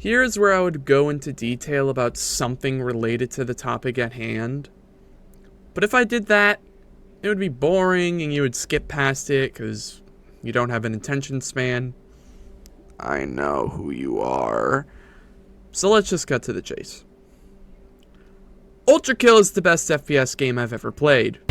Here's where I would go into detail about something related to the topic at hand. But if I did that, it would be boring and you would skip past it because you don't have an attention span. I know who you are. So let's just cut to the chase. Ultrakill is the best FPS game I've ever played.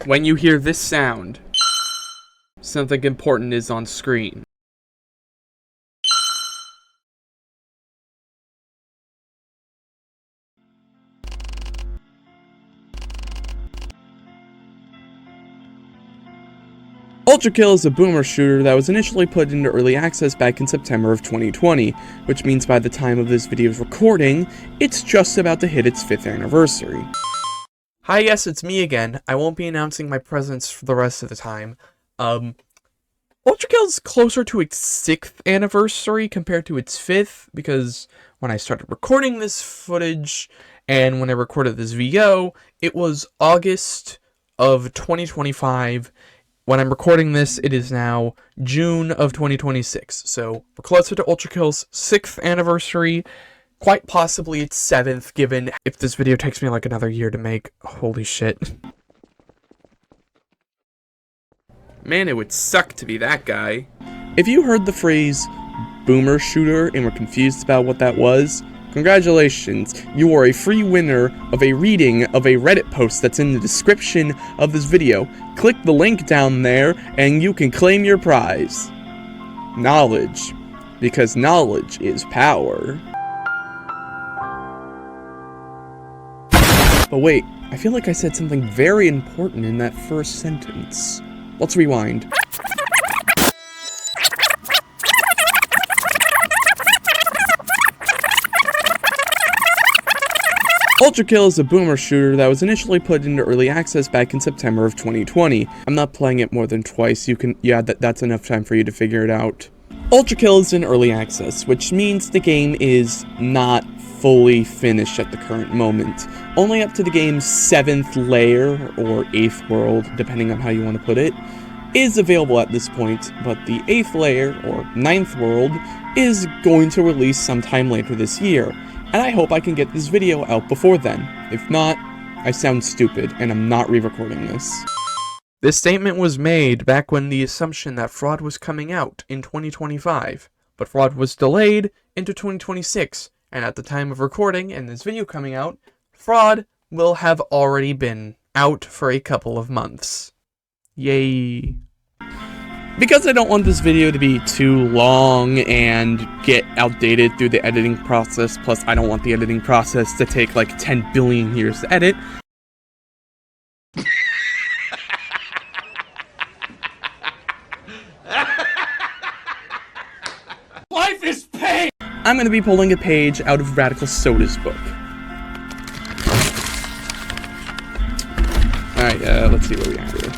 When you hear this sound, something important is on screen. Ultrakill is a boomer shooter that was initially put into early access back in September of 2020, which means by the time of this video's recording, it's just about to hit its 5th anniversary. Hi, yes, it's me again. I won't be announcing my presence for the rest of the time. Ultrakill is closer to its 6th anniversary compared to its 5th, because when I started recording this footage, and when I recorded this VO, it was August of 2025. When I'm recording this, it is now June of 2026, so we're closer to Ultrakill's 6th anniversary. Quite possibly its 7th, given if this video takes me like another year to make. Holy shit. Man, it would suck to be that guy. If you heard the phrase boomer shooter and were confused about what that was, congratulations, you are a free winner of a reading of a Reddit post that's in the description of this video. Click the link down there and you can claim your prize. Knowledge. Because knowledge is power. But wait, I feel like I said something very important in that first sentence. Let's rewind. Ultrakill is a boomer shooter that was initially put into early access back in September of 2020. I'm not playing it more than twice, that's enough time for you to figure it out. Ultrakill is in early access, which means the game is not fully finished at the current moment. Only up to the game's 7th layer, or 8th world, depending on how you want to put it, is available at this point, but the 8th layer, or 9th world, is going to release sometime later this year, and I hope I can get this video out before then. If not, I sound stupid, and I'm not re-recording this. This statement was made back when the assumption that Fraud was coming out in 2025, but Fraud was delayed into 2026, and at the time of recording and this video coming out, Fraud will have already been out for a couple of months. Yay. Because I don't want this video to be too long and get outdated through the editing process, plus I don't want the editing process to take like 10 billion years to edit, life is pain! I'm going to be pulling a page out of Radical Soda's book. Alright, let's see what we have here.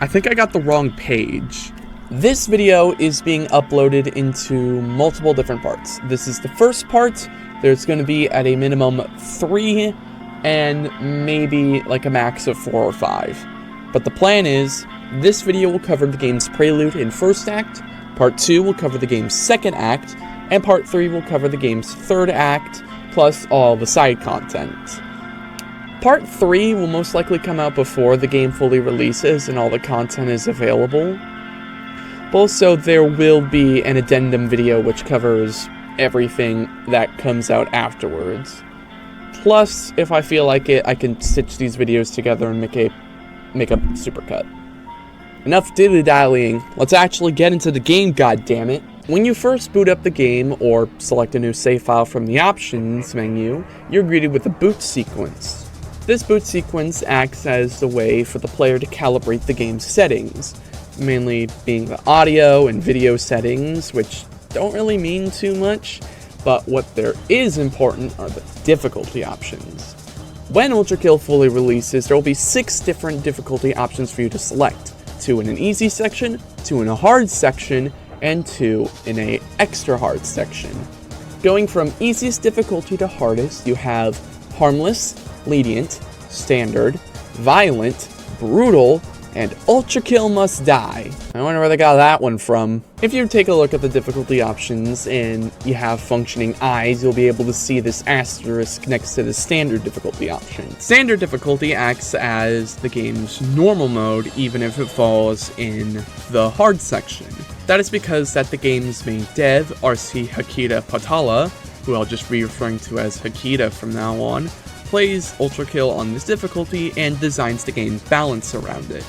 I think I got the wrong page. This video is being uploaded into multiple different parts. This is the first part. There's going to be at a minimum 3 and maybe like a max of 4 or 5. But the plan is, this video will cover the game's Prelude and first act, part 2 will cover the game's second act, and part 3 will cover the game's third act, plus all the side content. Part 3 will most likely come out before the game fully releases and all the content is available. Also, there will be an addendum video which covers everything that comes out afterwards. Plus, if I feel like it, I can stitch these videos together and make a supercut. Enough dilly-dallying, let's actually get into the game, goddammit. When you first boot up the game, or select a new save file from the options menu, you're greeted with a boot sequence. This boot sequence acts as the way for the player to calibrate the game's settings, mainly being the audio and video settings, which don't really mean too much, but what there is important are the difficulty options. When Ultrakill fully releases, there will be 6 different difficulty options for you to select. 2 in an easy section, 2 in a hard section, and 2 in a extra hard section. Going from easiest difficulty to hardest, you have harmless, lenient, standard, violent, brutal, and Ultrakill must die. I wonder where they got that one from. If you take a look at the difficulty options and you have functioning eyes, you'll be able to see this asterisk next to the standard difficulty option. Standard difficulty acts as the game's normal mode, even if it falls in the hard section. That is because that the game's main dev, RC Hakita Patala, who I'll just be referring to as Hakita from now on, plays Ultrakill on this difficulty and designs the game's balance around it.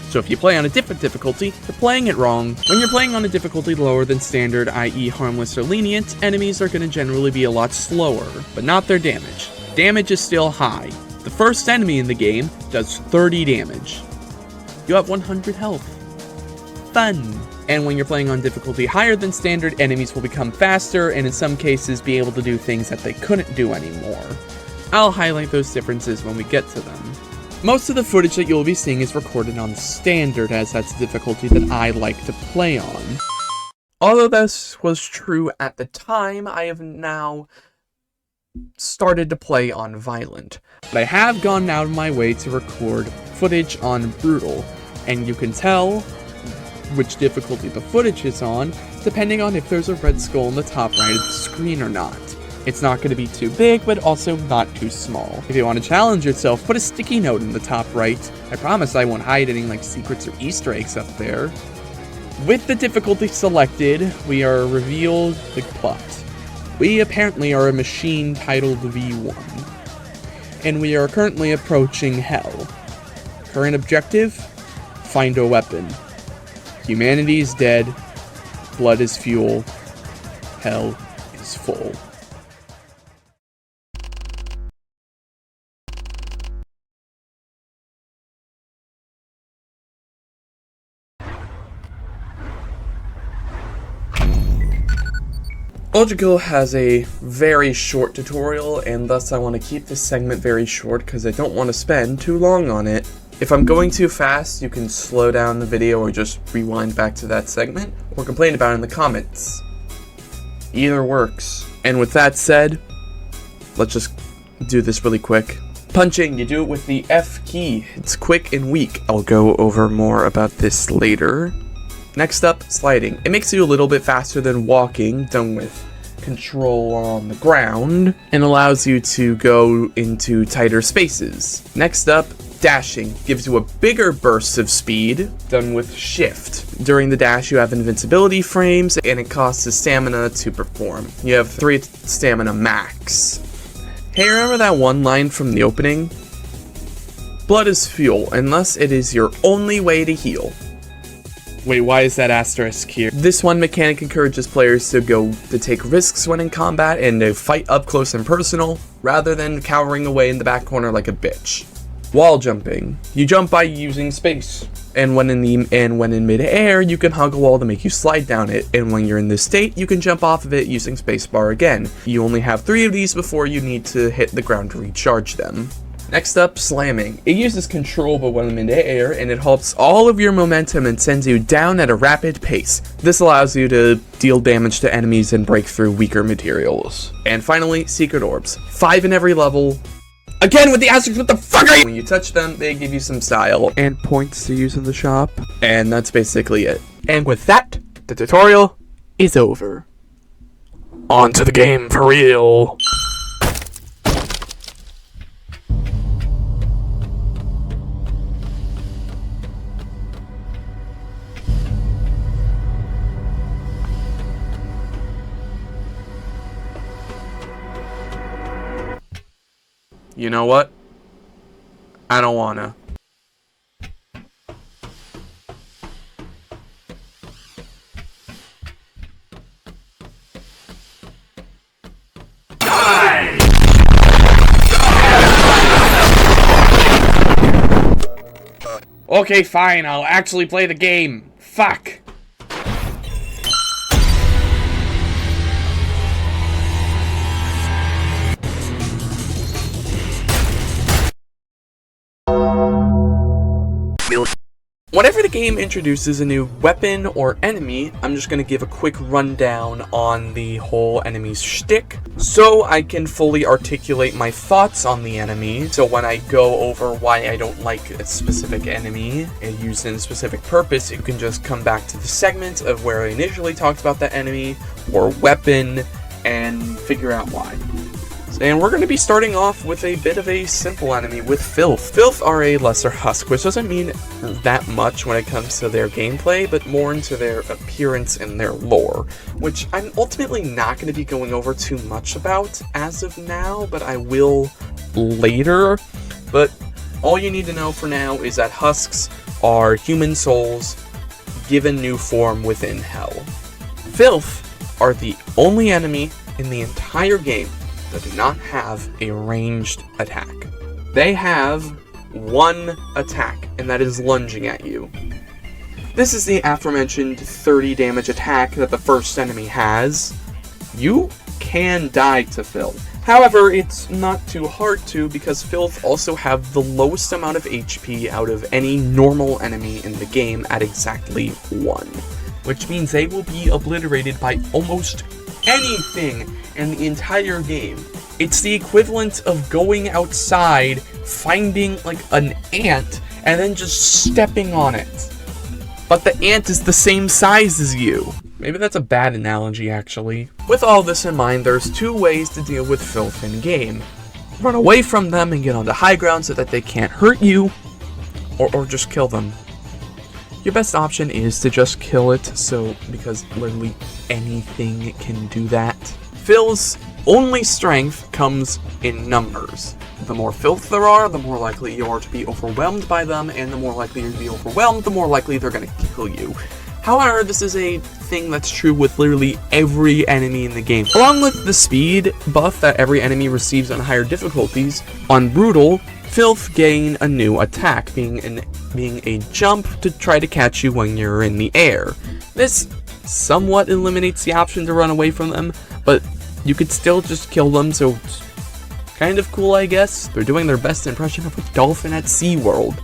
So if you play on a different difficulty, you're playing it wrong. When you're playing on a difficulty lower than standard, i.e. harmless or lenient, enemies are going to generally be a lot slower, but not their damage. Damage is still high. The first enemy in the game does 30 damage. You have 100 health. Fun! And when you're playing on difficulty higher than standard, enemies will become faster and in some cases be able to do things that they couldn't do anymore. I'll highlight those differences when we get to them. Most of the footage that you'll be seeing is recorded on standard, as that's the difficulty that I like to play on. Although this was true at the time, I have now started to play on violent. But I have gone out of my way to record footage on brutal, and you can tell which difficulty the footage is on, depending on if there's a red skull in the top right of the screen or not. It's not going to be too big, but also not too small. If you want to challenge yourself, put a sticky note in the top right. I promise I won't hide any like secrets or Easter eggs up there. With the difficulty selected, we are revealed the plot. We apparently are a machine titled V1, and we are currently approaching Hell. Current objective? Find a weapon. Humanity is dead, blood is fuel, Hell is full. Ultrakill has a very short tutorial, and thus I want to keep this segment very short because I don't want to spend too long on it. If I'm going too fast, you can slow down the video or just rewind back to that segment, or complain about it in the comments. Either works. And with that said, let's just do this really quick. Punching, you do it with the F key. It's quick and weak. I'll go over more about this later. Next up, sliding. It makes you a little bit faster than walking, done with control on the ground, and allows you to go into tighter spaces. Next up, dashing. Gives you a bigger burst of speed, done with shift. During the dash, you have invincibility frames, and it costs a stamina to perform. You have 3 stamina max. Hey, remember that one line from the opening? Blood is fuel, unless it is your only way to heal. Wait, why is that asterisk here? This one mechanic encourages players to take risks when in combat and to fight up close and personal, rather than cowering away in the back corner like a bitch. Wall jumping. You jump by using space. And when in mid-air, you can hug a wall to make you slide down it, and when you're in this state, you can jump off of it using spacebar again. You only have 3 of these before you need to hit the ground to recharge them. Next up, slamming. It uses control but when in the air, and it halts all of your momentum and sends you down at a rapid pace. This allows you to deal damage to enemies and break through weaker materials. And finally, secret orbs. 5 in every level. Again with the asterisk, what the fuck are you? When you touch them, they give you some style and points to use in the shop. And that's basically it. And with that, the tutorial is over. On to the game for real. You know what? I don't wanna. Die! Okay, fine, I'll actually play the game. Fuck. Whenever the game introduces a new weapon or enemy, I'm just going to give a quick rundown on the whole enemy's shtick, so I can fully articulate my thoughts on the enemy. So when I go over why I don't like a specific enemy used in a specific purpose, you can just come back to the segment of where I initially talked about that enemy or weapon and figure out why. And we're going to be starting off with a bit of a simple enemy with Filth. Filth are a lesser husk, which doesn't mean that much when it comes to their gameplay, but more into their appearance and their lore, which I'm ultimately not going to be going over too much about as of now, but I will later. But all you need to know for now is that husks are human souls given new form within hell. Filth are the only enemy in the entire game that do not have a ranged attack. They have one attack, and that is lunging at you. This is the aforementioned 30 damage attack that the first enemy has. You can die to Filth. However, it's not too hard to, because Filth also have the lowest amount of HP out of any normal enemy in the game at exactly 1. Which means they will be obliterated by almost anything in the entire game. It's the equivalent of going outside, finding like an ant, and then just stepping on it. But the ant is the same size as you. Maybe that's a bad analogy, actually. With all this in mind, there's 2 ways to deal with Filth in game. Run away from them and get onto high ground so that they can't hurt you, or just kill them. Your best option is to just kill it, because literally anything can do that. Filth's only strength comes in numbers. The more Filth there are, the more likely you are to be overwhelmed by them, and the more likely you're to be overwhelmed, the more likely they're going to kill you. However, this is a thing that's true with literally every enemy in the game. Along with the speed buff that every enemy receives on higher difficulties, on Brutal, Filth gain a new attack, being a jump to try to catch you when you're in the air. This somewhat eliminates the option to run away from them, but you could still just kill them, so it's kind of cool, I guess. They're doing their best impression of a dolphin at SeaWorld,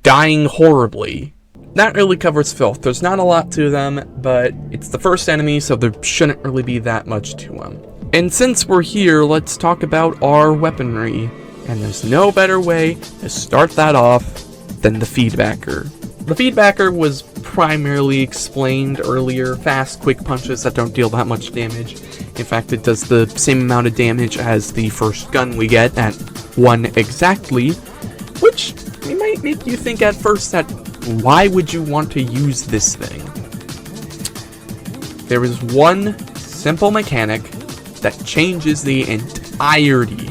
dying horribly. That really covers Filth. There's not a lot to them, but it's the first enemy, so there shouldn't really be that much to them. And since we're here, let's talk about our weaponry. And there's no better way to start that off than the feedbacker. The feedbacker was primarily explained earlier. Fast, quick punches that don't deal that much damage. In fact, it does the same amount of damage as the first gun we get at 1 exactly, which might make you think at first that why would you want to use this thing? There is one simple mechanic that changes the entirety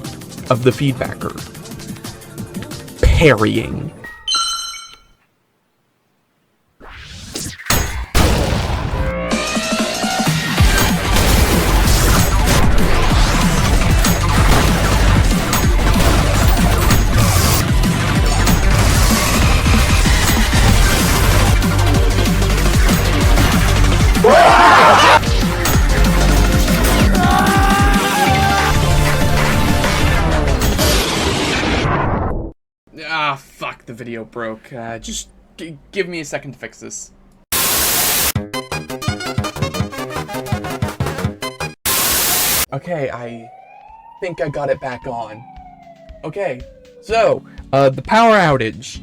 of the feedbacker. Parrying. Ah, fuck, the video broke. Just give me a second to fix this. Okay, I think I got it back on. Okay, so, the power outage.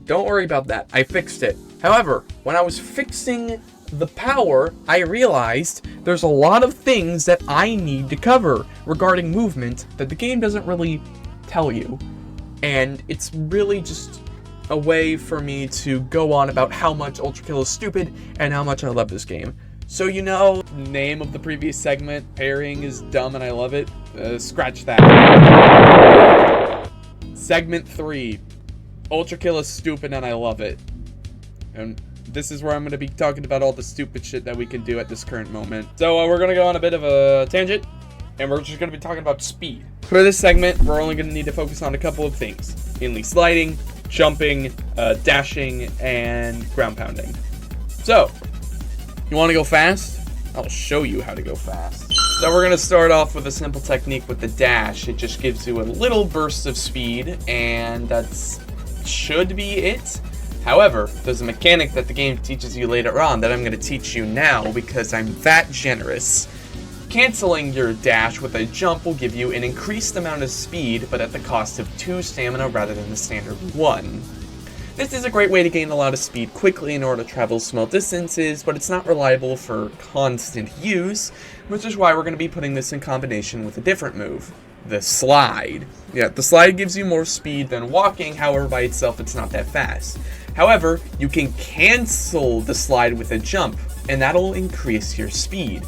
Don't worry about that, I fixed it. However, when I was fixing the power, I realized there's a lot of things that I need to cover regarding movement that the game doesn't really tell you. And it's really just a way for me to go on about how much Ultrakill is stupid and how much I love this game. So you know, name of the previous segment, parrying is dumb and I love it. Scratch that. Segment 3, Ultrakill is stupid and I love it. And this is where I'm going to be talking about all the stupid shit that we can do at this current moment. So we're going to go on a bit of a tangent, and we're just going to be talking about speed. For this segment, we're only going to need to focus on a couple of things, mainly sliding jumping, dashing, and ground pounding. So, you want to go fast? I'll show you how to go fast. So we're going to start off with a simple technique with the dash. It just gives you a little burst of speed, and that's should be it. However, there's a mechanic that the game teaches you later on that I'm going to teach you now because I'm that generous. Canceling your dash with a jump will give you an increased amount of speed, but at the cost of 2 stamina rather than the standard 1. This is a great way to gain a lot of speed quickly in order to travel small distances, but it's not reliable for constant use, which is why we're going to be putting this in combination with a different move, the slide. Yeah, the slide gives you more speed than walking, however by itself it's not that fast. However, you can cancel the slide with a jump, and that'll increase your speed.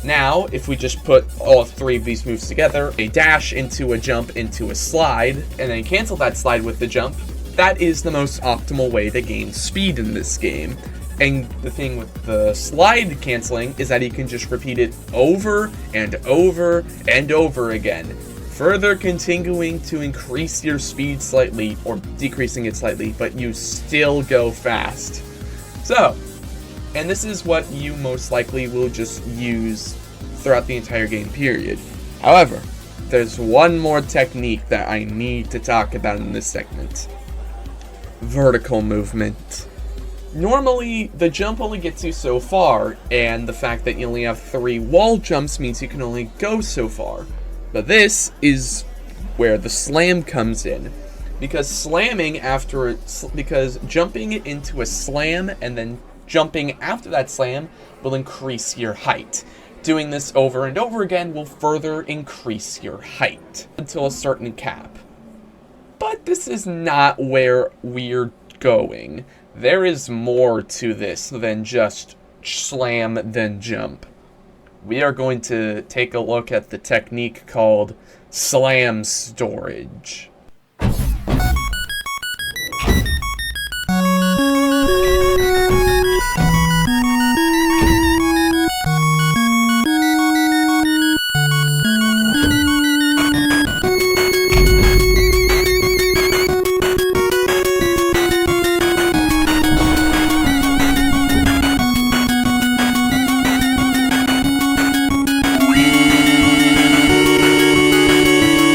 Now, if we just put all 3 of these moves together, a dash into a jump into a slide, and then cancel that slide with the jump, that is the most optimal way to gain speed in this game. And the thing with the slide canceling is that you can just repeat it over and over and over again, further continuing to increase your speed slightly, or decreasing it slightly, but you still go fast. So, and this is what you most likely will just use throughout the entire game period. However, there's one more technique that I need to talk about in this segment. Vertical movement. Normally, the jump only gets you so far, and the fact that you only have 3 wall jumps means you can only go so far. But this is where the slam comes in. Because jumping into a slam and then jumping after that slam will increase your height. Doing this over and over again will further increase your height until a certain cap. But this is not where we're going. There is more to this than just slam then jump. We are going to take a look at the technique called slam storage.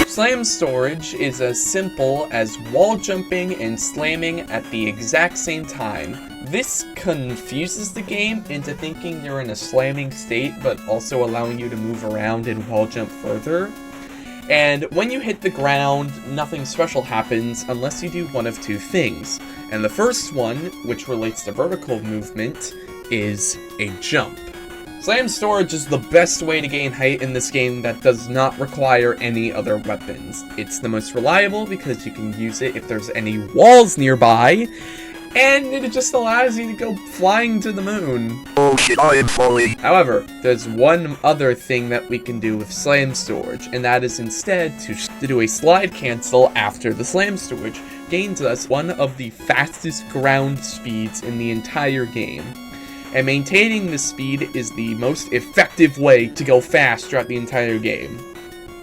Slam storage is as simple as wall jumping and slamming at the exact same time. This confuses the game into thinking you're in a slamming state, but also allowing you to move around and wall jump further. And when you hit the ground, nothing special happens unless you do one of 2 things. And the first one, which relates to vertical movement, is a jump. Slam storage is the best way to gain height in this game that does not require any other weapons. It's the most reliable because you can use it if there's any walls nearby, and it just allows you to go flying to the moon. Oh shit, I am falling. However, there's one other thing that we can do with slam storage, and that is instead to do a slide cancel after the slam storage. Gains us one of the fastest ground speeds in the entire game. And maintaining this speed is the most effective way to go fast throughout the entire game.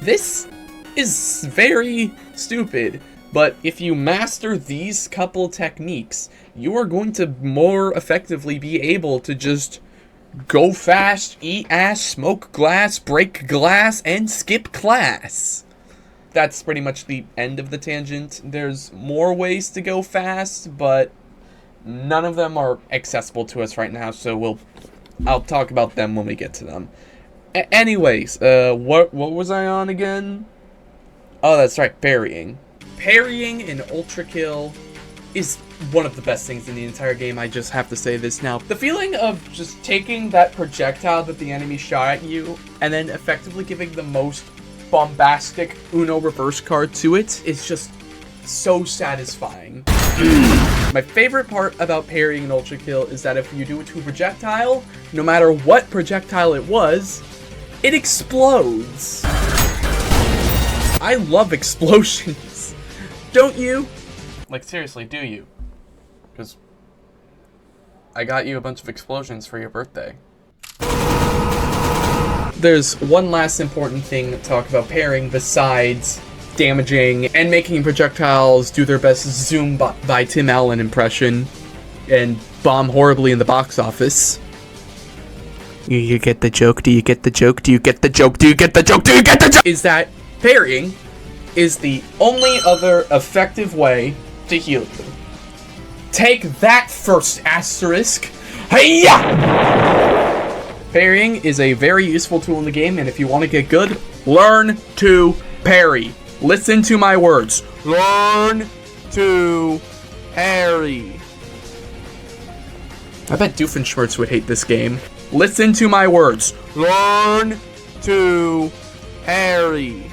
This is very stupid, but if you master these couple techniques, you are going to more effectively be able to just go fast, eat ass, smoke glass, break glass, and skip class. That's pretty much the end of the tangent. There's more ways to go fast, but none of them are accessible to us right now, so I'll talk about them when we get to them. Anyways, what was I on again? Oh, that's right, parrying. Parrying in Ultrakill is one of the best things in the entire game, I just have to say this now. The feeling of just taking that projectile that the enemy shot at you, and then effectively giving the most bombastic Uno reverse card to it is just so satisfying. My favorite part about parrying in Ultrakill is that if you do it to a projectile, no matter what projectile it was, it explodes. I love explosions. Don't you? Like, seriously, do you? Because I got you a bunch of explosions for your birthday. There's one last important thing to talk about parrying besides damaging and making projectiles do their best Zoom by Tim Allen impression and bomb horribly in the box office. You get the joke? Do you get the joke? Do you get the joke? Do you get the joke? Do you get the joke? Is that parrying is the only other effective way to heal you. Take that first asterisk. Hiya! Parrying is a very useful tool in the game, and if you want to get good, learn to parry. Listen to my words. Learn to parry. I bet Doofenshmirtz would hate this game. Listen to my words. Learn to parry.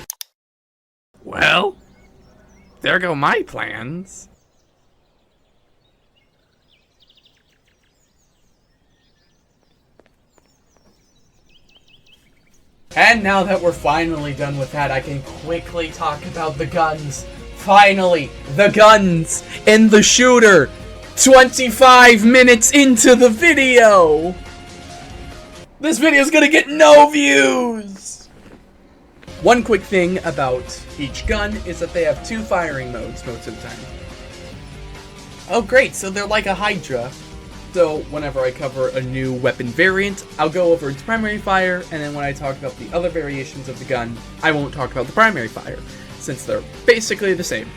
Well, there go my plans. And now that we're finally done with that, I can quickly talk about the guns. Finally, the guns and the shooter. 25 minutes into the video. This video's gonna get no views! One quick thing about each gun is that they have 2 firing modes most of the time. Oh great, so they're like a Hydra. So whenever I cover a new weapon variant, I'll go over its primary fire, and then when I talk about the other variations of the gun, I won't talk about the primary fire, since they're basically the same.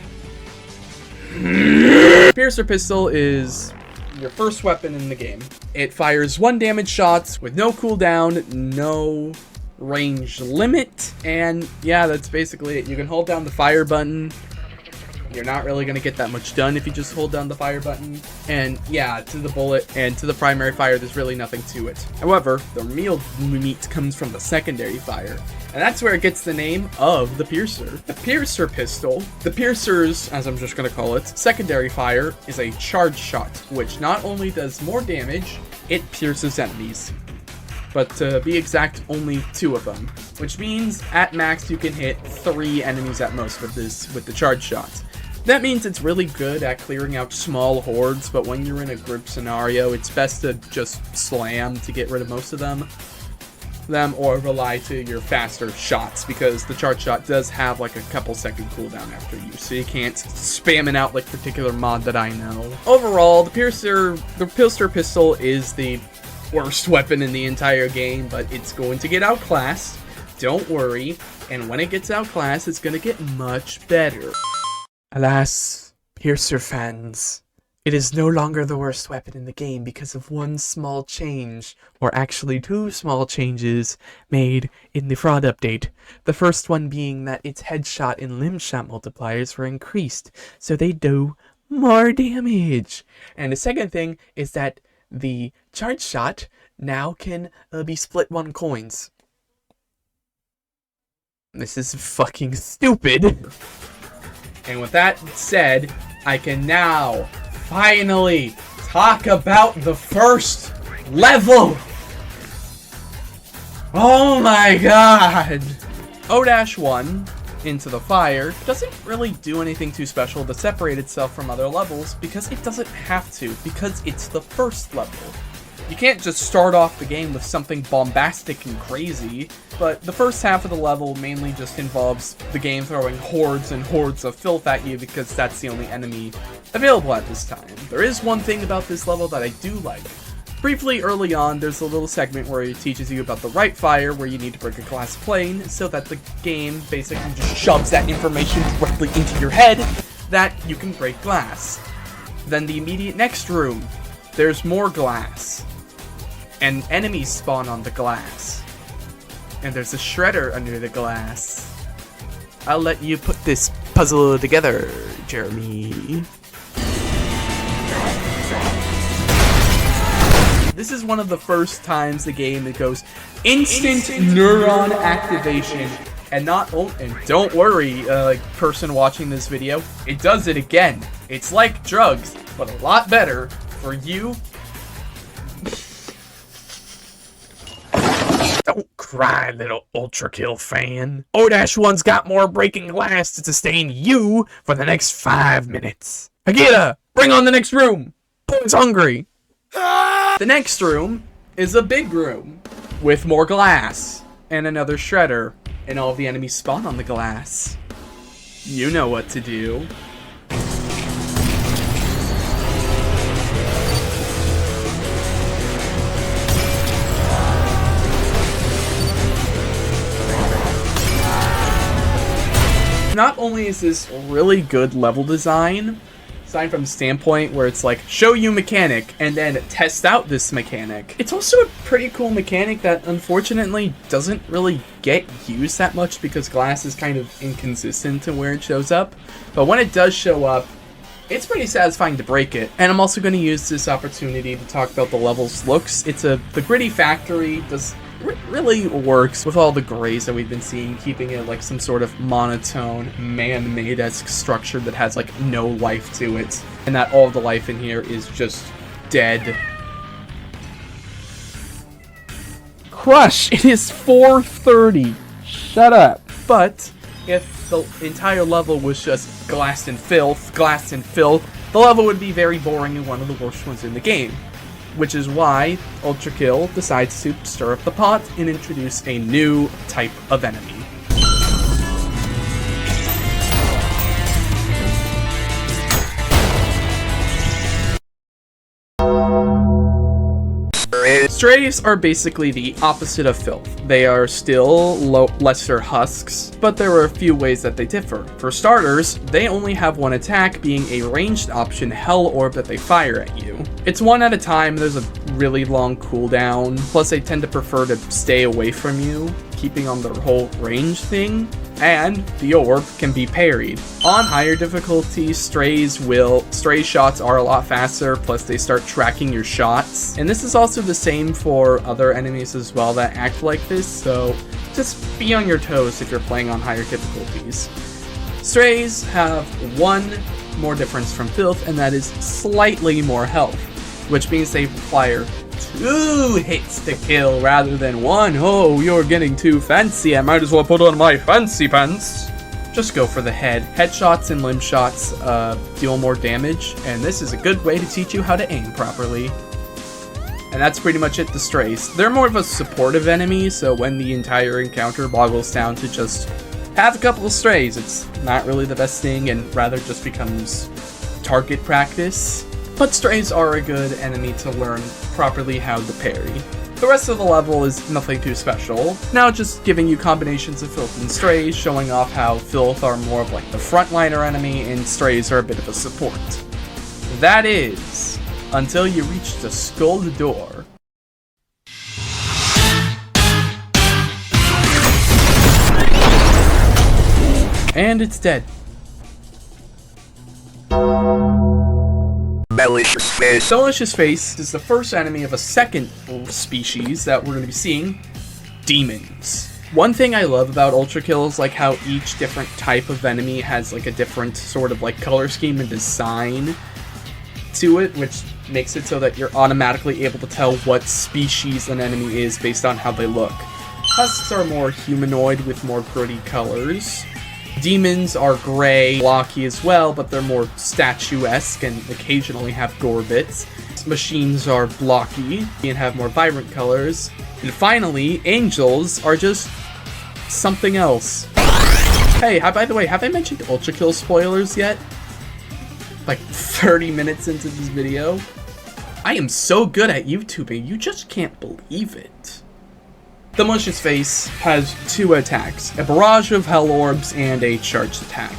Piercer pistol is your first weapon in the game. It fires 1 damage shots with no cooldown, no range limit, and yeah, that's basically it. You can hold down the fire button. You're not really going to get that much done if you just hold down the fire button. And yeah, to the bullet and to the primary fire, there's really nothing to it. However, the real meat comes from the secondary fire. And that's where it gets the name of the Piercer. The Piercer pistol, the Piercer's, as I'm just going to call it, secondary fire is a charge shot, which not only does more damage, it pierces enemies. But to be exact, only 2 of them. Which means, at max, you can hit 3 enemies at most with the charge shot. That means it's really good at clearing out small hordes, but when you're in a group scenario, it's best to just slam to get rid of most of them, or rely to your faster shots, because the charge shot does have like a couple second cooldown after use, so you can't spam it out like particular mod that I know. Overall, the Piercer pistol is the worst weapon in the entire game, but it's going to get outclassed. Don't worry, and when it gets outclassed, it's going to get much better. Alas, Piercer fans, it is no longer the worst weapon in the game because of one small change, or actually 2 small changes made in the fraud update. The first one being that its headshot and limb shot multipliers were increased, so they do more damage. And the second thing is that the charge shot now can be split 1 coins. This is fucking stupid. And with that said, I can now finally talk about the first level. Oh my god. O-1 Into the Fire doesn't really do anything too special to separate itself from other levels because it doesn't have to, because it's the first level. You can't just start off the game with something bombastic and crazy, but the first half of the level mainly just involves the game throwing hordes and hordes of filth at you because that's the only enemy available at this time. There is one thing about this level that I do like. Briefly early on, there's a little segment where it teaches you about the right fire, where you need to break a glass plane, so that the game basically just shoves that information directly into your head that you can break glass. Then the immediate next room, there's more glass. And enemies spawn on the glass. And there's a shredder under the glass. I'll let you put this puzzle together, Jeremy. This is one of the first times the game that goes instant neuron activation. And don't worry, person watching this video, it does it again. It's like drugs, but a lot better for you. Don't cry, little Ultrakill fan. O-1's got more breaking glass to sustain you for the next 5 minutes. Agita, bring on the next room. Boy's hungry. The next room is a big room with more glass and another shredder, and all of the enemies spawn on the glass. You know what to do. Not only is this really good level design, aside from the standpoint where it's like, show you mechanic, and then test out this mechanic, it's also a pretty cool mechanic that unfortunately doesn't really get used that much because glass is kind of inconsistent to where it shows up. But when it does show up, it's pretty satisfying to break it. And I'm also going to use this opportunity to talk about the level's looks. The gritty factory really works with all the grays that we've been seeing, keeping it like some sort of monotone, man-made-esque structure that has like no life to it, and that all the life in here is just dead. Crush! It is 4:30. Shut up. But if the entire level was just glass and filth, the level would be very boring and one of the worst ones in the game. Which is why Ultrakill decides to stir up the pot and introduce a new type of enemy. Strays are basically the opposite of Filth. They are still lesser husks, but there are a few ways that they differ. For starters, they only have one attack, being a ranged option Hell Orb that they fire at you. It's one at a time, there's a really long cooldown, plus they tend to prefer to stay away from you, keeping on the whole range thing, and the orb can be parried. On higher difficulty, stray shots are a lot faster, plus they start tracking your shots. And this is also the same for other enemies as well that act like this, so just be on your toes if you're playing on higher difficulties. Strays have one more difference from Filth, and that is slightly more health, which means they require 2 hits to kill rather than 1. Oh, you're getting too fancy. I might as well put on my fancy pants. Just go for the head. Headshots and limb shots deal more damage, and this is a good way to teach you how to aim properly. And that's pretty much it, the strays. They're more of a supportive enemy, so when the entire encounter boggles down to just have a couple of strays, it's not really the best thing and rather just becomes target practice. But strays are a good enemy to learn properly how to parry. The rest of the level is nothing too special. Now just giving you combinations of Filth and strays, showing off how Filth are more of like the frontliner enemy and strays are a bit of a support. That is, until you reach the skull door. And it's dead. Malicious Face. Malicious Face is the first enemy of a second species that we're going to be seeing, demons. One thing I love about Ultrakill is like how each different type of enemy has like a different sort of like color scheme and design to it, which makes it so that you're automatically able to tell what species an enemy is based on how they look. Husks are more humanoid with more gritty colors. Demons are gray, blocky as well, but they're more statuesque and occasionally have gore bits. Machines are blocky and have more vibrant colors. And finally, angels are just something else. Hey, by the way, have I mentioned Ultrakill spoilers yet? Like 30 minutes into this video? I am so good at YouTubing, you just can't believe it. The Malicious Face has 2 attacks, a barrage of Hell Orbs and a charged attack.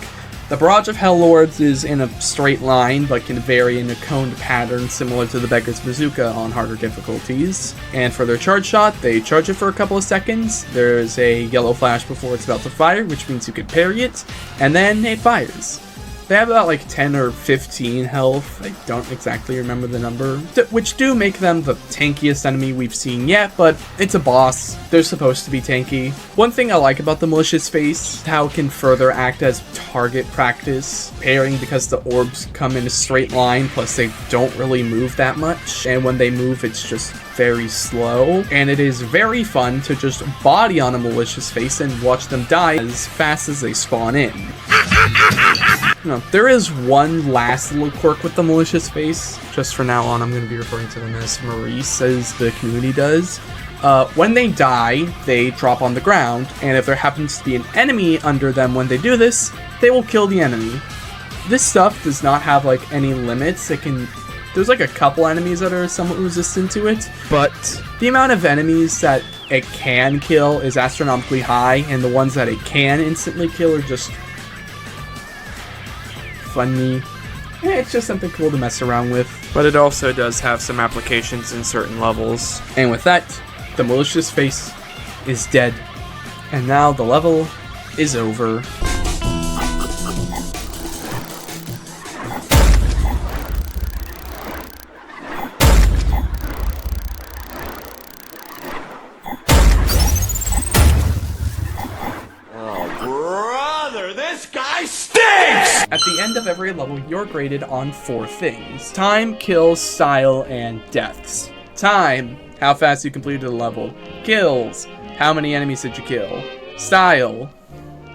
The barrage of Hell Orbs is in a straight line, but can vary in a coned pattern similar to the Beggar's Bazooka on harder difficulties. And for their charge shot, they charge it for a couple of seconds, there's a yellow flash before it's about to fire, which means you can parry it, and then it fires. They have about like 10 or 15 health, I don't exactly remember the number, which do make them the tankiest enemy we've seen yet, but it's a boss, they're supposed to be tanky. One thing I like about the Malicious Face is how it can further act as target practice, parrying because the orbs come in a straight line, plus they don't really move that much, and when they move it's just very slow, and it is very fun to just body on a Malicious Face and watch them die as fast as they spawn in. No, there is one last little quirk with the Malicious Face. Just for now on, I'm going to be referring to them as Maurice, as the community does. When they die, they drop on the ground, and if there happens to be an enemy under them when they do this, they will kill the enemy. This stuff does not have like any limits. There's like a couple enemies that are somewhat resistant to it, but the amount of enemies that it can kill is astronomically high, and the ones that it can instantly kill are just funny. It's just something cool to mess around with. But it also does have some applications in certain levels. And with that, the Malicious Face is dead. And now the level is over. At the end of every level, you're graded on 4 things: time, kills, style, and deaths. Time, how fast you completed the level. Kills, how many enemies did you kill. Style,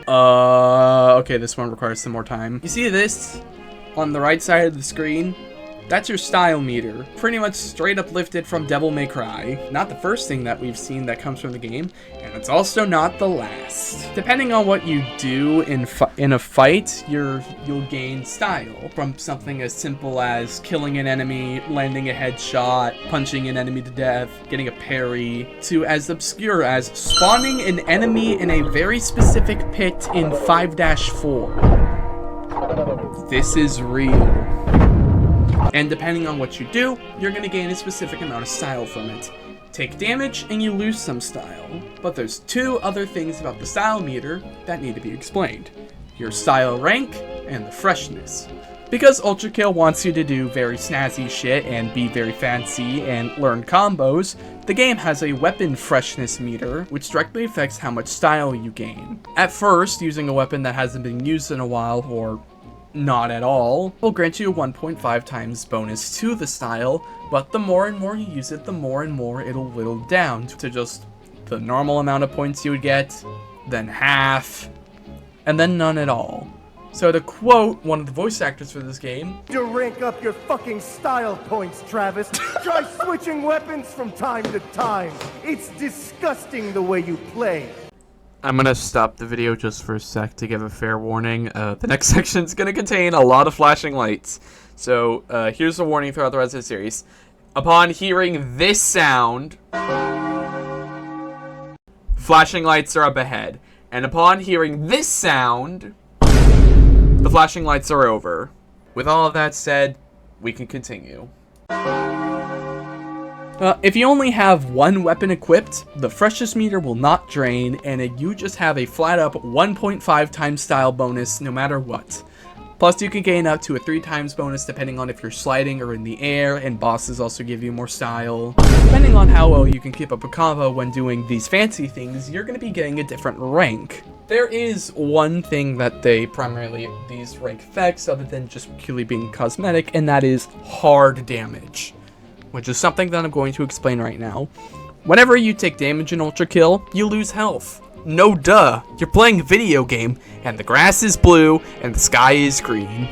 okay, this one requires some more time. You see this on the right side of the screen? That's your style meter, pretty much straight up lifted from Devil May Cry. Not the first thing that we've seen that comes from the game, and it's also not the last. Depending on what you do in a fight, you'll gain style. From something as simple as killing an enemy, landing a headshot, punching an enemy to death, getting a parry, to as obscure as spawning an enemy in a very specific pit in 5-4. This is real. And depending on what you do, you're going to gain a specific amount of style from it. Take damage and you lose some style. But there's 2 other things about the style meter that need to be explained: your style rank and the freshness. Because Ultrakill wants you to do very snazzy shit and be very fancy and learn combos, the game has a weapon freshness meter, which directly affects how much style you gain. At first, using a weapon that hasn't been used in a while, or not at all, will grant you a 1.5 times bonus to the style, but the more and more you use it, the more and more it'll whittle down to just the normal amount of points you would get, then half, and then none at all. So to quote one of the voice actors for this game, "To rank up your fucking style points, Travis, try switching weapons from time to time. It's disgusting the way you play." I'm gonna stop the video just for a sec to give a fair warning. The next section is gonna contain a lot of flashing lights. So here's a warning throughout the rest of the series. Upon hearing this sound, flashing lights are up ahead. And upon hearing this sound, the flashing lights are over. With all of that said, we can continue. If you only have one weapon equipped, the freshness meter will not drain, and you just have a flat up 1.5 times style bonus no matter what. Plus you can gain up to a 3 times bonus depending on if you're sliding or in the air, and bosses also give you more style. Depending on how well you can keep up a combo when doing these fancy things, you're going to be getting a different rank. There is one thing that these rank effects, other than just purely being cosmetic, and that is hard damage, which is something that I'm going to explain right now. Whenever you take damage in Ultrakill, you lose health. No duh, you're playing a video game, and the grass is blue, and the sky is green.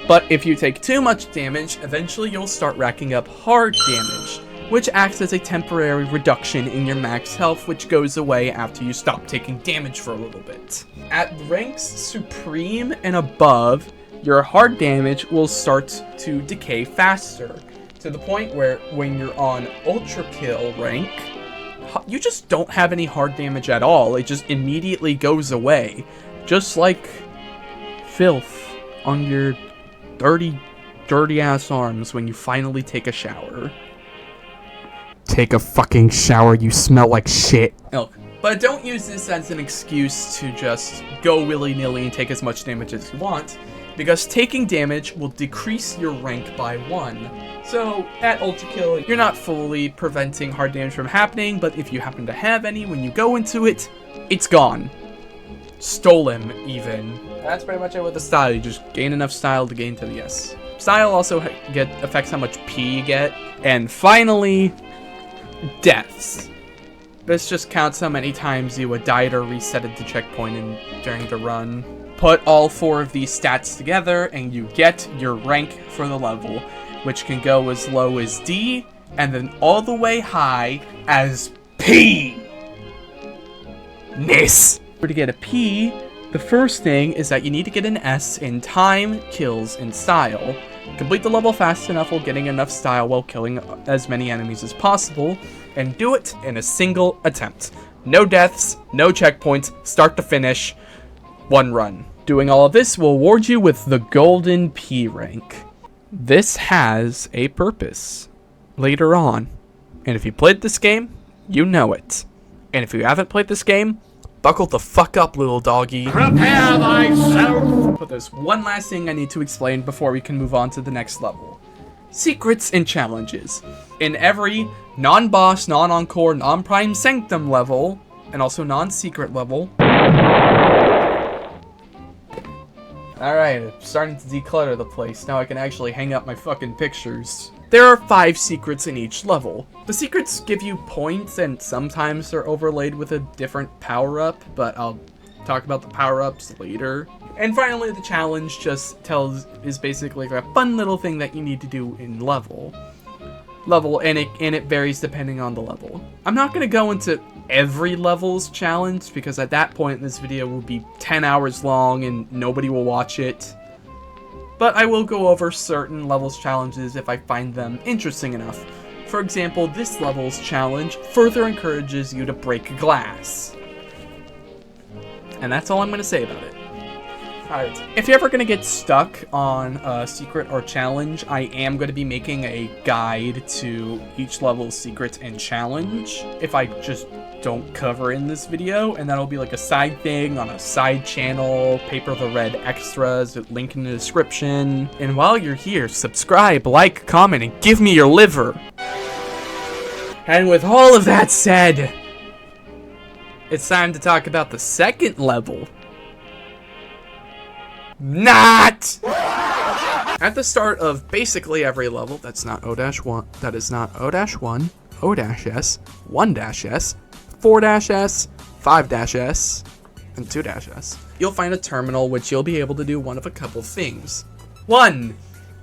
But if you take too much damage, eventually you'll start racking up hard damage, which acts as a temporary reduction in your max health, which goes away after you stop taking damage for a little bit. At ranks Supreme and above, your hard damage will start to decay faster, to the point where when you're on Ultrakill rank, you just don't have any hard damage at all. It just immediately goes away. Just like Filth on your dirty ass arms when you finally take a shower. Take a fucking shower, you smell like shit. Oh, but don't use this as an excuse to just go willy-nilly and take as much damage as you want, because taking damage will decrease your rank by 1. So, at Ultrakill, you're not fully preventing hard damage from happening, but if you happen to have any when you go into it, it's gone. Stolen, even. That's pretty much it with the style. You just gain enough style to gain to the S. Style also affects how much P you get. And finally, deaths. This just counts how many times you would died or resetted the checkpoint during the run. Put all 4 of these stats together, and you get your rank for the level, which can go as low as D, and then all the way high as P. Nice. To get a P, The first thing is that you need to get an S in time, kills, and style. Complete the level fast enough while getting enough style while killing as many enemies as possible, and do it in a single attempt. No deaths, no checkpoints, start to finish, one run. Doing all of this will award you with the Golden P rank. This has a purpose later on, and if you played this game, you know it. And if you haven't played this game, buckle the fuck up, little doggy. Prepare thyself! But there's one last thing I need to explain before we can move on to the next level. Secrets and challenges. In every non-boss, non-encore, non-prime sanctum level, and also non-secret level. Alright, I'm starting to declutter the place. Now I can actually hang up my fucking pictures. There are 5 secrets in each level. The secrets give you points, and sometimes they're overlaid with a different power-up, but I'll talk about the power-ups later. And finally, the challenge just is basically like a fun little thing that you need to do in level, and it varies depending on the level. I'm not going to go into every level's challenge, because at that point this video will be 10 hours long and nobody will watch it. But I will go over certain levels challenges if I find them interesting enough. For example, this level's challenge further encourages you to break glass. And that's all I'm going to say about it. Alright, if you're ever going to get stuck on a secret or challenge, I am going to be making a guide to each level's secret and challenge, if I just don't cover in this video, and that'll be like a side thing on a side channel, Paper the Red extras, link in the description. And while you're here, subscribe, like, comment, and give me your liver. And with all of that said, it's time to talk about the second level. Not! At the start of basically every level, that's not O-1, that is not O-1, O-S, 1-S, 4-S, 5-S, and 2-S. You'll find a terminal which you'll be able to do one of a couple things. 1.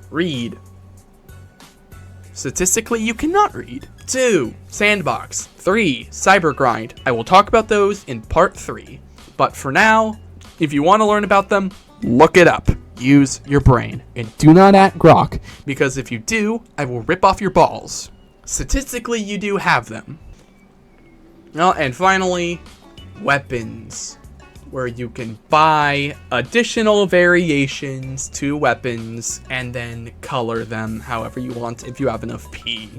Read. Statistically, you cannot read. 2. Sandbox. 3. Cybergrind. I will talk about those in part 3. But for now, if you want to learn about them, look it up. Use your brain. And do not act grok, because if you do, I will rip off your balls. Statistically, you do have them. Well, and finally, weapons, where you can buy additional variations to weapons and then color them however you want if you have enough P.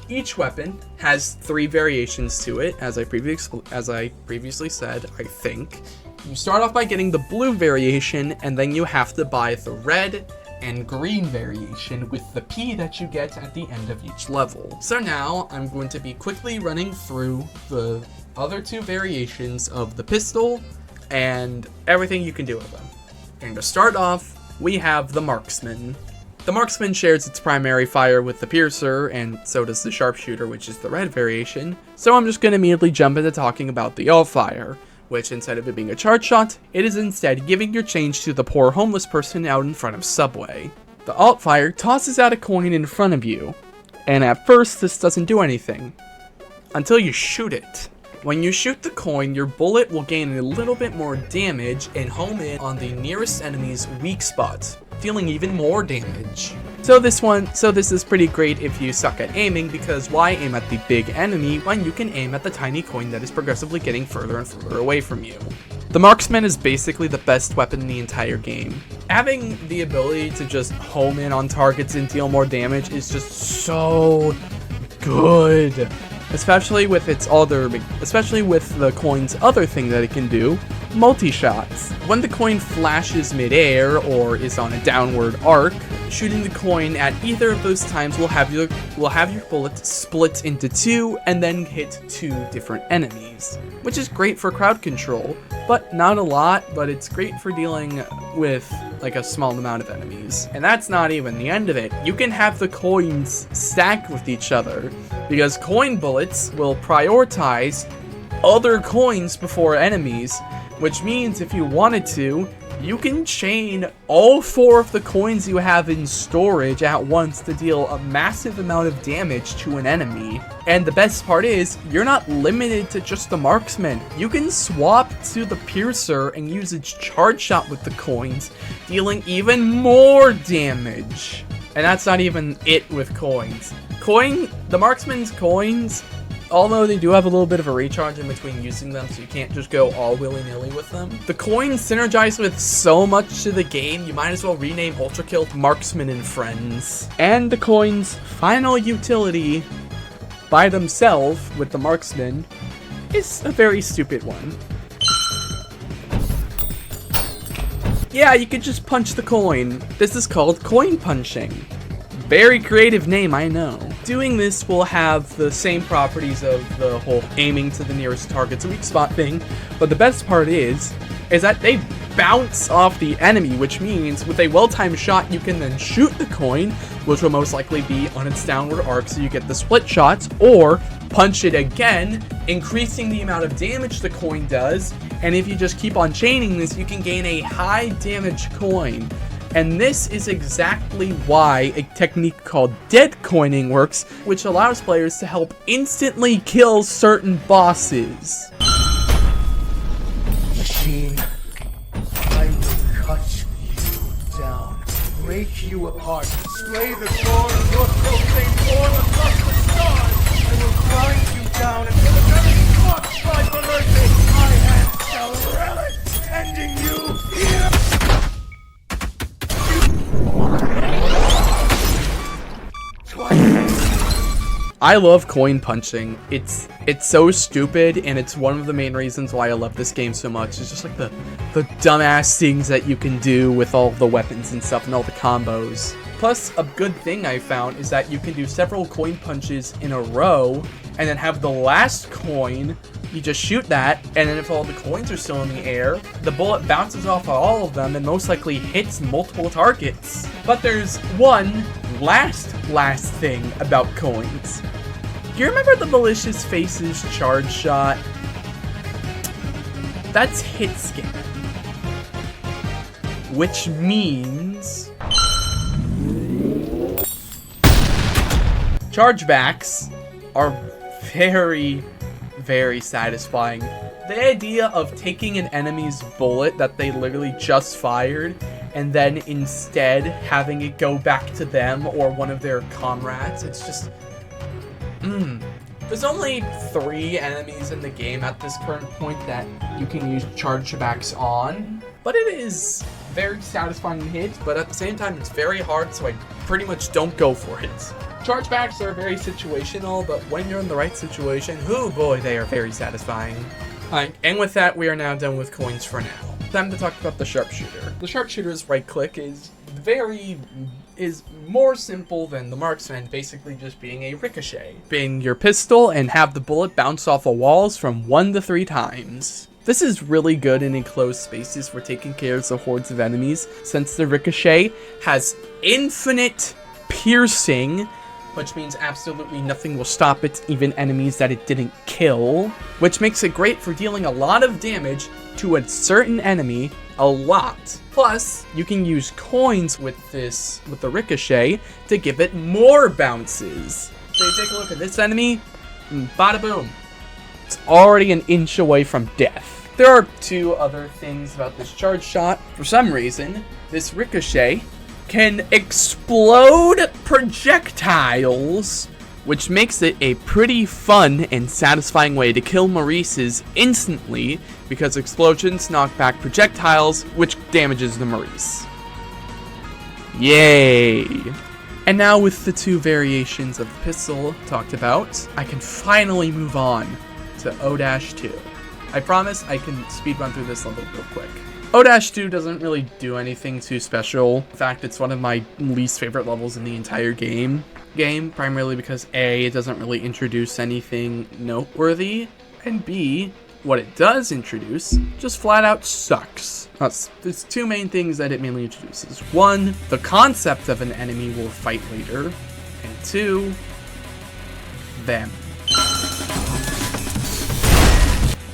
Each weapon has 3 variations to it, as I previously said, I think. You start off by getting the blue variation, and then you have to buy the red and green variation with the P that you get at the end of each level. So now, I'm going to be quickly running through the other 2 variations of the pistol and everything you can do with them. And to start off, we have the Marksman. The Marksman shares its primary fire with the Piercer, and so does the Sharpshooter, which is the red variation. So I'm just going to immediately jump into talking about the All-Fire, which instead of it being a charge shot, it is instead giving your change to the poor homeless person out in front of Subway. The Alt-Fire tosses out a coin in front of you, and at first this doesn't do anything, until you shoot it. When you shoot the coin, your bullet will gain a little bit more damage and home in on the nearest enemy's weak spot, dealing even more damage. So this is pretty great if you suck at aiming, because why aim at the big enemy when you can aim at the tiny coin that is progressively getting further and further away from you. The Marksman is basically the best weapon in the entire game. Having the ability to just home in on targets and deal more damage is just so good. Especially with the coin's other thing that it can do, multi-shots. When the coin flashes mid-air or is on a downward arc, shooting the coin at either of those times will have your bullet split into 2 and then hit 2 different enemies, which is great for crowd control, but not a lot, but it's great for dealing with like a small amount of enemies. And that's not even the end of it. You can have the coins stacked with each other, because coin bullets will prioritize other coins before enemies, which means if you wanted to, you can chain all 4 of the coins you have in storage at once to deal a massive amount of damage to an enemy. And the best part is, you're not limited to just the Marksman. You can swap to the Piercer and use its charge shot with the coins, dealing even more damage. And that's not even it with coins. The Marksman's coins, although they do have a little bit of a recharge in between using them, so you can't just go all willy-nilly with them. The coins synergize with so much to the game, you might as well rename Ultrakill to Marksman and Friends. And the coins' final utility by themselves with the Marksman is a very stupid one. Yeah, you could just punch the coin. This is called coin punching. Very creative name, I know. Doing this will have the same properties of the whole aiming to the nearest target's weak spot thing, but the best part is that they bounce off the enemy, which means with a well-timed shot, you can then shoot the coin, which will most likely be on its downward arc, so you get the split shots, or punch it again, increasing the amount of damage the coin does, and if you just keep on chaining this, you can gain a high damage coin. And this is exactly why a technique called dead coining works, which allows players to help instantly kill certain bosses. Machine, I will cut you down, break you apart, splay the sword of your profane form across the stars. I will grind you down until the very thoughts by for mercy. My hand shall relish, ending you here. I love coin punching. It's so stupid, and it's one of the main reasons why I love this game so much. It's just like the dumbass things that you can do with all the weapons and stuff and all the combos. Plus, a good thing I found is that you can do several coin punches in a row, and then have the last coin, you just shoot that, and then if all the coins are still in the air, the bullet bounces off of all of them and most likely hits multiple targets. But there's one last thing about coins. Do you remember the Malicious Faces charge shot? That's hit scan. Which means chargebacks are very, very satisfying. The idea of taking an enemy's bullet that they literally just fired and then instead having it go back to them or one of their comrades, it's just... There's only 3 enemies in the game at this current point that you can use chargebacks on, but it is very satisfying to hit, but at the same time it's very hard, so I pretty much don't go for it. Chargebacks are very situational, but when you're in the right situation, oh boy, they are very satisfying. Alright, and with that, we are now done with coins for now. Time to talk about the Sharpshooter. The Sharpshooter's right click is more simple than the Marksman, basically just being a ricochet. Being your pistol and have the bullet bounce off of walls from 1 to 3 times. This is really good in enclosed spaces for taking care of the hordes of enemies, since the ricochet has infinite piercing, which means absolutely nothing will stop it, even enemies that it didn't kill, which makes it great for dealing a lot of damage to a certain enemy, a lot. Plus, you can use coins with the ricochet to give it more bounces. So you take a look at this enemy, bada boom. It's already an inch away from death. There are 2 other things about this charge shot. For some reason, this ricochet can explode projectiles, which makes it a pretty fun and satisfying way to kill Maurices instantly, because explosions knock back projectiles, which damages the Maurice. Yay! And now with the 2 variations of the pistol talked about, I can finally move on to O-2. I promise I can speedrun through this level real quick. O-2 doesn't really do anything too special. In fact, it's one of my least favorite levels in the entire game, primarily because A, it doesn't really introduce anything noteworthy, and B, what it does introduce just flat out sucks. There's 2 main things that it mainly introduces. 1, the concept of an enemy we'll fight later, and 2, them.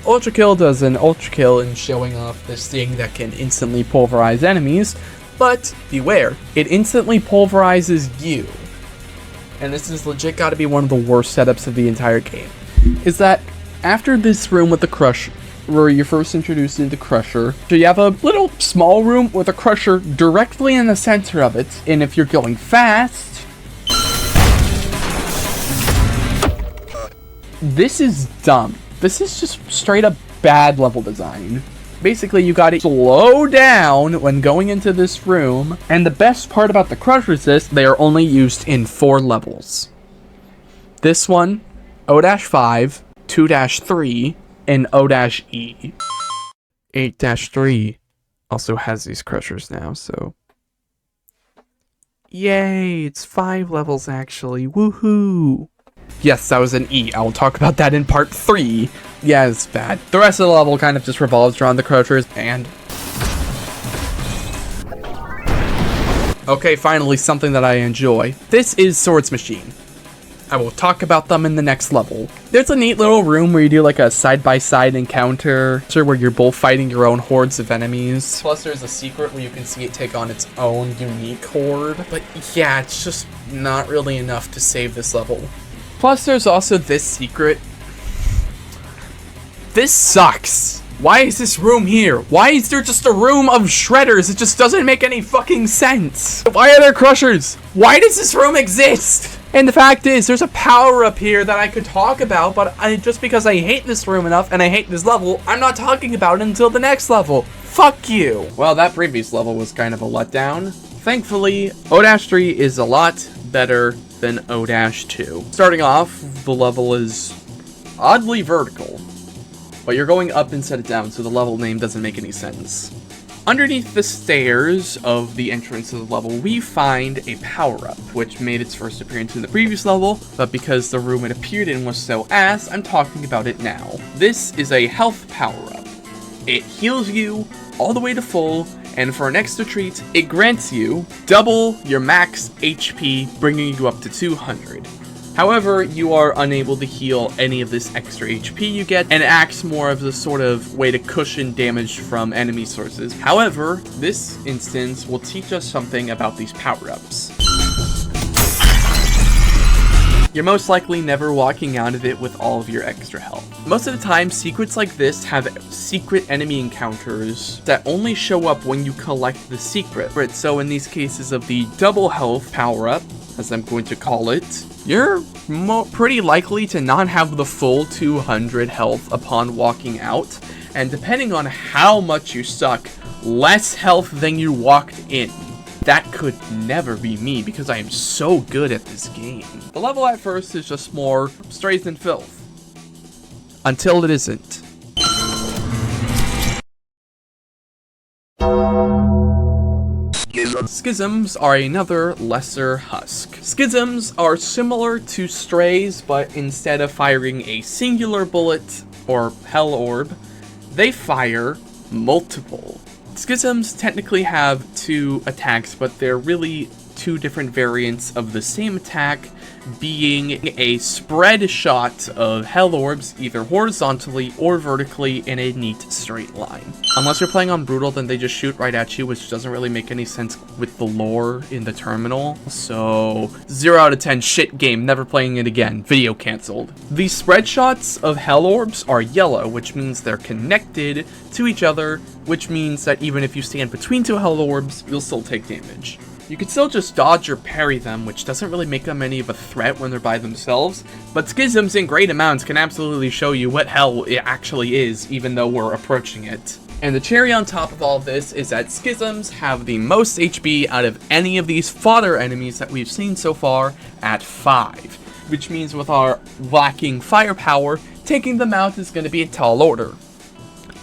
Ultrakill does an Ultrakill in showing off this thing that can instantly pulverize enemies, but beware, it instantly pulverizes you. And this is legit gotta be one of the worst setups of the entire game. Is that after this room with the Crusher, where you're first introduced into Crusher, so you have a little small room with a Crusher directly in the center of it, and if you're going fast, this is dumb. This is just straight up bad level design. Basically, you gotta slow down when going into this room, and the best part about the Crushers is they are only used in 4 levels. This one, O-5, 2-3, and O-E. 8-3 also has these Crushers now, so... Yay, it's 5 levels actually, woohoo! Yes, that was an E. I will talk about that in part 3. Yeah, it's bad. The rest of the level kind of just revolves around the Crushers, and... Okay, finally, something that I enjoy. This is Swordsmachine. I will talk about them in the next level. There's a neat little room where you do like a side-by-side encounter, where you're both fighting your own hordes of enemies. Plus there's a secret where you can see it take on its own unique horde. But yeah, it's just not really enough to save this level. Plus there's also this secret. This sucks. Why is this room here? Why is there just a room of shredders? It just doesn't make any fucking sense. Why are there Crushers? Why does this room exist? And the fact is, there's a power-up here that I could talk about, but just because I hate this room enough and I hate this level, I'm not talking about it until the next level. Fuck you! Well, that previous level was kind of a letdown. Thankfully, O-3 is a lot better than O-2. Starting off, the level is oddly vertical, but you're going up instead of down, so the level name doesn't make any sense. Underneath the stairs of the entrance of the level, we find a power-up, which made its first appearance in the previous level, but because the room it appeared in was so ass, I'm talking about it now. This is a health power-up. It heals you all the way to full, and for an extra treat, it grants you double your max HP, bringing you up to 200. However, you are unable to heal any of this extra HP you get, and it acts more of the sort of way to cushion damage from enemy sources. However, this instance will teach us something about these power-ups. You're most likely never walking out of it with all of your extra health. Most of the time, secrets like this have secret enemy encounters that only show up when you collect the secret. So in these cases of the double health power-up, as I'm going to call it, you're pretty likely to not have the full 200 health upon walking out, and depending on how much you suck, less health than you walked in. That could never be me because I am so good at this game. The level at first is just more strays and filth. Until it isn't. Schisms are another lesser husk. Schisms are similar to strays, but instead of firing a singular bullet or hell orb, they fire multiple. Schisms technically have 2 attacks, but they're really 2 different variants of the same attack, being a spread shot of hell orbs either horizontally or vertically in a neat straight line. Unless you're playing on brutal, then they just shoot right at you, which doesn't really make any sense with the lore in the terminal. So 0 out of 10, shit game, never playing it again, video cancelled. These spread shots of hell orbs are yellow, which means they're connected to each other, which means that even if you stand between 2 hell orbs, you'll still take damage. You can still just dodge or parry them, which doesn't really make them any of a threat when they're by themselves, but Schisms in great amounts can absolutely show you what hell it actually is, even though we're approaching it. And the cherry on top of all of this is that Schisms have the most HP out of any of these fodder enemies that we've seen so far at 5, which means with our lacking firepower, taking them out is going to be a tall order.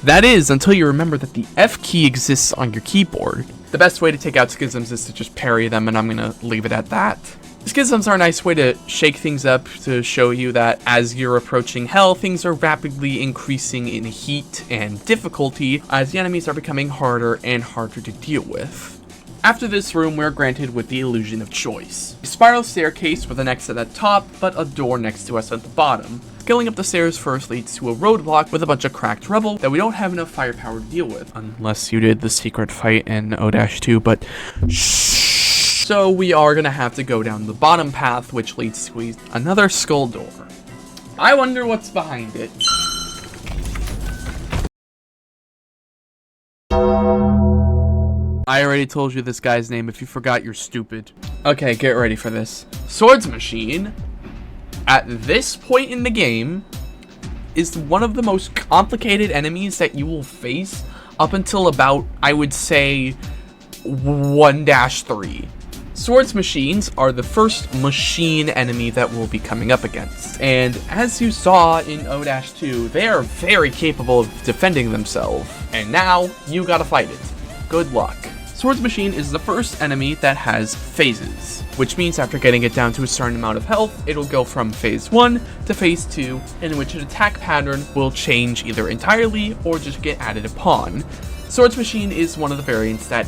That is, until you remember that the F key exists on your keyboard. The best way to take out Schisms is to just parry them, and I'm gonna leave it at that. Schisms are a nice way to shake things up to show you that as you're approaching hell, things are rapidly increasing in heat and difficulty as the enemies are becoming harder and harder to deal with. After this room, we're granted with the illusion of choice. A spiral staircase with an exit at the top, but a door next to us at the bottom. Going up the stairs first leads to a roadblock with a bunch of cracked rubble that we don't have enough firepower to deal with. Unless you did the secret fight in O-2, but shh. So we are gonna have to go down the bottom path, which leads to another skull door. I wonder what's behind it. I already told you this guy's name. If you forgot, you're stupid. Okay, get ready for this. Swordsmachine, at this point in the game, is one of the most complicated enemies that you will face up until about, I would say, 1-3. Swordsmachines are the first machine enemy that we'll be coming up against. And as you saw in O-2, they are very capable of defending themselves. And now, you gotta fight it. Good luck. Swordsmachine is the first enemy that has phases, which means after getting it down to a certain amount of health, it'll go from phase 1 to phase 2, in which an attack pattern will change either entirely or just get added upon. Swordsmachine is one of the variants that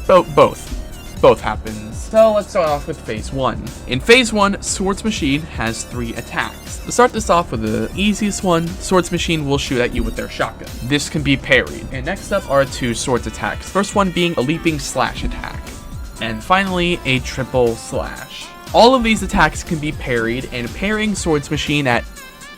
both happens. So let's start off with phase 1. In phase 1, Swordsmachine has 3 attacks. To start this off with the easiest one, Swordsmachine will shoot at you with their shotgun. This can be parried. And next up are 2 swords attacks. First one being a leaping slash attack. And finally, a triple slash. All of these attacks can be parried, and parrying Swordsmachine at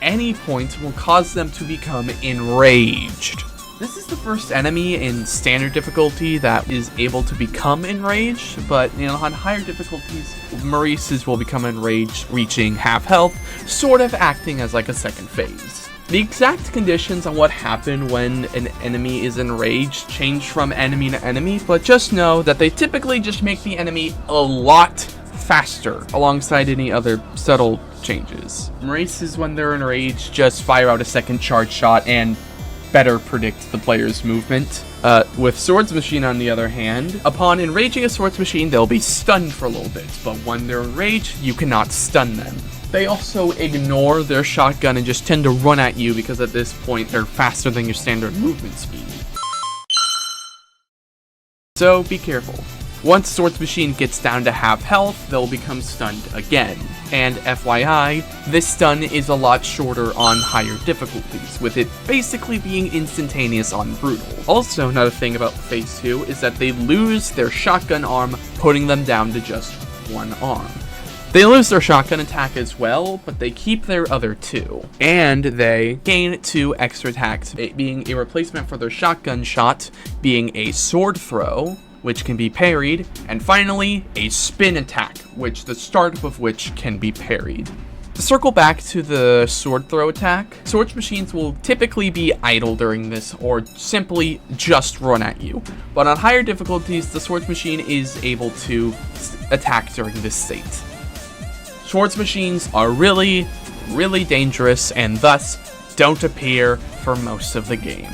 any point will cause them to become enraged. This is the first enemy in standard difficulty that is able to become enraged, but on higher difficulties, Maurices will become enraged, reaching half health, sort of acting as like a second phase. The exact conditions on what happen when an enemy is enraged change from enemy to enemy, but just know that they typically just make the enemy a lot faster, alongside any other subtle changes. Maurices, when they're enraged, just fire out a second charge shot and better predict the player's movement. With Swordsmachine, on the other hand, upon enraging a Swordsmachine, they'll be stunned for a little bit, but when they're enraged, you cannot stun them. They also ignore their shotgun and just tend to run at you because at this point, they're faster than your standard movement speed. So be careful. Once Swordsmachine gets down to half health, they'll become stunned again. And FYI, this stun is a lot shorter on higher difficulties, with it basically being instantaneous on Brutal. Also, another thing about phase 2 is that they lose their shotgun arm, putting them down to just 1 arm. They lose their shotgun attack as well, but they keep their other 2. And they gain 2 extra attacks, it being a replacement for their shotgun shot, being a sword throw, which can be parried, and finally, a spin attack, which the start of which can be parried. To circle back to the sword throw attack, Swordsmachines will typically be idle during this, or simply just run at you. But on higher difficulties, the Swordsmachine is able to attack during this state. Swordsmachines are really, really dangerous, and thus don't appear for most of the game.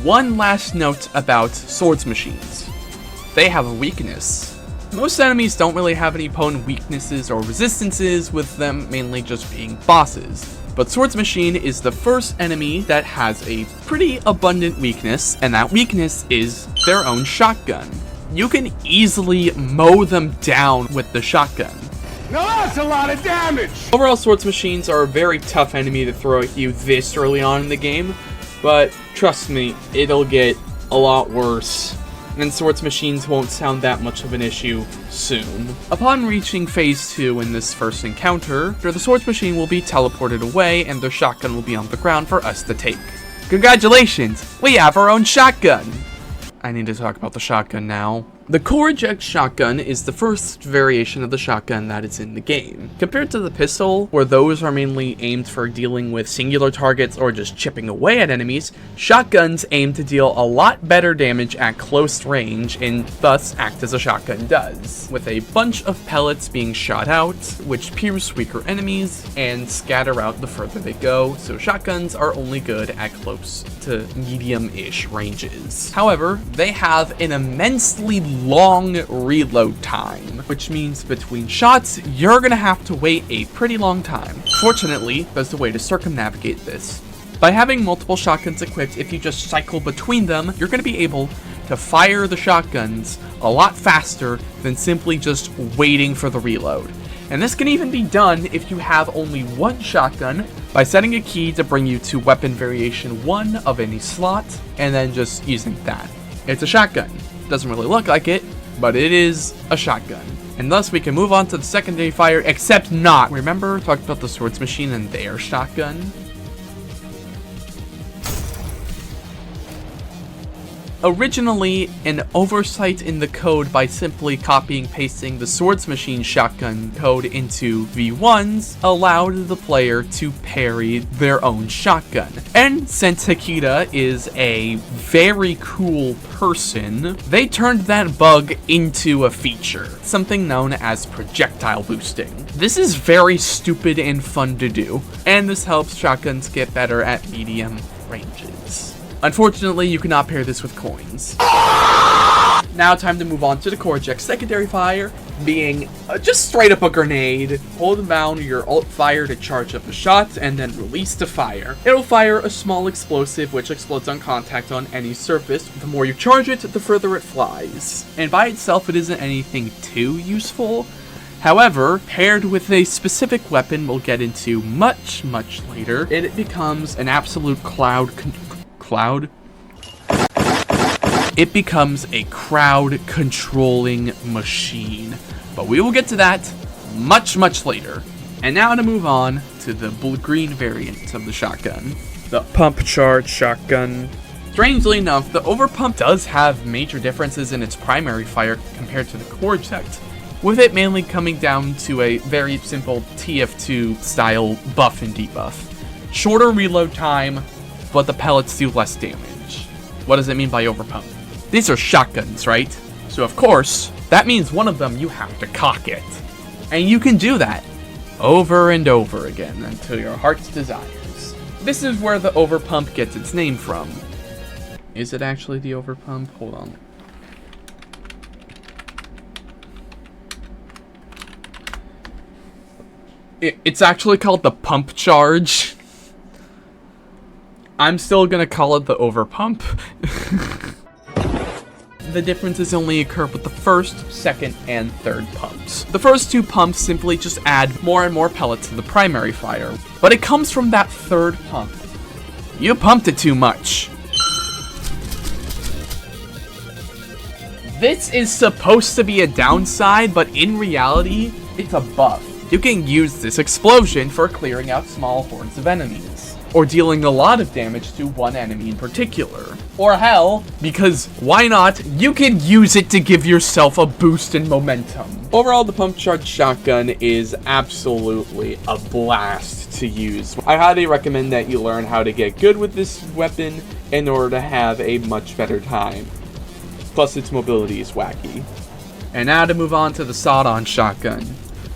One last note about Swordsmachines. They have a weakness. Most enemies don't really have any opponent weaknesses or resistances, with them mainly just being bosses. But Swordsmachine is the first enemy that has a pretty abundant weakness, and that weakness is their own shotgun. You can easily mow them down with the shotgun. Now that's a lot of damage! Overall, Swordsmachines are a very tough enemy to throw at you this early on in the game, but trust me, it'll get a lot worse, and Swordsmachines won't sound that much of an issue soon. Upon reaching phase 2 in this first encounter, the Swordsmachine will be teleported away and their shotgun will be on the ground for us to take. Congratulations, we have our own shotgun! I need to talk about the shotgun now. The core eject shotgun is the first variation of the shotgun that is in the game. Compared to the pistol, where those are mainly aimed for dealing with singular targets or just chipping away at enemies, shotguns aim to deal a lot better damage at close range and thus act as a shotgun does, with a bunch of pellets being shot out, which pierce weaker enemies and scatter out the further they go, so shotguns are only good at close to medium-ish ranges. However, they have an immensely long reload time, which means between shots, you're gonna have to wait a pretty long time. Fortunately, there's a way to circumnavigate this. By having multiple shotguns equipped, if you just cycle between them, you're gonna be able to fire the shotguns a lot faster than simply just waiting for the reload. And this can even be done if you have only one shotgun by setting a key to bring you to weapon variation 1 of any slot, and then just using that. It's a shotgun. Doesn't really look like it, but it is a shotgun. And thus we can move on to the secondary fire, except not. Remember we talked about the Swordsmachine and their shotgun? Originally, an oversight in the code by simply copying and pasting the Swordsmachine shotgun code into V1s allowed the player to parry their own shotgun. And since Hikita is a very cool person, they turned that bug into a feature, something known as projectile boosting. This is very stupid and fun to do, and this helps shotguns get better at medium ranges. Unfortunately, you cannot pair this with coins. Now time to move on to the core check. Secondary fire being just straight up a grenade. Hold down your alt fire to charge up a shot and then release the fire. It'll fire a small explosive which explodes on contact on any surface. The more you charge it, the further it flies. And by itself, it isn't anything too useful. However, paired with a specific weapon we'll get into much later, it becomes an absolute It becomes a crowd controlling machine. But we will get to that much later. And now to move on to the blue-green variant of the shotgun, the pump charge shotgun. Strangely enough, the overpump does have major differences in its primary fire compared to the core checked, with it mainly coming down to a very simple TF2 style buff and debuff. Shorter reload time, but the pellets do less damage. What does it mean by overpump? These are shotguns, right? So of course, that means one of them you have to cock it. And you can do that over and over again until your heart's desires. This is where the overpump gets its name from. Is it actually the overpump? Hold on. It's actually called the pump charge. I'm still gonna call it the overpump. The differences only occur with the first, second, and third pumps. The first two pumps simply just add more and more pellets to the primary fire, but it comes from that third pump. You pumped it too much. This is supposed to be a downside, but in reality, it's a buff. You can use this explosion for clearing out small hordes of enemies, or dealing a lot of damage to one enemy in particular. Or hell, because why not, you can use it to give yourself a boost in momentum. Overall, the pump charge shotgun is absolutely a blast to use. I highly recommend that you learn how to get good with this weapon in order to have a much better time. Plus, its mobility is wacky. And now to move on to the sawed-on shotgun.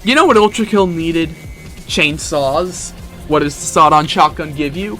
You know what Ultrakill needed? Chainsaws. What does the sawed-on shotgun give you?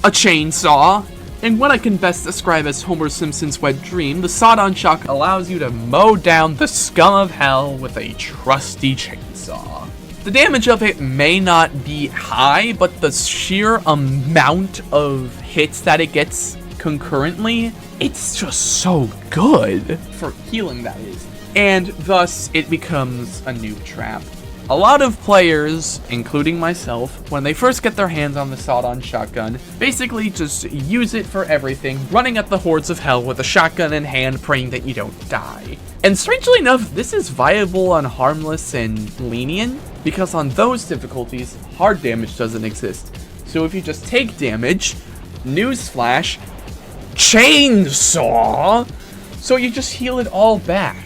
A chainsaw. And what I can best describe as Homer Simpson's wet dream, the sawed-on shotgun allows you to mow down the scum of hell with a trusty chainsaw. The damage of it may not be high, but the sheer amount of hits that it gets concurrently, it's just so good. For healing, that is. And thus, it becomes a noob trap. A lot of players, including myself, when they first get their hands on the sawed-on shotgun, basically just use it for everything, running at the hordes of hell with a shotgun in hand, praying that you don't die. And strangely enough, this is viable on harmless and lenient, because on those difficulties, hard damage doesn't exist. So if you just take damage, newsflash, chainsaw, so you just heal it all back.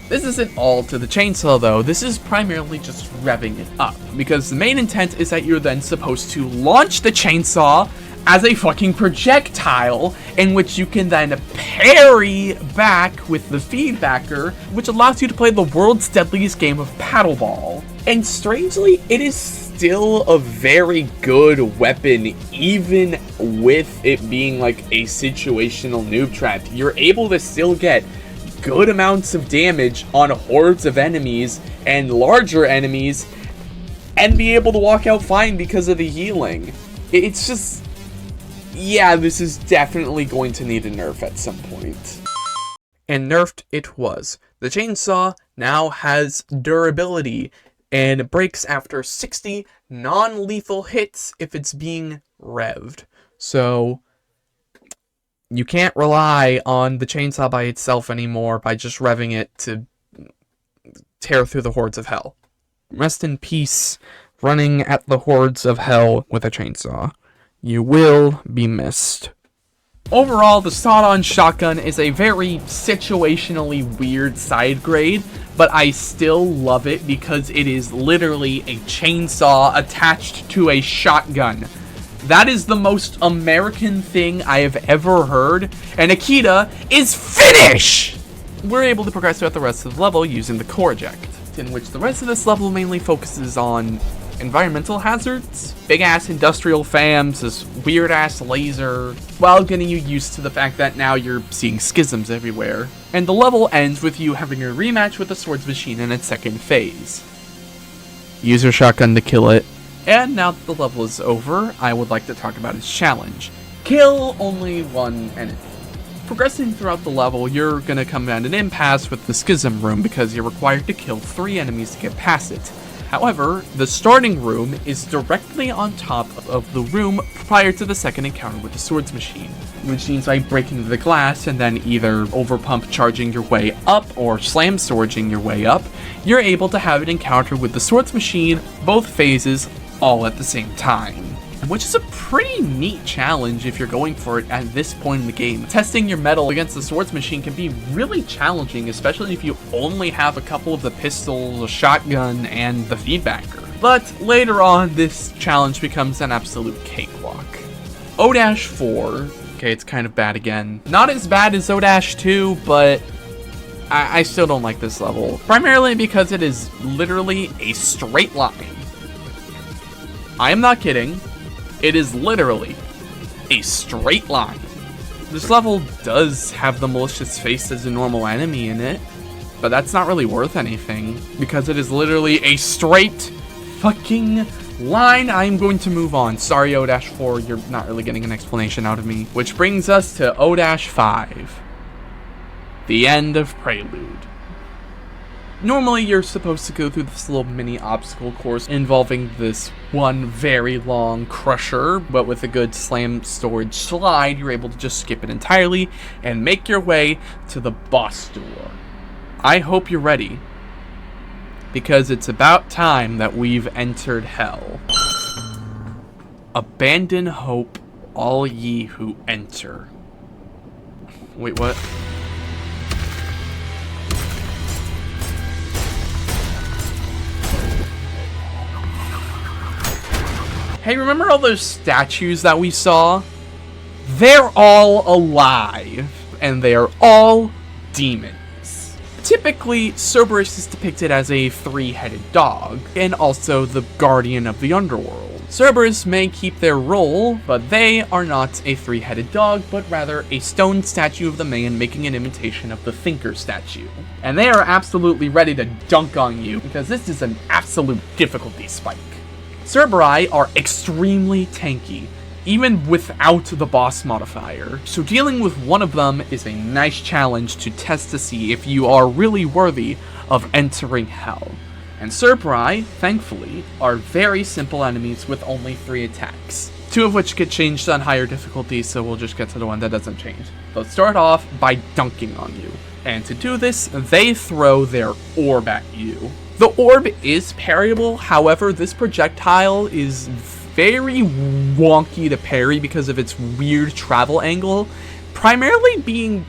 This isn't all to the chainsaw though, this is primarily just revving it up, because the main intent is that you're then supposed to launch the chainsaw as a fucking projectile, in which you can then parry back with the feedbacker, which allows you to play the world's deadliest game of paddleball. And strangely, it is still a very good weapon, even with it being like a situational noob trap. You're able to still get good amounts of damage on hordes of enemies and larger enemies and be able to walk out fine because of the healing. It's just, yeah, this is definitely going to need a nerf at some point. And nerfed it was. The chainsaw now has durability. and it breaks after 60 non-lethal hits if it's being revved. So you can't rely on the chainsaw by itself anymore by just revving it to tear through the hordes of hell. Rest in peace, running at the hordes of hell with a chainsaw. You will be missed. Overall, the sawed-on shotgun is a very situationally weird side grade, but I still love it because it is literally a chainsaw attached to a shotgun. That is the most American thing I have ever heard, and Akita is finish! We're able to progress throughout the rest of the level using the core eject, in which the rest of this level mainly focuses on environmental hazards, big-ass industrial fams, this weird-ass laser, while getting you used to the fact that now you're seeing schisms everywhere. And the level ends with you having a rematch with the Swordsmachine in its second phase. Use your shotgun to kill it. And now that the level is over, I would like to talk about its challenge. Kill only one enemy. Progressing throughout the level, you're gonna come at an impasse with the Schism room because you're required to kill 3 enemies to get past it. However, the starting room is directly on top of the room prior to the second encounter with the Swordsmachine, which means by breaking the glass and then either overpump charging your way up or slam swording your way up, you're able to have an encounter with the Swordsmachine, both phases, all at the same time. Which is a pretty neat challenge if you're going for it at this point in the game. Testing your mettle against the Swordsmachine can be really challenging, especially if you only have a couple of the pistols, a shotgun, and the feedbacker. But later on, this challenge becomes an absolute cakewalk. O-4, okay, it's kind of bad again. Not as bad as O-2, but I still don't like this level. Primarily because it is literally a straight line. I am not kidding. It is literally a straight line. This level does have the Malicious Face as a normal enemy in it, but that's not really worth anything because it is literally a straight fucking line. I'm going to move on. Sorry, O-4, you're not really getting an explanation out of me. Which brings us to O-5, the end of Prelude. Normally, you're supposed to go through this little mini obstacle course involving this one very long crusher, but with a good slam storage slide, you're able to just skip it entirely and make your way to the boss door. I hope you're ready, because it's about time that we've entered hell. Abandon hope, all ye who enter. Wait, what? Hey, remember all those statues that we saw? They're all alive, and they are all demons. Typically, Cerberus is depicted as a 3-headed dog, and also the guardian of the underworld. Cerberus may keep their role, but they are not a 3-headed dog, but rather a stone statue of the man making an imitation of the Thinker statue. And they are absolutely ready to dunk on you, because this is an absolute difficulty spike. Cerberus are extremely tanky, even without the boss modifier, so dealing with one of them is a nice challenge to test to see if you are really worthy of entering hell. And Cerberus, thankfully, are very simple enemies with only 3 attacks, 2 of which get changed on higher difficulties, so we'll just get to the one that doesn't change. They'll start off by dunking on you, and to do this, they throw their orb at you. The orb is parryable, however, this projectile is very wonky to parry because of its weird travel angle, primarily being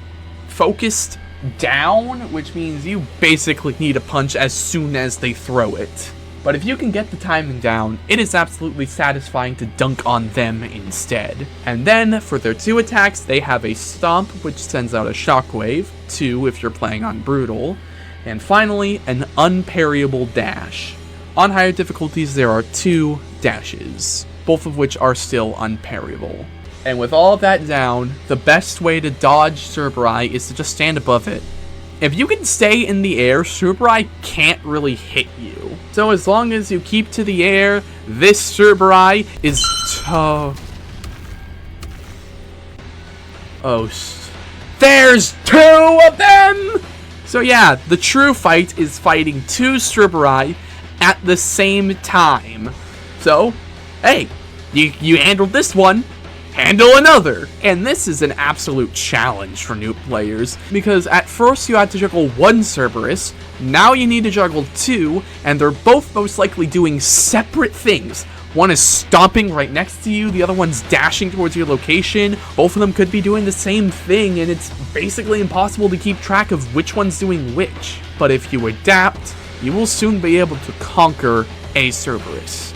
focused down, which means you basically need a punch as soon as they throw it. But if you can get the timing down, it is absolutely satisfying to dunk on them instead. And then, for their 2 attacks, they have a Stomp, which sends out a Shockwave, 2 if you're playing on Brutal, and finally, an unparryable dash. On higher difficulties, there are 2 dashes, both of which are still unparryable. And with all of that down, the best way to dodge Cerberus is to just stand above it. If you can stay in the air, Cerberus can't really hit you. So as long as you keep to the air, this Cerberus is tough. Oh, there's 2 of them! So yeah, the true fight is fighting 2 Cerberus, at the same time. So, hey, you handled this one, handle another. And this is an absolute challenge for new players, because at first you had to juggle one Cerberus, now you need to juggle two, and they're both most likely doing separate things. One is stomping right next to you, the other one's dashing towards your location. Both of them could be doing the same thing, and it's basically impossible to keep track of which one's doing which. But if you adapt, you will soon be able to conquer a Cerberus,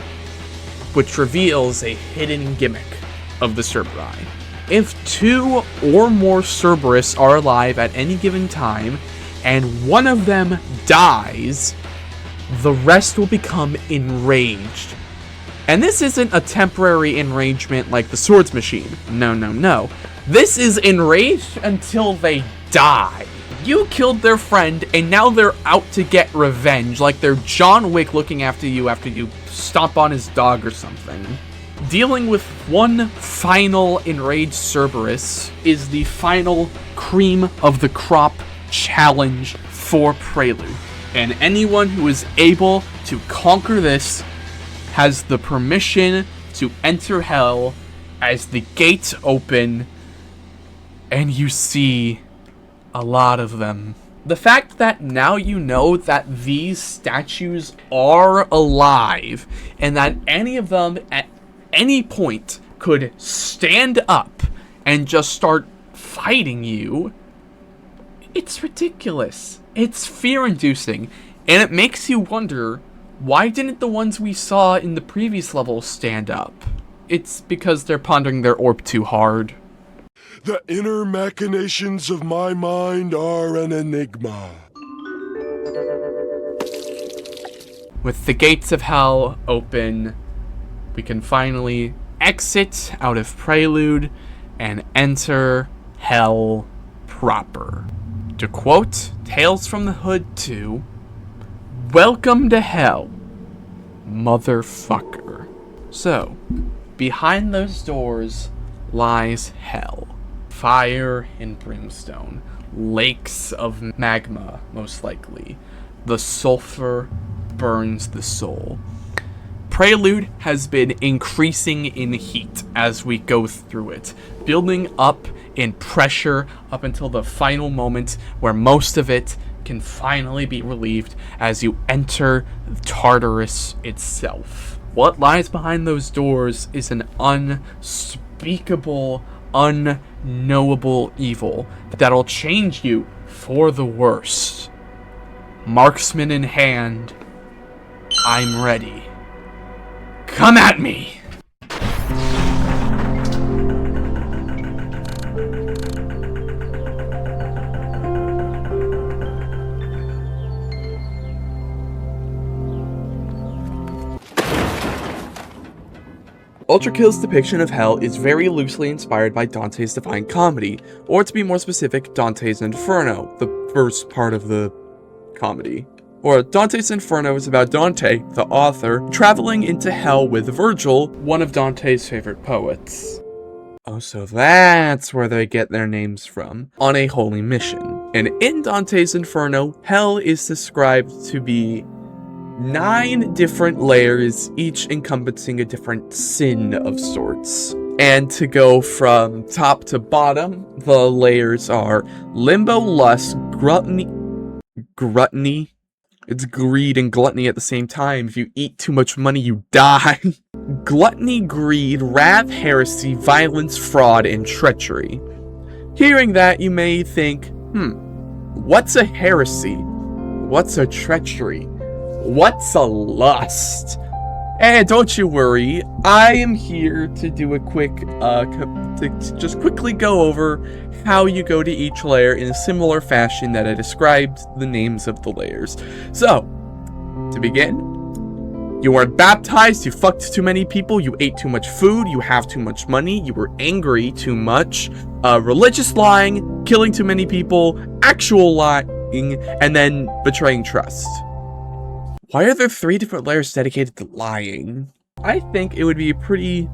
which reveals a hidden gimmick of the Cerberi. If two or more Cerberus are alive at any given time, and one of them dies, the rest will become enraged. And this isn't a temporary enragement like the Swordsmachine. No. This is enraged until they die. You killed their friend, and now they're out to get revenge, like they're John Wick looking after you stomp on his dog or something. Dealing with one final enraged Cerberus is the final cream of the crop challenge for Prelude. And anyone who is able to conquer this has the permission to enter hell as the gates open and you see a lot of them. The fact that now you know that these statues are alive and that any of them at any point could stand up and just start fighting you, it's ridiculous. It's fear-inducing, and it makes you wonder, why didn't the ones we saw in the previous level stand up? It's because they're pondering their orb too hard. The inner machinations of my mind are an enigma. With the gates of hell open, we can finally exit out of Prelude and enter hell proper. To quote Tales from the Hood 2, "Welcome to hell, motherfucker." So, behind those doors lies hell. Fire and brimstone. Lakes of magma, most likely. The sulfur burns the soul. Prelude has been increasing in heat as we go through it, building up in pressure up until the final moment where most of it can finally be relieved as you enter Tartarus itself. What lies behind those doors is an unspeakable, unknowable evil that'll change you for the worse. Marksman in hand, I'm ready. Come at me! Ultrakill's depiction of hell is very loosely inspired by Dante's Divine Comedy, or to be more specific, Dante's Inferno, the first part of the comedy. Or Dante's Inferno is about Dante, the author, traveling into hell with Virgil, one of Dante's favorite poets. Oh, so that's where they get their names from, on a holy mission. And in Dante's Inferno, hell is described to be 9 different layers, each encompassing a different sin of sorts. And to go from top to bottom, the layers are Limbo, Lust, Gluttony. It's greed and gluttony at the same time. If you eat too much money, you die. Gluttony, greed, wrath, heresy, violence, fraud, and treachery. Hearing that, you may think, what's a heresy? What's a treachery? What's a lust? And don't you worry, I am here to do a quick, to just quickly go over how you go to each layer in a similar fashion that I described the names of the layers. So, to begin, you weren't baptized, you fucked too many people, you ate too much food, you have too much money, you were angry too much, religious lying, killing too many people, actual lying, and then betraying trust. Why are there 3 different layers dedicated to lying? I think it would be pretty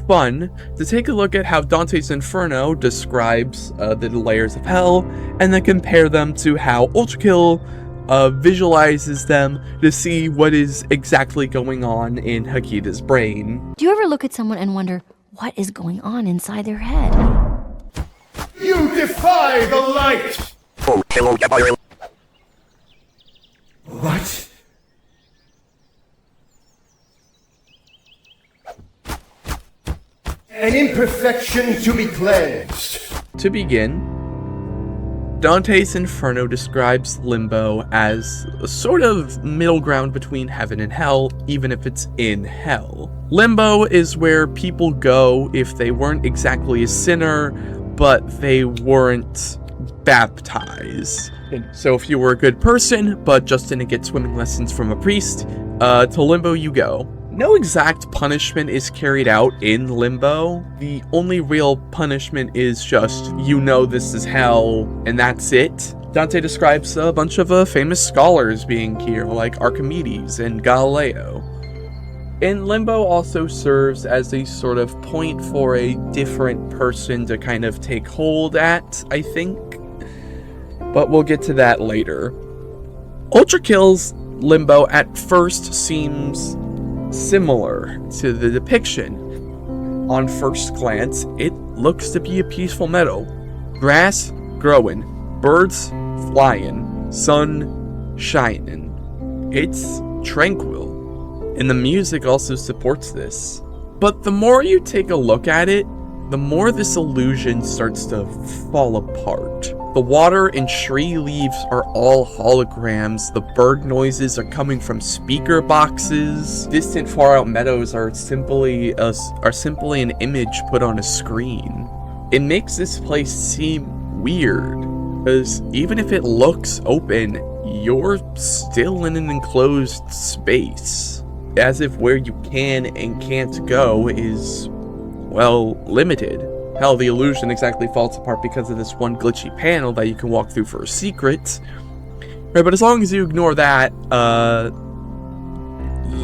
fun to take a look at how Dante's Inferno describes the layers of hell, and then compare them to how Ultrakill visualizes them to see what is exactly going on in Hakida's brain. Do you ever look at someone and wonder what is going on inside their head? You defy the light! What? An imperfection to be cleansed. To begin, Dante's Inferno describes Limbo as a sort of middle ground between heaven and hell, even if it's in hell. Limbo is where people go if they weren't exactly a sinner, but they weren't baptized. So if you were a good person, but just didn't get swimming lessons from a priest, to Limbo you go. No exact punishment is carried out in Limbo. The only real punishment is just, you know this is hell, and that's it. Dante describes a bunch of famous scholars being here, like Archimedes and Galileo. And Limbo also serves as a sort of point for a different person to kind of take hold at, I think. But we'll get to that later. Ultrakill's Limbo at first seems similar to the depiction. On first glance, it looks to be a peaceful meadow. Grass growing, birds flying, sun shining. It's tranquil, and the music also supports this. But the more you take a look at it, the more this illusion starts to fall apart. The water and tree leaves are all holograms, the bird noises are coming from speaker boxes, distant far out meadows are simply an image put on a screen. It makes this place seem weird, because even if it looks open, you're still in an enclosed space, as if where you can and can't go is, well, limited. Hell, the illusion exactly falls apart because of this one glitchy panel that you can walk through for a secret. Right, but as long as you ignore that,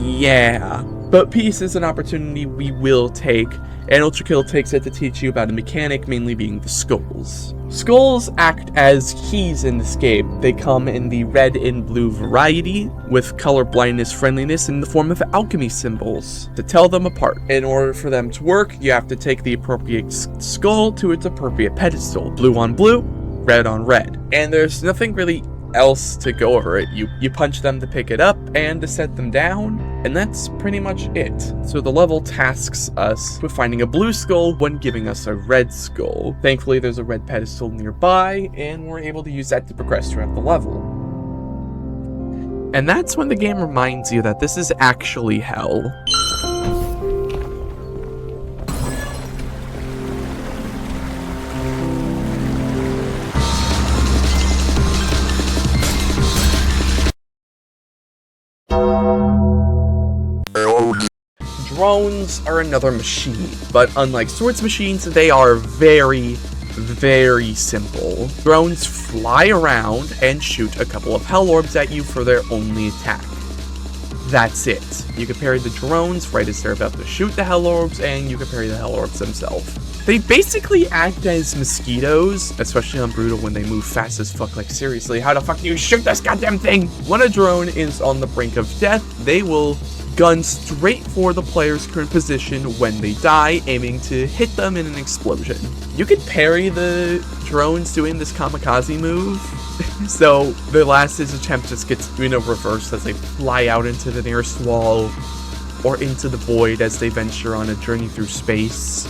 yeah. But peace is an opportunity we will take, and Ultrakill takes it to teach you about a mechanic, mainly being the skulls. Skulls act as keys in this game. They come in the red and blue variety, with color blindness friendliness in the form of alchemy symbols to tell them apart. In order for them to work, you have to take the appropriate skull to its appropriate pedestal. Blue on blue, red on red. And there's nothing really else to go over it. You punch them to pick it up and to set them down, and that's pretty much it. So the level tasks us with finding a blue skull when giving us a red skull. Thankfully there's a red pedestal nearby, and we're able to use that to progress throughout the level. And that's when the game reminds you that this is actually hell. Drones are another machine, but unlike Swordsmachines, they are very, very simple. Drones fly around and shoot a couple of hell orbs at you for their only attack. That's it. You can parry the drones right as they're about to shoot the hell orbs, and you can parry the hell orbs themselves. They basically act as mosquitoes, especially on Brutal when they move fast as fuck. Like, seriously, how the fuck do you shoot this goddamn thing? When a drone is on the brink of death, they will gun straight for the player's current position when they die, aiming to hit them in an explosion. You could parry the drones doing this kamikaze move, so their last attempt just gets, reversed as they fly out into the nearest wall or into the void as they venture on a journey through space.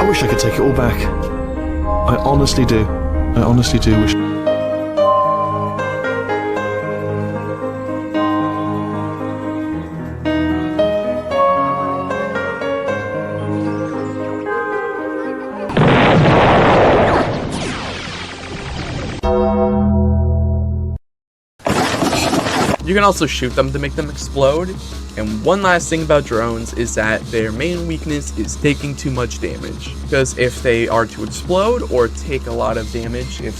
I wish I could take it all back. I honestly do. I honestly do wish. You can also shoot them to make them explode. And one last thing about drones is that their main weakness is taking too much damage. Because if they are to explode or take a lot of damage, if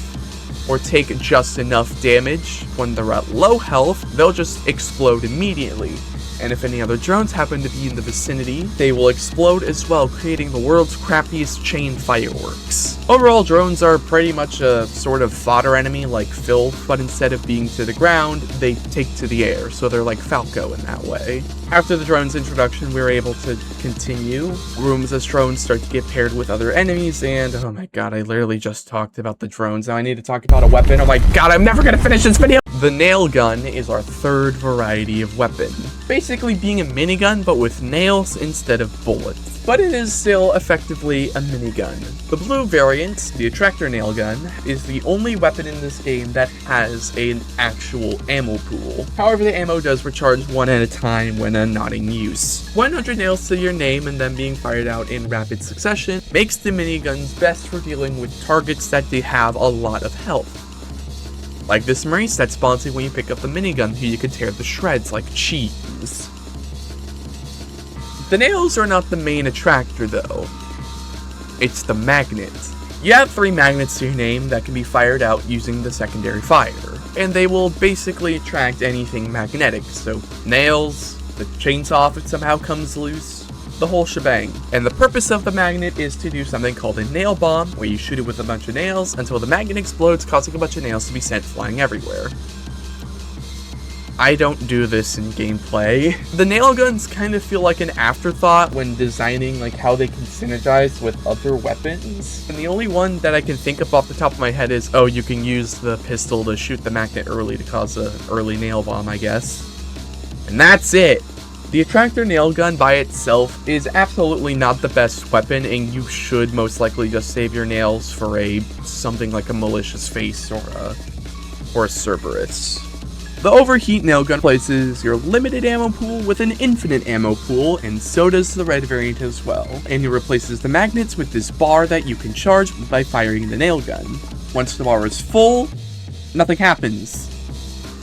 or take just enough damage. When they're at low health, they'll just explode immediately. And if any other drones happen to be in the vicinity, they will explode as well, creating the world's crappiest chain fireworks. Overall, drones are pretty much a sort of fodder enemy like Filth, but instead of being to the ground, they take to the air, so they're like Falco in that way. After the drone's introduction, we were able to continue rooms as drones start to get paired with other enemies, and oh my god, I literally just talked about the drones. Now I need to talk about a weapon. Oh my god, I'm never gonna finish this video! The nail gun is our third variety of weapon. Basically being a minigun, but with nails instead of bullets. But it is still effectively a minigun. The blue variant, the Attractor nail gun, is the only weapon in this game that has an actual ammo pool. However, the ammo does recharge one at a time when not in use. 100 nails to your name and then being fired out in rapid succession makes the miniguns best for dealing with targets that they have a lot of health. Like this Marine that spawns in when you pick up the minigun, who you can tear to shreds like cheese. The nails are not the main attractor though. It's the magnet. You have 3 magnets to your name that can be fired out using the secondary fire, and they will basically attract anything magnetic, so nails, the chainsaw if it somehow comes loose, the whole shebang. And the purpose of the magnet is to do something called a nail bomb, where you shoot it with a bunch of nails until the magnet explodes, causing a bunch of nails to be sent flying everywhere. I don't do this in gameplay. The nail guns kind of feel like an afterthought when designing like how they can synergize with other weapons. And the only one that I can think of off the top of my head is, oh, you can use the pistol to shoot the magnet early to cause an early nail bomb, I guess. And that's it. The Attractor nail gun by itself is absolutely not the best weapon, and you should most likely just save your nails for something like a Malicious Face or a Cerberus. The Overheat nail gun replaces your limited ammo pool with an infinite ammo pool, and so does the red variant as well. And it replaces the magnets with this bar that you can charge by firing the nail gun. Once the bar is full, nothing happens.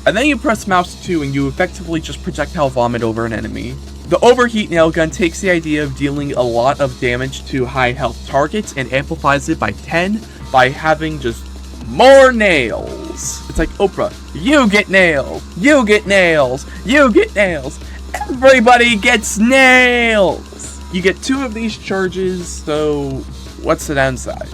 And then you press mouse 2 and you effectively just projectile vomit over an enemy. The Overheat nail gun takes the idea of dealing a lot of damage to high health targets and amplifies it by 10 by having just more nails. It's like Oprah, you get nails, you get nails, you get nails, everybody gets nails! You get 2 of these charges, so what's the downside?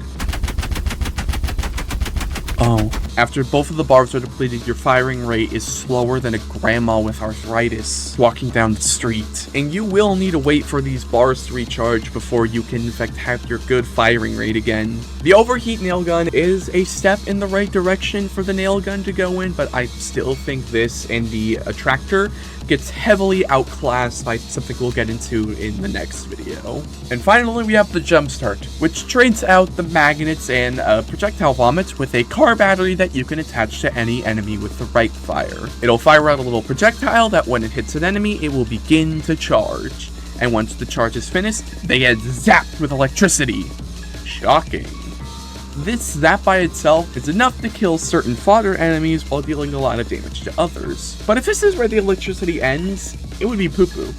Oh, after both of the bars are depleted, your firing rate is slower than a grandma with arthritis walking down the street. And you will need to wait for these bars to recharge before you can in fact have your good firing rate again. The Overheat nail gun is a step in the right direction for the nail gun to go in, but I still think this and the Attractor gets heavily outclassed by something we'll get into in the next video. And finally, we have the Jumpstart, which trades out the magnets and projectile vomits with a car battery that you can attach to any enemy with the right fire. It'll fire out a little projectile that when it hits an enemy, it will begin to charge. And once the charge is finished, they get zapped with electricity. Shocking. This zap by itself is enough to kill certain fodder enemies while dealing a lot of damage to others. But if this is where the electricity ends, it would be poo-poo.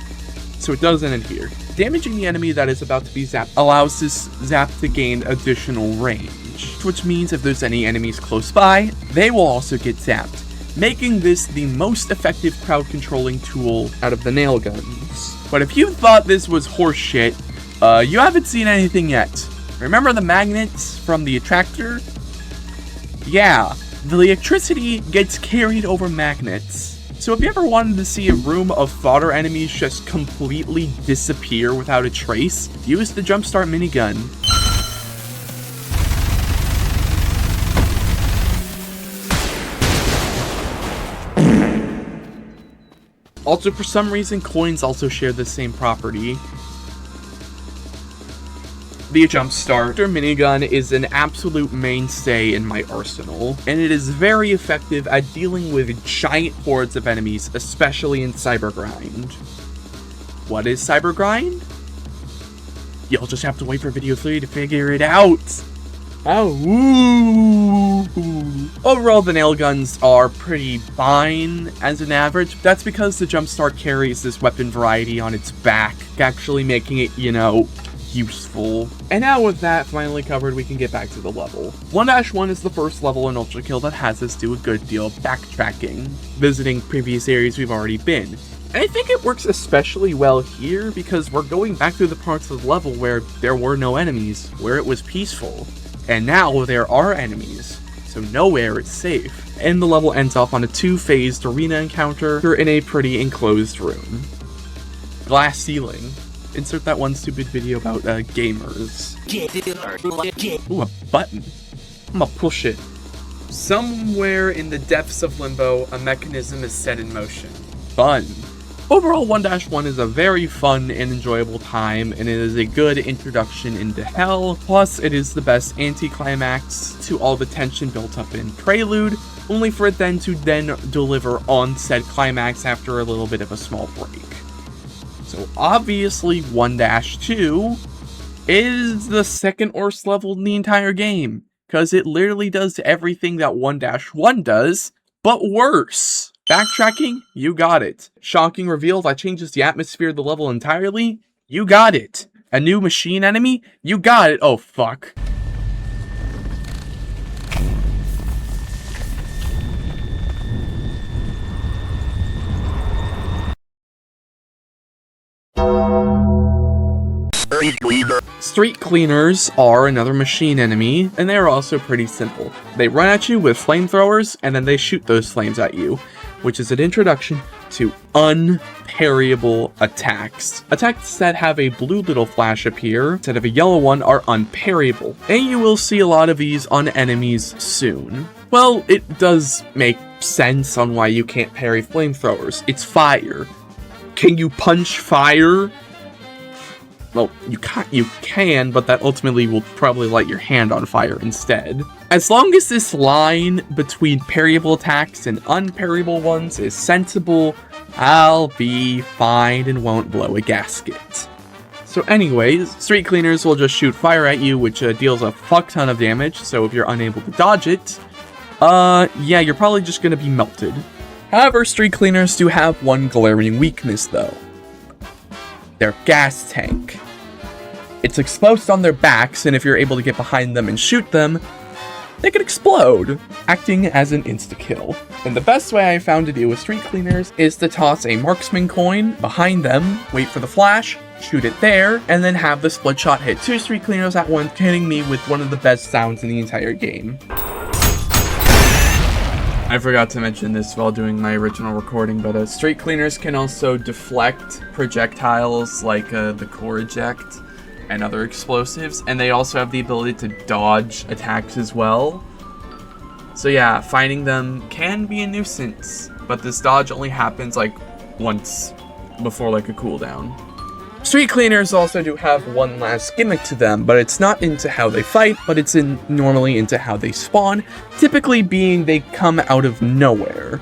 So it doesn't end here. Damaging the enemy that is about to be zapped allows this zap to gain additional range, which means if there's any enemies close by, they will also get zapped, making this the most effective crowd controlling tool out of the nail guns. But if you thought this was horseshit, you haven't seen anything yet. Remember the magnets from the Attractor? Yeah, the electricity gets carried over magnets. So if you ever wanted to see a room of fodder enemies just completely disappear without a trace, use the Jumpstart minigun. Also, for some reason, coins also share the same property. The Jumpstarter minigun is an absolute mainstay in my arsenal, and it is very effective at dealing with giant hordes of enemies, especially in Cybergrind. What is Cybergrind? You'll just have to wait for video 3 to figure it out. Oh, ooh. Overall, the nail guns are pretty fine as an average. That's because the Jumpstart carries this weapon variety on its back, actually making it, useful. And now with that finally covered, we can get back to the level. 1-1 is the first level in Ultrakill that has us do a good deal of backtracking, visiting previous areas we've already been. And I think it works especially well here because we're going back through the parts of the level where there were no enemies, where it was peaceful. And now there are enemies, so nowhere is safe. And the level ends off on a 2-phased arena encounter. You're in a pretty enclosed room. Glass ceiling. Insert that one stupid video about gamers. Ooh, a button. I'm gonna push it. Somewhere in the depths of Limbo, a mechanism is set in motion. Fun. Overall, 1-1 is a very fun and enjoyable time, and it is a good introduction into Hell, plus it is the best anticlimax to all the tension built up in Prelude, only for it then to deliver on said climax after a little bit of a small break. So obviously 1-2 is the second worst level in the entire game, because it literally does everything that 1-1 does, but worse. Backtracking? You got it. Shocking reveal that changes the atmosphere of the level entirely? You got it. A new machine enemy? You got it. Oh, fuck. Streetcleaners are another machine enemy, and they are also pretty simple. They run at you with flamethrowers, and then they shoot those flames at you, which is an introduction to unparryable attacks. Attacks that have a blue little flash appear instead of a yellow one are unparryable, and you will see a lot of these on enemies soon. Well, it does make sense on why you can't parry flamethrowers. It's fire. Can you punch fire? Well, you can, but that ultimately will probably light your hand on fire instead. As long as this line between parryable attacks and unparryable ones is sensible, I'll be fine and won't blow a gasket. So anyways, Streetcleaners will just shoot fire at you, which deals a fuck ton of damage, so if you're unable to dodge it, yeah, you're probably just gonna be melted. However, Streetcleaners do have one glaring weakness though. Their gas tank. It's exposed on their backs, and if you're able to get behind them and shoot them, they can explode, acting as an insta-kill. And the best way I found to deal with Streetcleaners is to toss a Marksman coin behind them, wait for the flash, shoot it there, and then have the split shot hit 2 Streetcleaners at once, hitting me with one of the best sounds in the entire game. I forgot to mention this while doing my original recording, but Streetcleaners can also deflect projectiles like the core eject and other explosives, and they also have the ability to dodge attacks as well. So yeah, fighting them can be a nuisance, but this dodge only happens like once before like a cooldown. Streetcleaners also do have one last gimmick to them, but it's not into how they fight, but it's normally into how they spawn, typically being they come out of nowhere.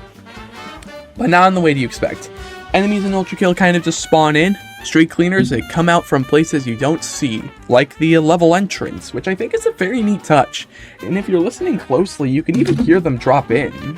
But not in the way you expect. Enemies in Ultrakill kind of just spawn in. Streetcleaners, they come out from places you don't see, like the level entrance, which I think is a very neat touch. And if you're listening closely, you can even hear them drop in.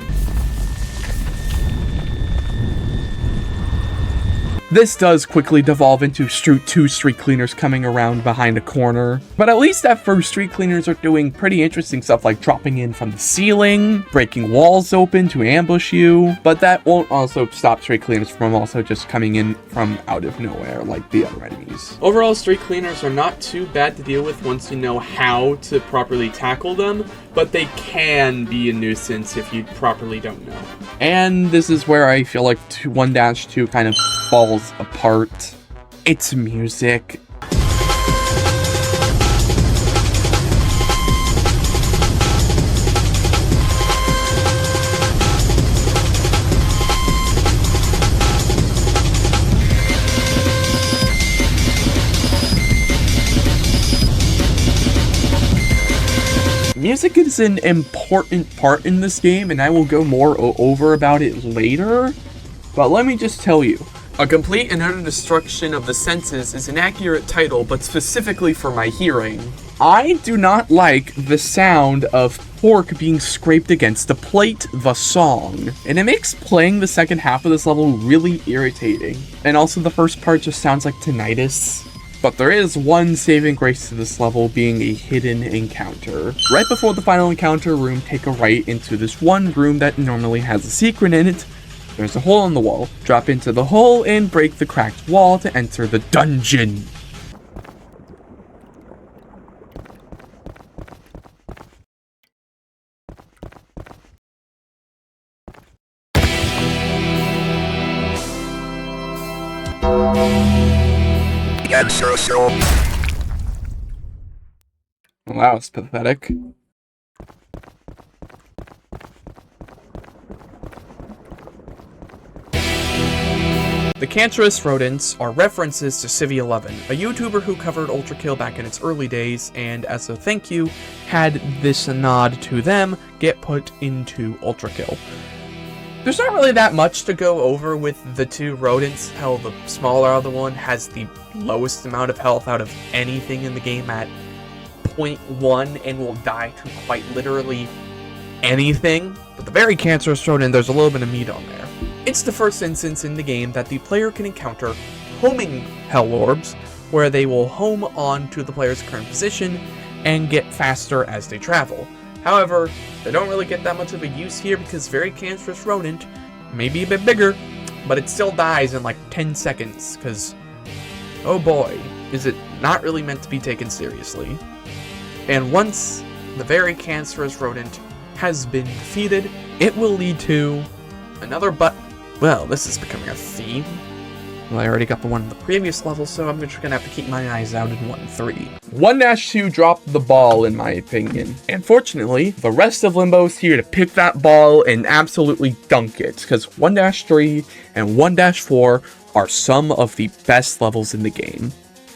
This does quickly devolve into 2 Streetcleaners coming around behind a corner, but at least at first Streetcleaners are doing pretty interesting stuff like dropping in from the ceiling, breaking walls open to ambush you, but that won't also stop Streetcleaners from also just coming in from out of nowhere like the other enemies. Overall, Streetcleaners are not too bad to deal with once you know how to properly tackle them, but they can be a nuisance if you properly don't know. And this is where I feel like 1-2 kind of falls apart. It's music. Music is an important part in this game, and I will go more over about it later, but let me just tell you. A complete and utter destruction of the senses is an accurate title, but specifically for my hearing. I do not like the sound of pork being scraped against the plate, the song, and it makes playing the second half of this level really irritating. And also the first part just sounds like tinnitus. But there is one saving grace to this level being a hidden encounter. Right before the final encounter room, take a right into this one room that normally has a secret in it. There's a hole in the wall. Drop into the hole and break the cracked wall to enter the dungeon. Well, that was pathetic. The cancerous rodents are references to Civi11, a YouTuber who covered Ultrakill back in its early days, and as a thank you, had this nod to them get put into Ultrakill. There's not really that much to go over with the two rodents. Hell, the smaller other one has the lowest amount of health out of anything in the game at 0.1 and will die to quite literally anything. But the very cancerous rodent, there's a little bit of meat on there. It's the first instance in the game that the player can encounter homing hell orbs, where they will home on to the player's current position and get faster as they travel. However, they don't really get that much of a use here because very cancerous rodent may be a bit bigger, but it still dies in like 10 seconds because, oh boy, is it not really meant to be taken seriously. And once the very cancerous rodent has been defeated, it will lead to another well, this is becoming a theme. Well, I already got the one in the previous level, so I'm just gonna have to keep my eyes out in 1-3. 1-2 dropped the ball, in my opinion. And fortunately, the rest of Limbo is here to pick that ball and absolutely dunk it, because 1-3 and 1-4 are some of the best levels in the game.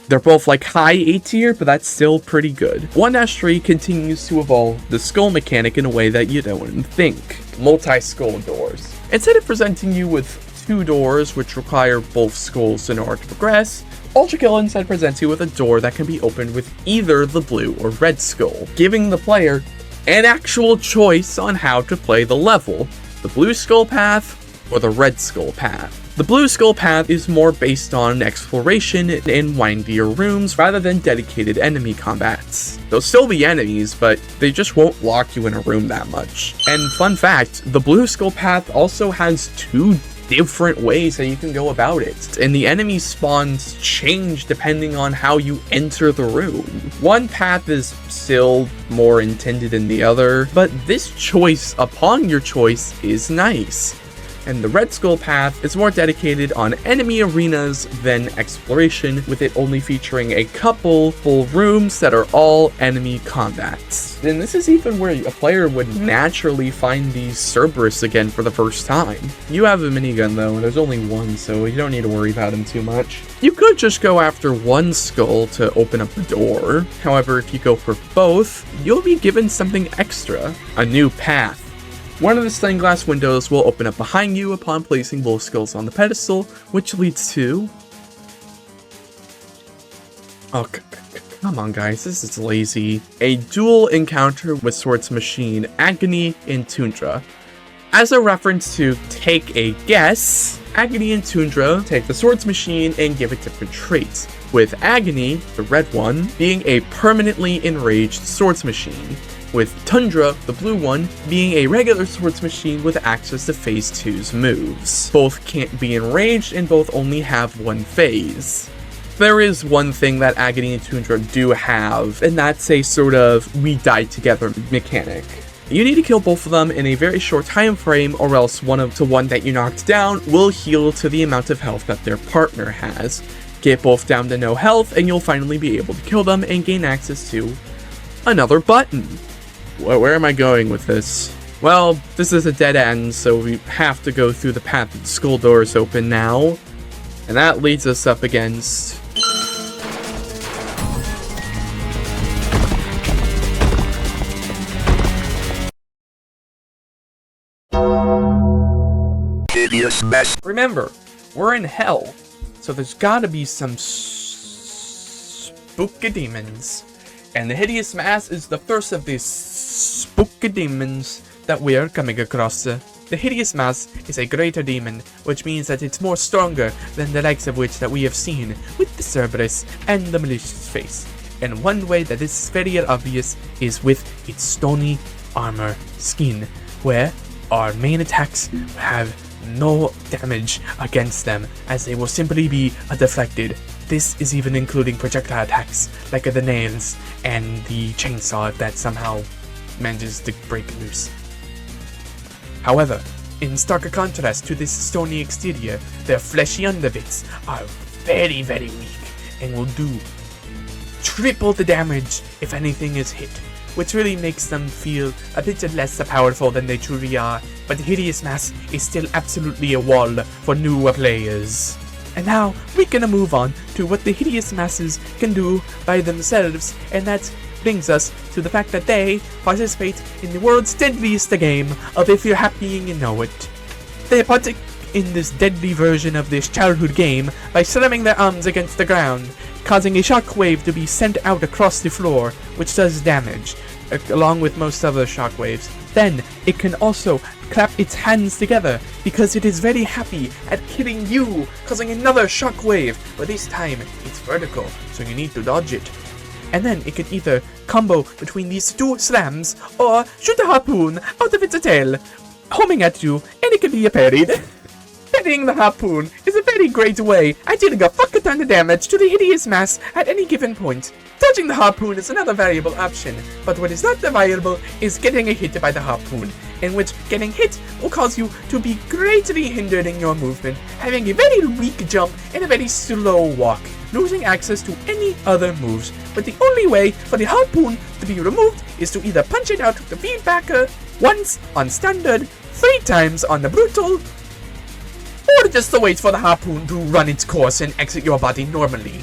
They're both like high A tier, but that's still pretty good. 1-3 continues to evolve the skull mechanic in a way that you don't think. Multi-skull doors. Instead of presenting you with two doors which require both skulls in order to progress, Ultrakill instead presents you with a door that can be opened with either the blue or red skull, giving the player an actual choice on how to play the level, the blue skull path or the red skull path. The blue skull path is more based on exploration in windier rooms rather than dedicated enemy combats. There'll still be enemies, but they just won't lock you in a room that much. And fun fact, the blue skull path also has two different ways that you can go about it, and the enemy spawns change depending on how you enter the room. One path is still more intended than the other, but this choice upon your choice is nice. And the red skull path is more dedicated on enemy arenas than exploration, with it only featuring a couple full rooms that are all enemy combats. And this is even where a player would naturally find the Cerberus again for the first time. You have a minigun though, and there's only one, so you don't need to worry about him too much. You could just go after one skull to open up the door. However, if you go for both, you'll be given something extra, a new path. One of the stained glass windows will open up behind you upon placing both skulls on the pedestal, which leads to... Oh, come on guys, this is lazy. A dual encounter with Swordsmachine, Agony, and Tundra. As a reference to take a guess, Agony and Tundra take the Swordsmachine and give it different traits, with Agony, the red one, being a permanently enraged Swordsmachine, with Tundra, the blue one, being a regular Swordsmachine with access to Phase 2's moves. Both can't be enraged and both only have one phase. There is one thing that Agony and Tundra do have, and that's a sort of we die together mechanic. You need to kill both of them in a very short time frame, or else one that you knocked down will heal to the amount of health that their partner has. Get both down to no health and you'll finally be able to kill them and gain access to another button. Where am I going with this? Well, this is a dead end, so we have to go through the path that the skull doors open now. And that leads us up against... Hideous Mass. Remember, we're in hell, so there's gotta be some spooky demons. And the Hideous Mass is the first of these spooky demons that we are coming across. The Hideous Mass is a greater demon, which means that it's more stronger than the likes of which that we have seen with the Cerberus and the Malicious Face. And one way that this is very obvious is with its stony armor skin, where our main attacks have no damage against them, as they will simply be deflected. This is even including projectile attacks, like the nails and the chainsaw if that somehow manages to break loose. However, in starker contrast to this stony exterior, their fleshy underbits are very, very weak, and will do triple the damage if anything is hit, which really makes them feel a bit less powerful than they truly are, but the Hideous Mass is still absolutely a wall for newer players. And now, we're gonna move on to what the Hideous Masses can do by themselves, and that brings us to the fact that they participate in the world's deadliest game of If You're Happy and You Know It. They partake in this deadly version of this childhood game by slamming their arms against the ground, causing a shockwave to be sent out across the floor, which does damage, along with most other shockwaves. Then, it can also clap its hands together, because it is very happy at killing you, causing another shockwave, but this time, it's vertical, so you need to dodge it. And then, it can either combo between these two slams, or shoot a harpoon out of its tail, homing at you, and it can be parried. Parrying the harpoon is a very great way at dealing a fuck a ton of damage to the Hideous Mass at any given point. Dodging the harpoon is another viable option, but what is not viable is getting hit by the harpoon, in which getting hit will cause you to be greatly hindered in your movement, having a very weak jump and a very slow walk, losing access to any other moves. But the only way for the harpoon to be removed is to either punch it out with the feedbacker once on standard, 3 times on the brutal, or just to wait for the harpoon to run its course and exit your body normally.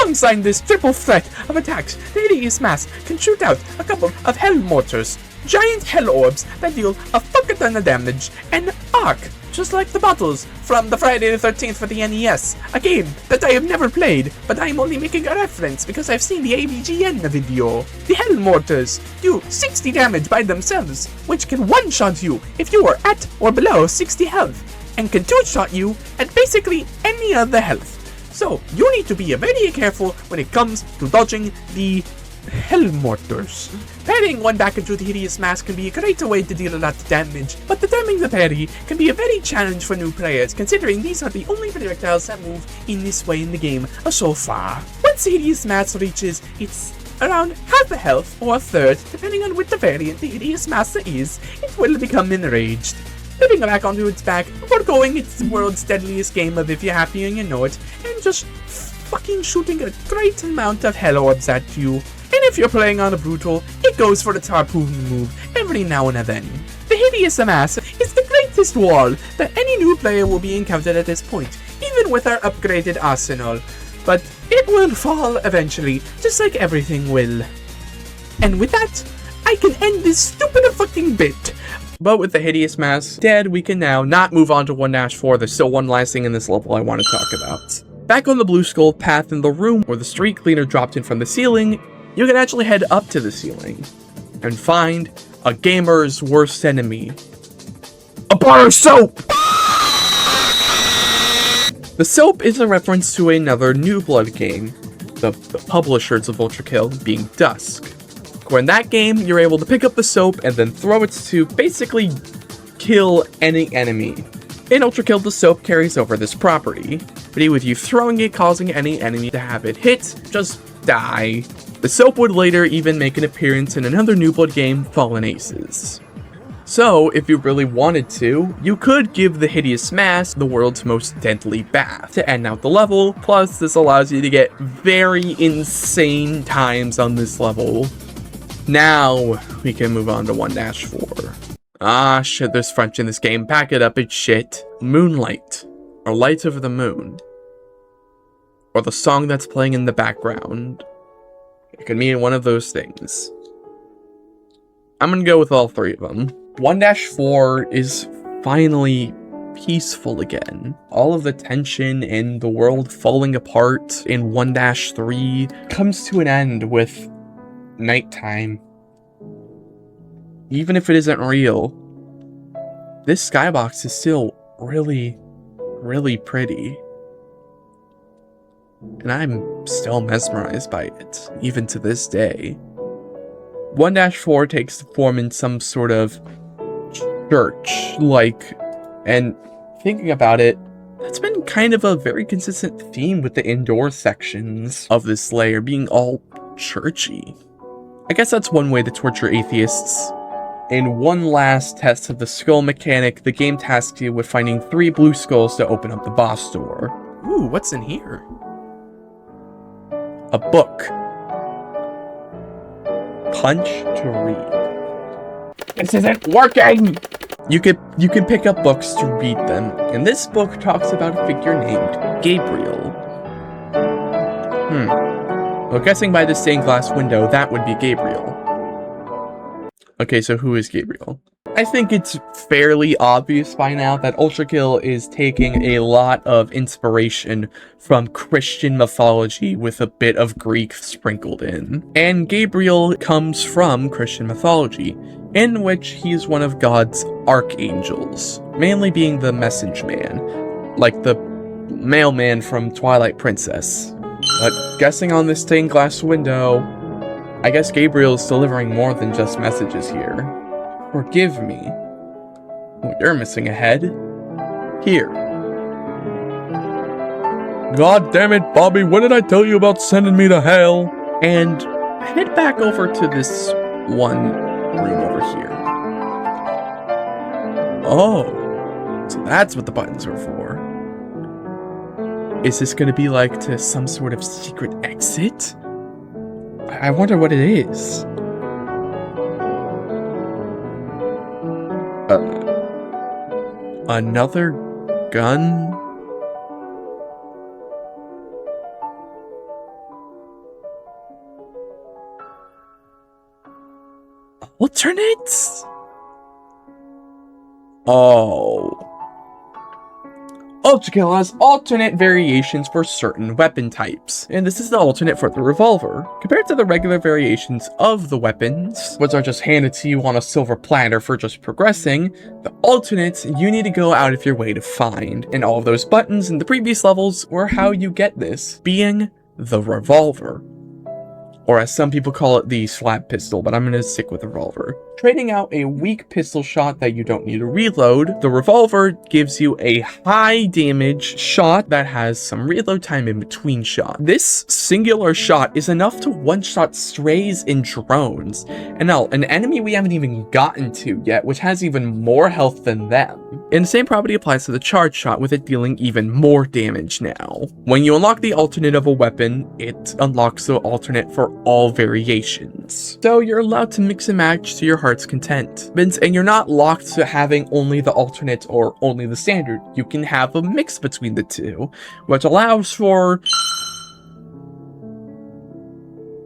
Alongside this triple threat of attacks, the Hideous Mass can shoot out a couple of hell mortars, giant hell orbs that deal a fuck a ton of damage, and arc, just like the bottles from the Friday the 13th for the NES, a game that I have never played, but I am only making a reference because I've seen the AVGN video. The hell mortars do 60 damage by themselves, which can one-shot you if you are at or below 60 health, and can two-shot you at basically any other health. So, you need to be very careful when it comes to dodging the hell mortars. Parrying one back into the Hideous Mass can be a great way to deal a lot of damage, but determining the parry can be a very challenge for new players, considering these are the only projectiles that move in this way in the game so far. Once the Hideous Mass reaches its around half a health, or a third, depending on which variant the Hideous Mass is, it will become enraged. Flipping back onto its back, foregoing its world's deadliest game of If You're Happy and You Know It, and just fucking shooting a great amount of hell orbs at you. And if you're playing on a brutal, it goes for its harpoon move every now and then. The Hideous Mass is the greatest wall that any new player will be encountered at this point, even with our upgraded arsenal. But it will fall eventually, just like everything will. And with that, I can end this stupid fucking bit. But with the Hideous Mass dead, we can now not move on to 1-4. There's still one last thing in this level I want to talk about. Back on the Blue Skull path in the room where the street cleaner dropped in from the ceiling, you can actually head up to the ceiling and find a gamer's worst enemy. A bar of soap! The soap is a reference to another New Blood game, the publishers of Ultrakill being Dusk. Where in that game, you're able to pick up the soap and then throw it to basically kill any enemy. In Ultrakill, the soap carries over this property, but with you throwing it, causing any enemy to have it hit, just die. The soap would later even make an appearance in another New Blood game, Fallen Aces. So, if you really wanted to, you could give the Hideous Mass the world's most deadly bath to end out the level, plus this allows you to get very insane times on this level. Now, we can move on to 1-4. Ah, shit, there's French in this game. Pack it up, it's shit. Moonlight, or Light Over the Moon, or the song that's playing in the background. It can mean one of those things. I'm gonna go with all 3 of them. 1-4 is finally peaceful again. All of the tension and the world falling apart in 1-3 comes to an end with nighttime. Even if it isn't real, this skybox is still really, really pretty. And I'm still mesmerized by it, even to this day. 1-4 takes the form in some sort of church, and thinking about it, that's been kind of a very consistent theme with the indoor sections of this layer being all churchy. I guess that's one way to torture atheists. In one last test of the skull mechanic, the game tasks you with finding 3 blue skulls to open up the boss door. Ooh, what's in here? A book. Punch to read. This isn't working! You can pick up books to read them, and this book talks about a figure named Gabriel. Well, guessing by the stained glass window, that would be Gabriel. Okay, so who is Gabriel? I think it's fairly obvious by now that Ultrakill is taking a lot of inspiration from Christian mythology with a bit of Greek sprinkled in. And Gabriel comes from Christian mythology, in which he's one of God's archangels, mainly being the message man, like the mailman from Twilight Princess. But guessing on this stained glass window, I guess Gabriel is delivering more than just messages here. Forgive me. Oh, you're missing a head. Here. God damn it, Bobby, when did I tell you about sending me to hell? And head back over to this one room over here. Oh, so that's what the buttons are for. Is this gonna be like to some sort of secret exit? I wonder what it is. Another gun? Alternates? Oh. Ultrakill has alternate variations for certain weapon types, and this is the alternate for the revolver. Compared to the regular variations of the weapons, which are just handed to you on a silver platter for just progressing, the alternates you need to go out of your way to find, and all of those buttons in the previous levels were how you get this, being the revolver. Or as some people call it, the slap pistol, but I'm going to stick with the revolver. Trading out a weak pistol shot that you don't need to reload, the revolver gives you a high damage shot that has some reload time in between shots. This singular shot is enough to one-shot strays and drones, and now an enemy we haven't even gotten to yet, which has even more health than them. And the same property applies to the charge shot, with it dealing even more damage now. When you unlock the alternate of a weapon, it unlocks the alternate for all variations. So you're allowed to mix and match to your heart's content. And you're not locked to having only the alternate or only the standard. You can have a mix between the two, which allows for...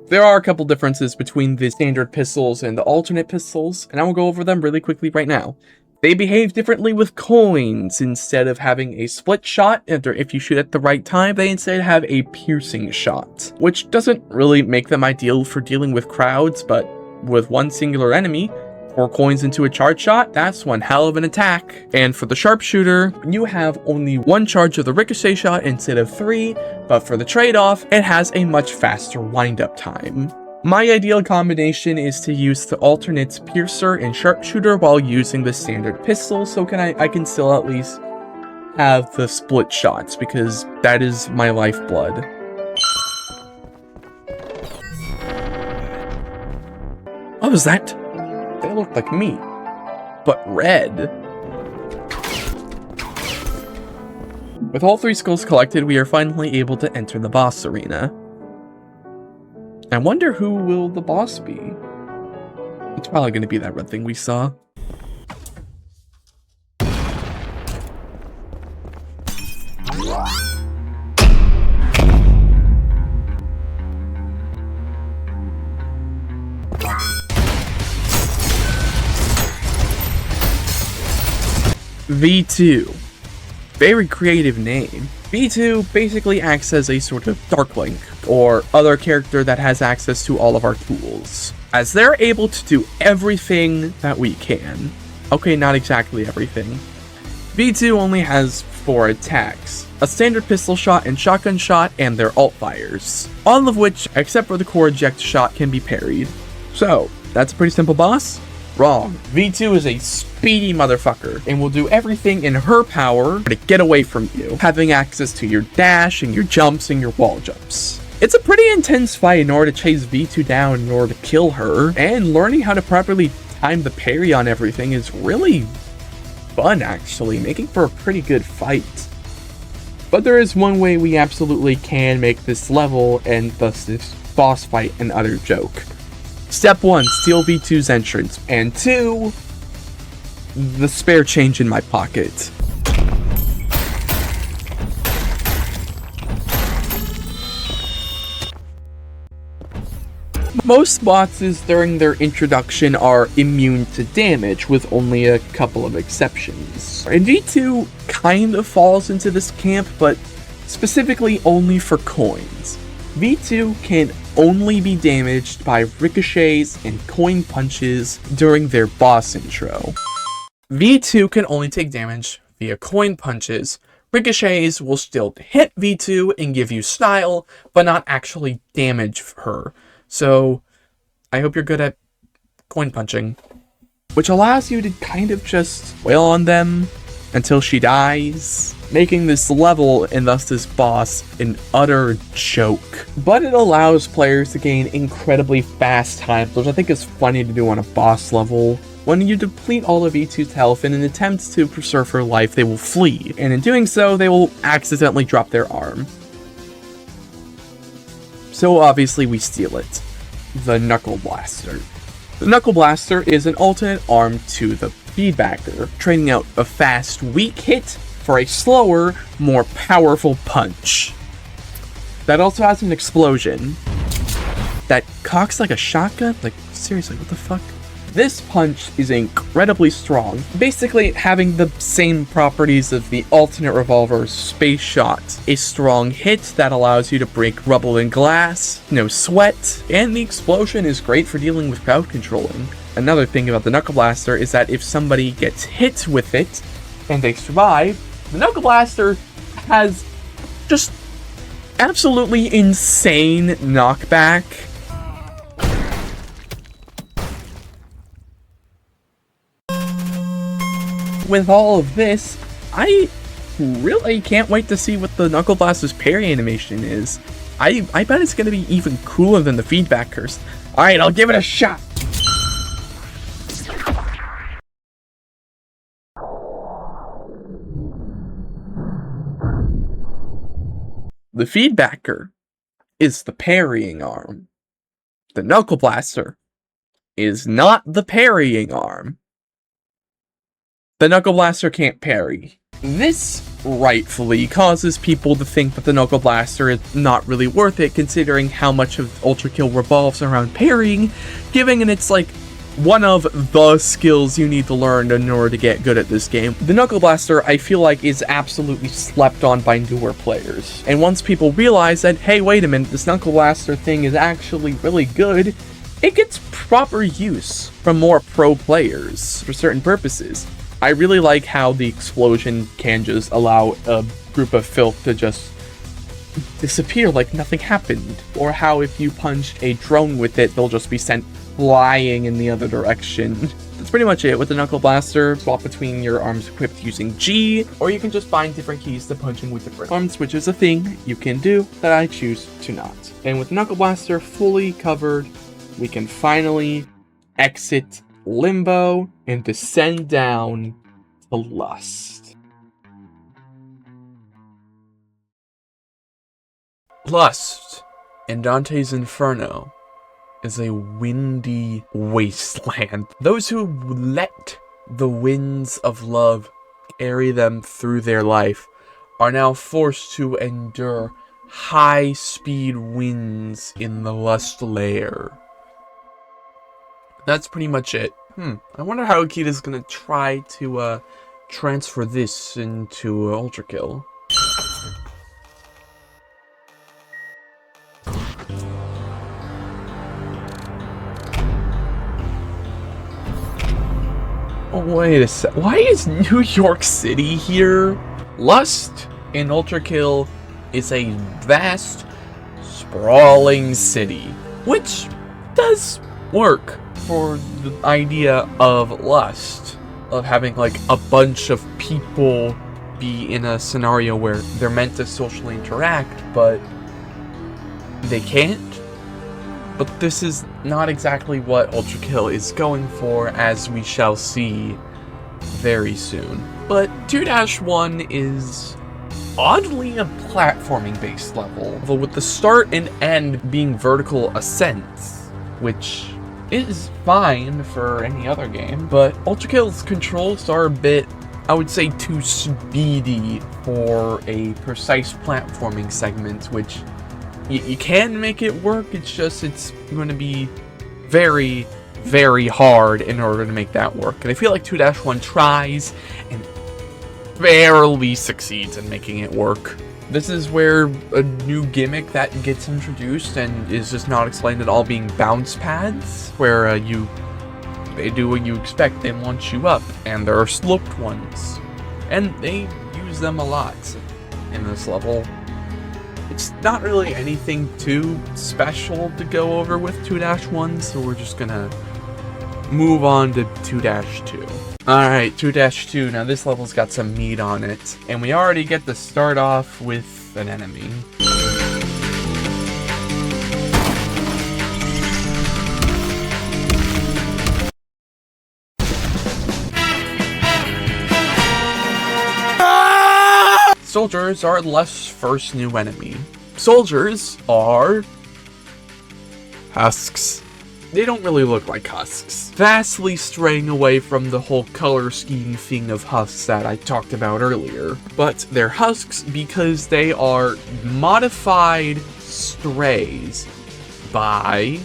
There are a couple differences between the standard pistols and the alternate pistols, and I will go over them really quickly right now. They behave differently with coins. Instead of having a split shot, if you shoot at the right time, they instead have a piercing shot, which doesn't really make them ideal for dealing with crowds, but with one singular enemy, 4 coins into a charge shot, that's one hell of an attack. And for the sharpshooter, you have only 1 charge of the ricochet shot instead of 3, but for the trade-off, it has a much faster wind-up time. My ideal combination is to use the alternates Piercer and Sharpshooter while using the standard pistol, so I can still at least have the split shots, because that is my lifeblood. What was that? They look like me, but red. With all 3 skulls collected, we are finally able to enter the boss arena. I wonder who will the boss be? It's probably going to be that red thing we saw. V2. Very creative name. V2 basically acts as a sort of Dark Link, or other character that has access to all of our tools, as they're able to do everything that we can. Okay, not exactly everything. V2 only has 4 attacks, a standard pistol shot and shotgun shot, and their alt fires, all of which, except for the core eject shot, can be parried. So, that's a pretty simple boss? Wrong. V2 is a speedy motherfucker, and will do everything in her power to get away from you, having access to your dash and your jumps and your wall jumps. It's a pretty intense fight in order to chase V2 down in order to kill her, and learning how to properly time the parry on everything is really fun, actually, making for a pretty good fight. But there is one way we absolutely can make this level, and thus this boss fight, an utter joke. Step 1, steal V2's entrance, and 2, the spare change in my pocket. Most bosses during their introduction are immune to damage, with only a couple of exceptions. And V2 kind of falls into this camp, but specifically only for coins. V2 can only be damaged by ricochets and coin punches during their boss intro. V2 can only take damage via coin punches. Ricochets will still hit V2 and give you style, but not actually damage her. So, I hope you're good at coin punching, which allows you to kind of just wail on them until she dies, making this level, and thus this boss, an utter joke. But it allows players to gain incredibly fast times, which I think is funny to do on a boss level. When you deplete all of V2's health in an attempt to preserve her life, they will flee, and in doing so, they will accidentally drop their arm. So obviously we steal it. The Knuckleblaster. The Knuckleblaster is an alternate arm to the Feedbacker, trading out a fast, weak hit for a slower, more powerful punch. That also has an explosion that cocks like a shotgun? Like, seriously, what the fuck? This punch is incredibly strong, basically having the same properties of the alternate Revolver's Space Shot. A strong hit that allows you to break rubble and glass, no sweat, and the explosion is great for dealing with crowd controlling. Another thing about the Knuckleblaster is that if somebody gets hit with it, and they survive, the Knuckleblaster has just absolutely insane knockback. With all of this, I really can't wait to see what the Knuckleblaster's parry animation is. I bet it's going to be even cooler than the Feedbackers. Alright, I'll give it a shot. The Feedbacker is the parrying arm. The Knuckleblaster is not the parrying arm. The Knuckleblaster can't parry. This rightfully causes people to think that the Knuckleblaster is not really worth it, considering how much of Ultrakill revolves around parrying, given it's like one of the skills you need to learn in order to get good at this game. The Knuckleblaster, I feel like, is absolutely slept on by newer players. And once people realize that, hey, wait a minute, this Knuckleblaster thing is actually really good, it gets proper use from more pro players for certain purposes. I really like how the explosion can just allow a group of filth to just disappear like nothing happened. Or how if you punched a drone with it, they'll just be sent flying in the other direction. That's pretty much it with the Knuckleblaster. Swap between your arms equipped using G, or you can just find different keys to punching with different arms, which is a thing you can do that I choose to not. And with the Knuckleblaster fully covered, we can finally exit Limbo and descend down to Lust. Lust in Dante's Inferno is a windy wasteland. Those who let the winds of love carry them through their life are now forced to endure high-speed winds in the Lust lair. That's pretty much it. I wonder how Akita's gonna try to transfer this into Ultrakill. Wait a sec. Why is New York City here? Lust in Ultrakill is a vast, sprawling city, which does work for the idea of Lust, of having like a bunch of people be in a scenario where they're meant to socially interact, but they can't. But this is not exactly what Ultrakill is going for, as we shall see very soon. But 2-1 is oddly a platforming-based level, with the start and end being vertical ascents, which is fine for any other game, but Ultrakill's controls are a bit, I would say, too speedy for a precise platforming segment, which you can make it work. It's just, it's going to be very, very hard in order to make that work. And I feel like 2-1 tries and barely succeeds in making it work. This is where a new gimmick that gets introduced and is just not explained at all, being bounce pads, where they do what you expect, they launch you up, and there are sloped ones, and they use them a lot in this level. It's not really anything too special to go over with 2-1, so we're just gonna move on to 2-2. Alright, 2-2, now this level's got some meat on it, and we already get to start off with an enemy. Soldiers are Lust's first new enemy. Soldiers are husks. They don't really look like husks, vastly straying away from the whole color scheme thing of husks that I talked about earlier. But they're husks because they are modified strays by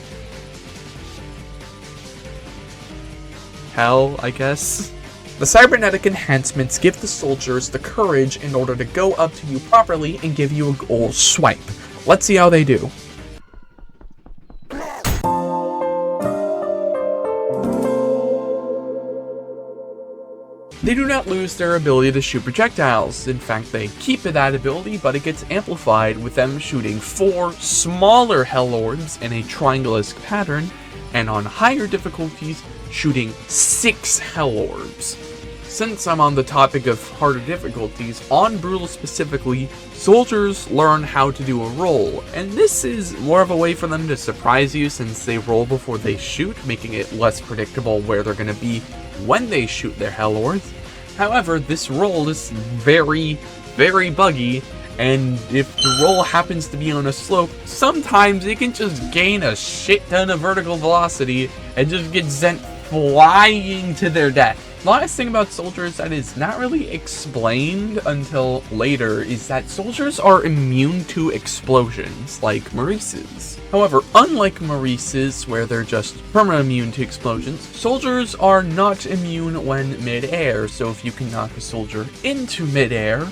hell, I guess. The cybernetic enhancements give the soldiers the courage in order to go up to you properly and give you a goal swipe. Let's see how they do. They do not lose their ability to shoot projectiles. In fact, they keep that ability, but it gets amplified with them shooting 4 smaller Hellords in a triangle-esque pattern, and on higher difficulties, shooting 6 Hellords. Since I'm on the topic of harder difficulties, on Brutal specifically, soldiers learn how to do a roll, and this is more of a way for them to surprise you since they roll before they shoot, making it less predictable where they're going to be when they shoot their Hellords. However, this roll is very, very buggy, and if the roll happens to be on a slope, sometimes it can just gain a shit ton of vertical velocity and just get sent flying to their death. The last thing about soldiers that is not really explained until later is that soldiers are immune to explosions, like Maurice's. However, unlike Maurice's, where they're just permanently immune to explosions, soldiers are not immune when mid-air, so if you can knock a soldier into mid-air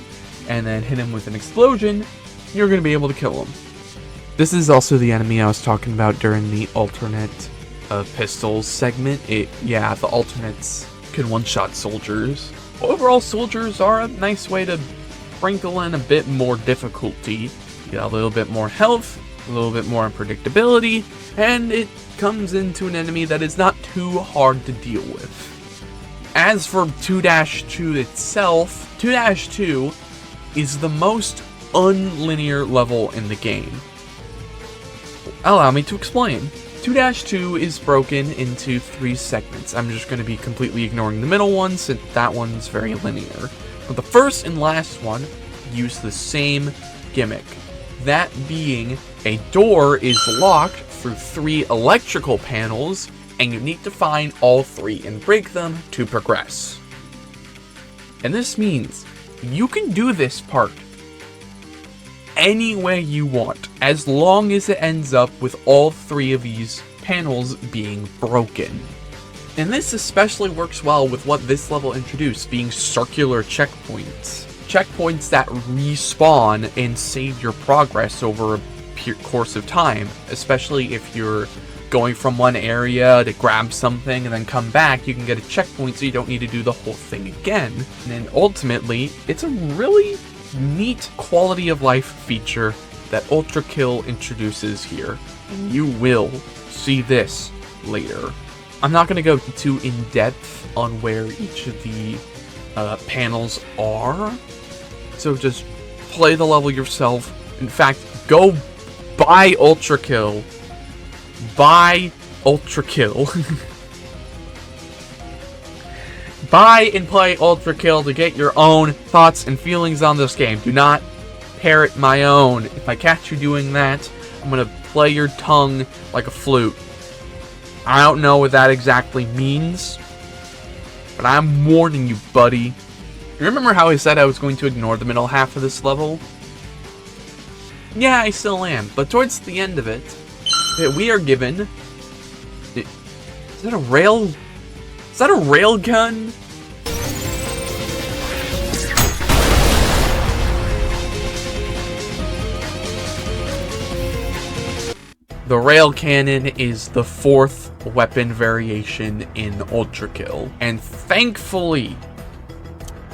and then hit him with an explosion, you're going to be able to kill him. This is also the enemy I was talking about during the alternate pistols segment. The alternates can one-shot soldiers. Overall, soldiers are a nice way to sprinkle in a bit more difficulty. You get a little bit more health, a little bit more unpredictability, and it comes into an enemy that is not too hard to deal with. As for 2-2 itself, 2-2 is the most unlinear level in the game. Allow me to explain. 2-2 is broken into 3 segments. I'm just going to be completely ignoring the middle one since that one's very linear. But the first and last one use the same gimmick. That being, a door is locked through 3 electrical panels, and you need to find all 3 and break them to progress. And this means you can do this part any way you want, as long as it ends up with all 3 of these panels being broken. And this especially works well with what this level introduced, being circular checkpoints. Checkpoints that respawn and save your progress over a course of time, especially if you're going from one area to grab something and then come back, you can get a checkpoint so you don't need to do the whole thing again. And then ultimately, it's a really neat quality of life feature that Ultrakill introduces here. And you will see this later. I'm not going to go too in-depth on where each of the panels are, so just play the level yourself. In fact, go buy Ultrakill. Buy Ultrakill. Buy and play Ultrakill to get your own thoughts and feelings on this game. Do not parrot my own. If I catch you doing that, I'm going to play your tongue like a flute. I don't know what that exactly means, but I'm warning you, buddy. You remember how I said I was going to ignore the middle half of this level? Yeah, I still am, but towards the end of it, we are given... Is that a rail... Is that a railgun? The Railcannon is the 4th weapon variation in Ultrakill, and thankfully,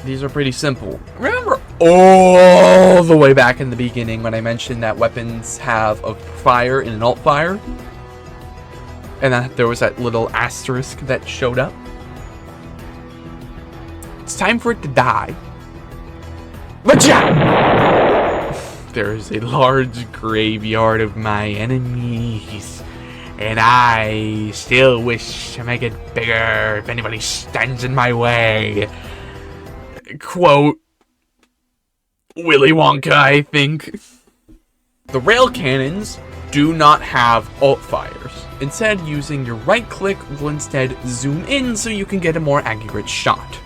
these are pretty simple. Remember all the way back in the beginning when I mentioned that weapons have a fire and an alt fire? And that there was that little asterisk that showed up? It's time for it to die. There is a large graveyard of my enemies, and I still wish to make it bigger if anybody stands in my way. Quote, Willy Wonka, I think. The Railcannons do not have alt fires. Instead, using your right click will instead zoom in so you can get a more accurate shot.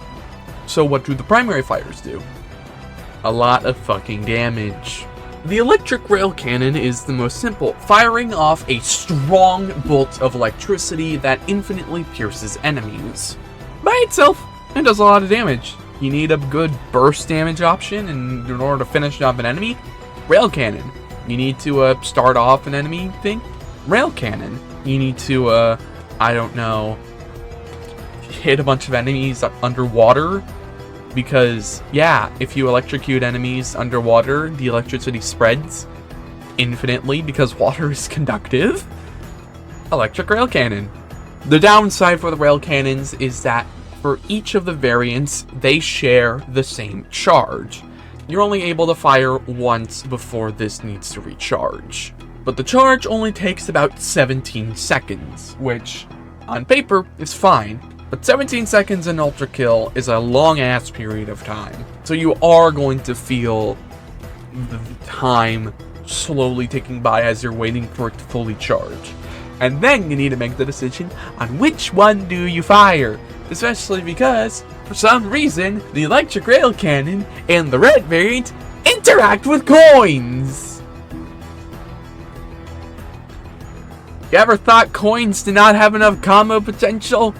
So what do the primary fires do? A lot of fucking damage. The electric rail cannon is the most simple, firing off a strong bolt of electricity that infinitely pierces enemies. By itself, it does a lot of damage. You need a good burst damage option in order to finish off an enemy? Rail cannon. You need to start off an enemy thing? Rail cannon. You need to, I don't know, hit a bunch of enemies underwater? Because, yeah, if you electrocute enemies underwater, the electricity spreads infinitely because water is conductive. Electric rail cannon. The downside for the rail cannons is that for each of the variants, they share the same charge. You're only able to fire once before this needs to recharge. But the charge only takes about 17 seconds, which, on paper, is fine. But 17 seconds in Ultrakill is a long-ass period of time. So you are going to feel the time slowly ticking by as you're waiting for it to fully charge. And then you need to make the decision on which one do you fire. Especially because, for some reason, the electric rail cannon and the red variant interact with coins. You ever thought coins did not have enough combo potential?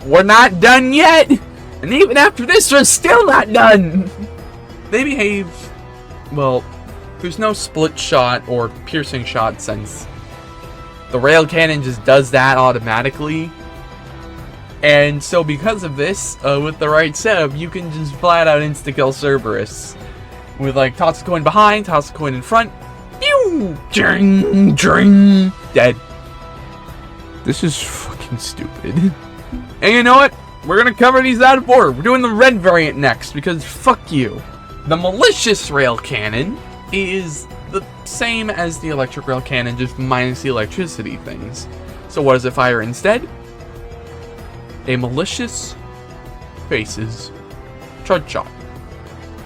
We're not done yet! And even after this, we're still not done! They behave... well, there's no split shot or piercing shot since the rail cannon just does that automatically. And so because of this, with the right setup, you can just flat out insta-kill Cerberus. With like, toss a coin behind, toss a coin in front, pew! Dring, dring, dead. This is fucking stupid. And you know what? We're gonna cover these out of order. We're doing the red variant next, because fuck you. The Malicious Rail Cannon is the same as the Electric Rail Cannon, just minus the electricity things. So what does it fire instead? A Malicious Faces charge shot,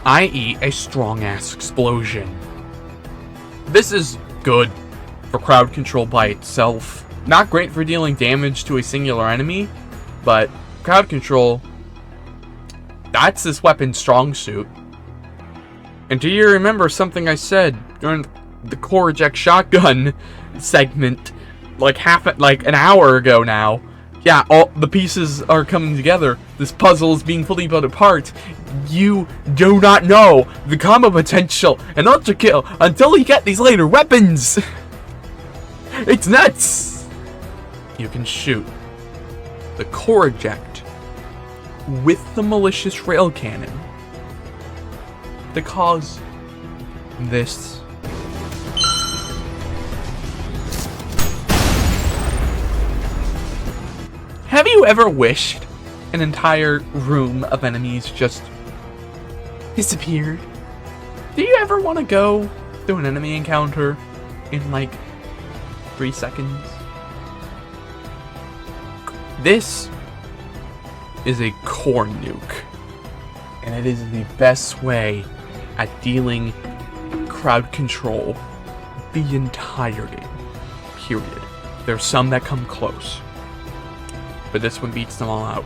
i.e. a strong-ass explosion. This is good for crowd control by itself. Not great for dealing damage to a singular enemy, but crowd control, that's this weapon's strong suit. And do you remember something I said during the core eject shotgun segment like an hour ago now? Yeah, all the pieces are coming together. This puzzle is being fully built apart. You do not know the combo potential in Ultrakill until you get these later weapons. It's nuts. you can shoot the core eject with the malicious rail cannon to cause this. Have you ever wished an entire room of enemies just disappeared? Do you ever want to go through an enemy encounter in like 3 seconds? This is a core nuke, and it is the best way at dealing crowd control the entire game, period. There's some that come close, but this one beats them all out.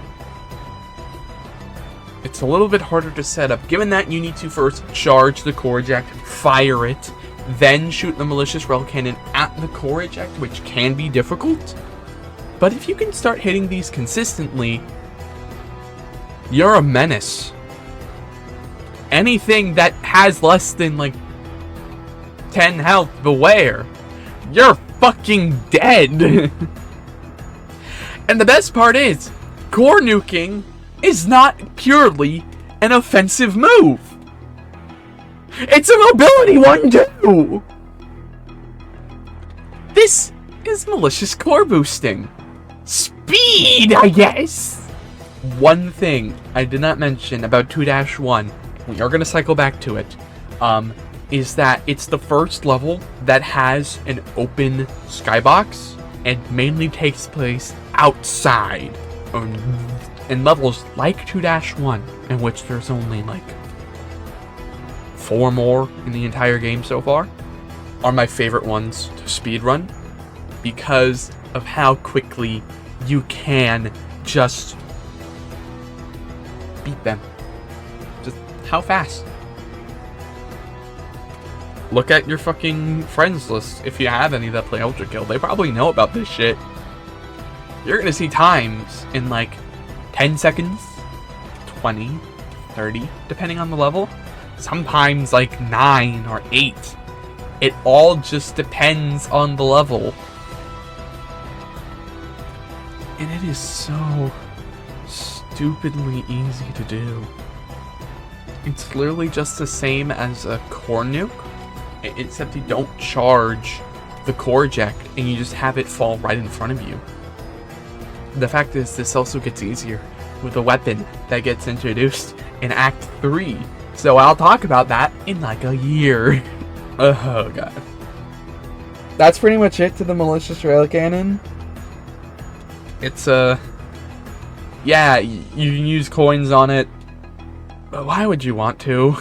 It's a little bit harder to set up, given that you need to first charge the core eject, fire it, then shoot the malicious rail cannon at the core eject, which can be difficult. But if you can start hitting these consistently, you're a menace. Anything that has less than like 10 health, beware. You're fucking dead. And the best part is, core nuking is not purely an offensive move. It's a mobility one too. This is malicious core boosting. Speed, I guess. One thing I did not mention about 2-1, we are going to cycle back to it, is that it's the first level that has an open skybox and mainly takes place outside. In levels like 2-1, in which there's only like 4 more in the entire game so far, are my favorite ones to speedrun because of how quickly you can just beat them. Just how fast. Look at your fucking friends list if you have any that play Ultrakill. They probably know about this shit. You're gonna see times in like 10 seconds, 20, 30, depending on the level. Sometimes like 9 or 8. It all just depends on the level. And it is so stupidly easy to do. It's literally just the same as a core nuke, except you don't charge the core eject and you just have it fall right in front of you. The fact is, this also gets easier with a weapon that gets introduced in Act 3. So I'll talk about that in like a year. Oh god. That's pretty much it to the malicious rail cannon. It's yeah, you can use coins on it, but why would you want to?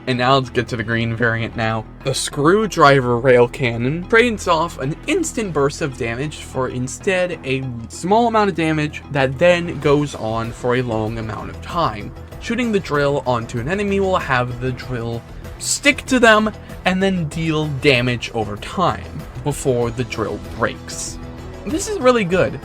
And now let's get to the green variant now. The screwdriver rail cannon trades off an instant burst of damage for instead a small amount of damage that then goes on for a long amount of time. Shooting the drill onto an enemy will have the drill stick to them and then deal damage over time before the drill breaks. This is really good,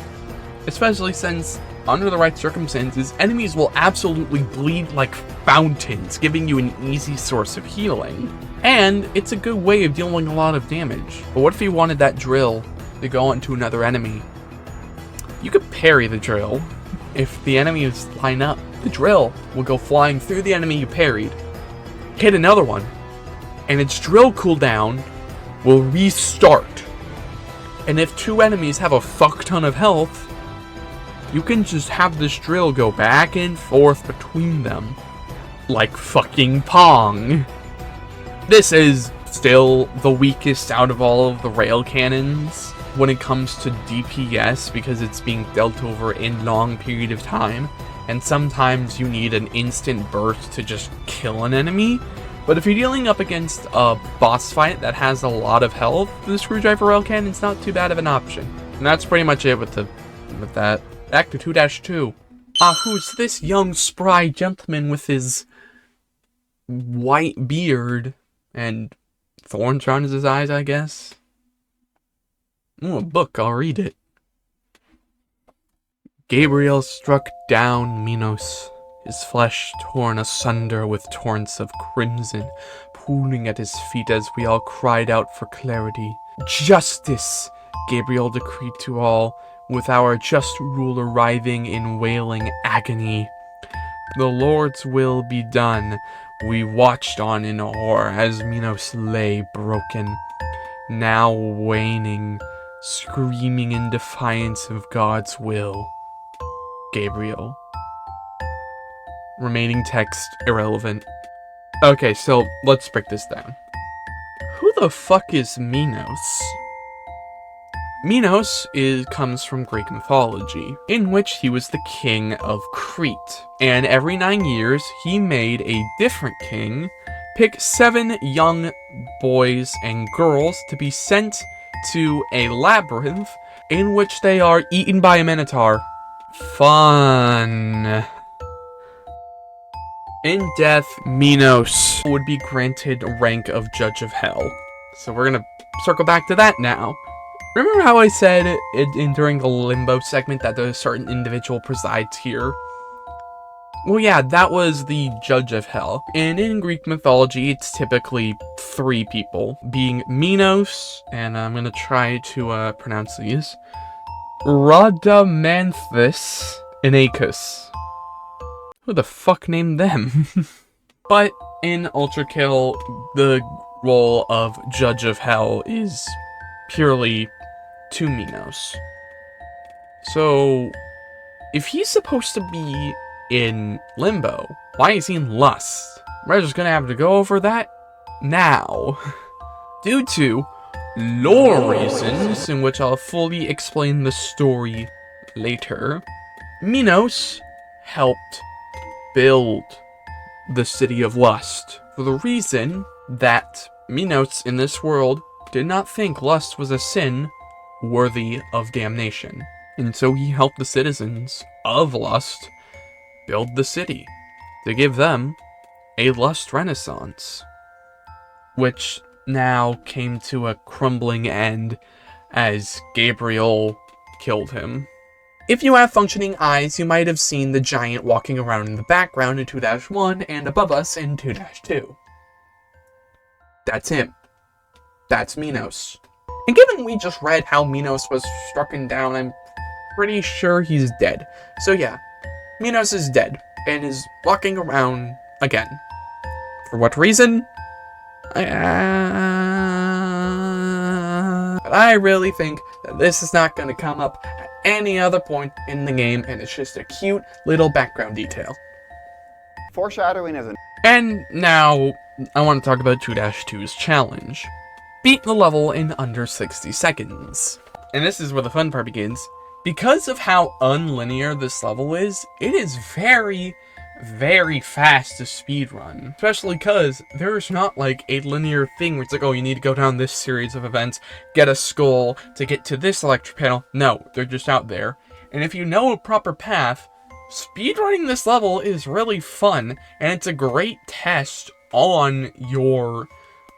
especially since under the right circumstances, enemies will absolutely bleed like fountains, giving you an easy source of healing. And it's a good way of dealing a lot of damage. But what if you wanted that drill to go onto another enemy? You could parry the drill. If the enemies line up, the drill will go flying through the enemy you parried, hit another one, and its drill cooldown will restart. And if 2 enemies have a fuck ton of health, you can just have this drill go back and forth between them like fucking Pong. This is still the weakest out of all of the rail cannons when it comes to DPS because it's being dealt over in long period of time, and sometimes you need an instant burst to just kill an enemy. But if you're dealing up against a boss fight that has a lot of health, the screwdriver rail cannon's not too bad of an option. And that's pretty much it with that. Back to 2-2. Who's this young spry gentleman with his white beard and thorns around his eyes, I guess? Ooh, a book, I'll read it. Gabriel struck down Minos, his flesh torn asunder with torrents of crimson, pooling at his feet as we all cried out for clarity. Justice! Gabriel decreed to all, with our just ruler writhing in wailing agony. The Lord's will be done. We watched on in horror as Minos lay broken, now waning, screaming in defiance of God's will. Gabriel. Remaining text irrelevant. Okay, so let's break this down. Who the fuck is Minos? Minos comes from Greek mythology, in which he was the king of Crete. And every 9 years, he made a different king pick 7 young boys and girls to be sent to a labyrinth in which they are eaten by a minotaur. Fun. In death, Minos would be granted rank of Judge of Hell. So we're gonna circle back to that now. Remember how I said during the Limbo segment that a certain individual presides here? Well, yeah, that was the Judge of Hell. And in Greek mythology, it's typically 3 people, being Minos, and I'm gonna try to pronounce these, Rhadamanthus, and Acus. Who the fuck named them? But in Ultrakill, the role of Judge of Hell is purely to Minos. So, if he's supposed to be in Limbo, why is he in Lust? We're just gonna have to go over that now. Due to lore reasons, in which I'll fully explain the story later, Minos helped build the city of Lust for the reason that Minos in this world did not think lust was a sin worthy of damnation. And so he helped the citizens of Lust build the city to give them a lust renaissance, which now came to a crumbling end as Gabriel killed him. If you have functioning eyes, you might have seen the giant walking around in the background in 2-1 and above us in 2-2. That's him. That's Minos. And given we just read how Minos was strucken down, I'm pretty sure he's dead. So yeah, Minos is dead and is walking around again. For what reason? But I really think that this is not going to come up at any other point in the game, and it's just a cute little background detail. Foreshadowing is an... And now, I want to talk about 2-2's challenge. Beat the level in under 60 seconds. And this is where the fun part begins. Because of how unlinear this level is, it is very, very fast to speedrun. Especially because there's not like a linear thing where it's like, oh, you need to go down this series of events, get a skull to get to this electric panel. No, they're just out there. And if you know a proper path, speedrunning this level is really fun, and it's a great test on your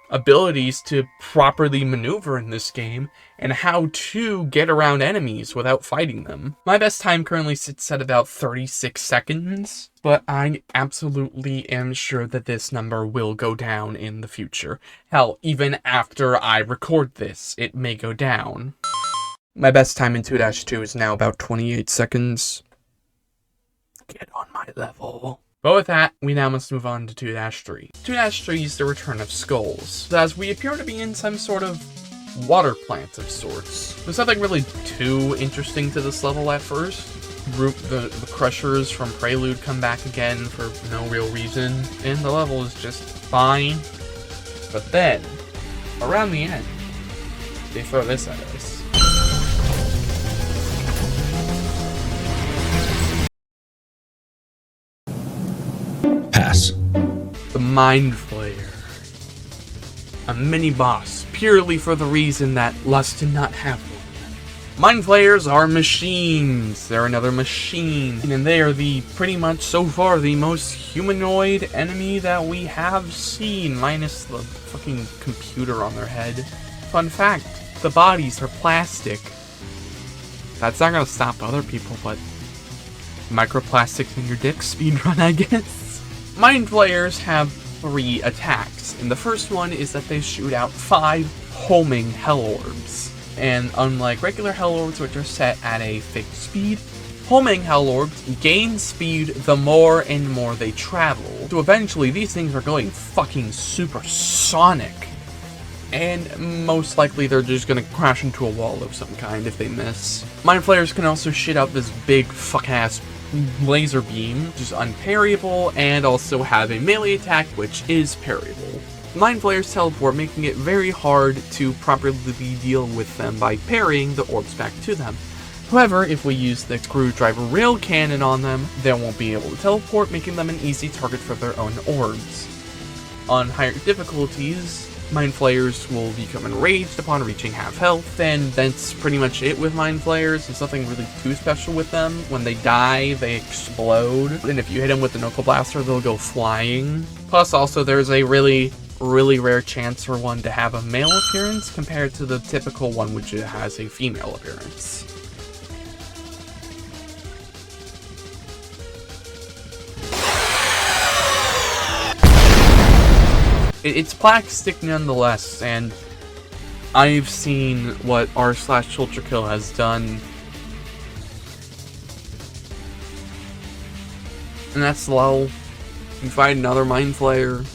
abilities to properly maneuver in this game, and how to get around enemies without fighting them. My best time currently sits at about 36 seconds, but I absolutely am sure that this number will go down in the future. Hell, even after I record this, it may go down. My best time in 2-2 is now about 28 seconds. Get on my level. But with that, we now must move on to 2-3. 2-3 is the return of skulls, as we appear to be in some sort of water plant of sorts. There's nothing really too interesting to this level at first. The crushers from Prelude come back again for no real reason, and the level is just fine. But then, around the end, they throw this at us. Pass. The Mindflayer. A mini-boss, purely for the reason that Lust did not have one. Mindflayers are machines. They're another machine. And they are pretty much, so far, the most humanoid enemy that we have seen, minus the fucking computer on their head. Fun fact, the bodies are plastic. That's not gonna stop other people, but microplastics in your dick speedrun, I guess. Mindflayers have 3 attacks, and the first one is that they shoot out 5 homing hell orbs. And unlike regular Hellorbs, which are set at a fixed speed, homing Hellorbs gain speed the more and more they travel. So eventually these things are going fucking supersonic. And most likely they're just gonna crash into a wall of some kind if they miss. Mindflayers can also shit out this big fuck-ass laser beam, which is unparryable, and also have a melee attack, which is parryable. Mindflayers teleport, making it very hard to properly deal with them by parrying the orbs back to them. However, if we use the screwdriver rail cannon on them, they won't be able to teleport, making them an easy target for their own orbs. On higher difficulties, Mindflayers will become enraged upon reaching half health, and that's pretty much it with Mindflayers. There's nothing really too special with them. When they die, they explode, and if you hit them with the Knuckleblaster, they'll go flying. Plus, also, there's a really rare chance for one to have a male appearance compared to the typical one, which has a female appearance. It's plastic nonetheless, and I've seen what r/Ultrakill has done. And that's low. You find another Mindflayer.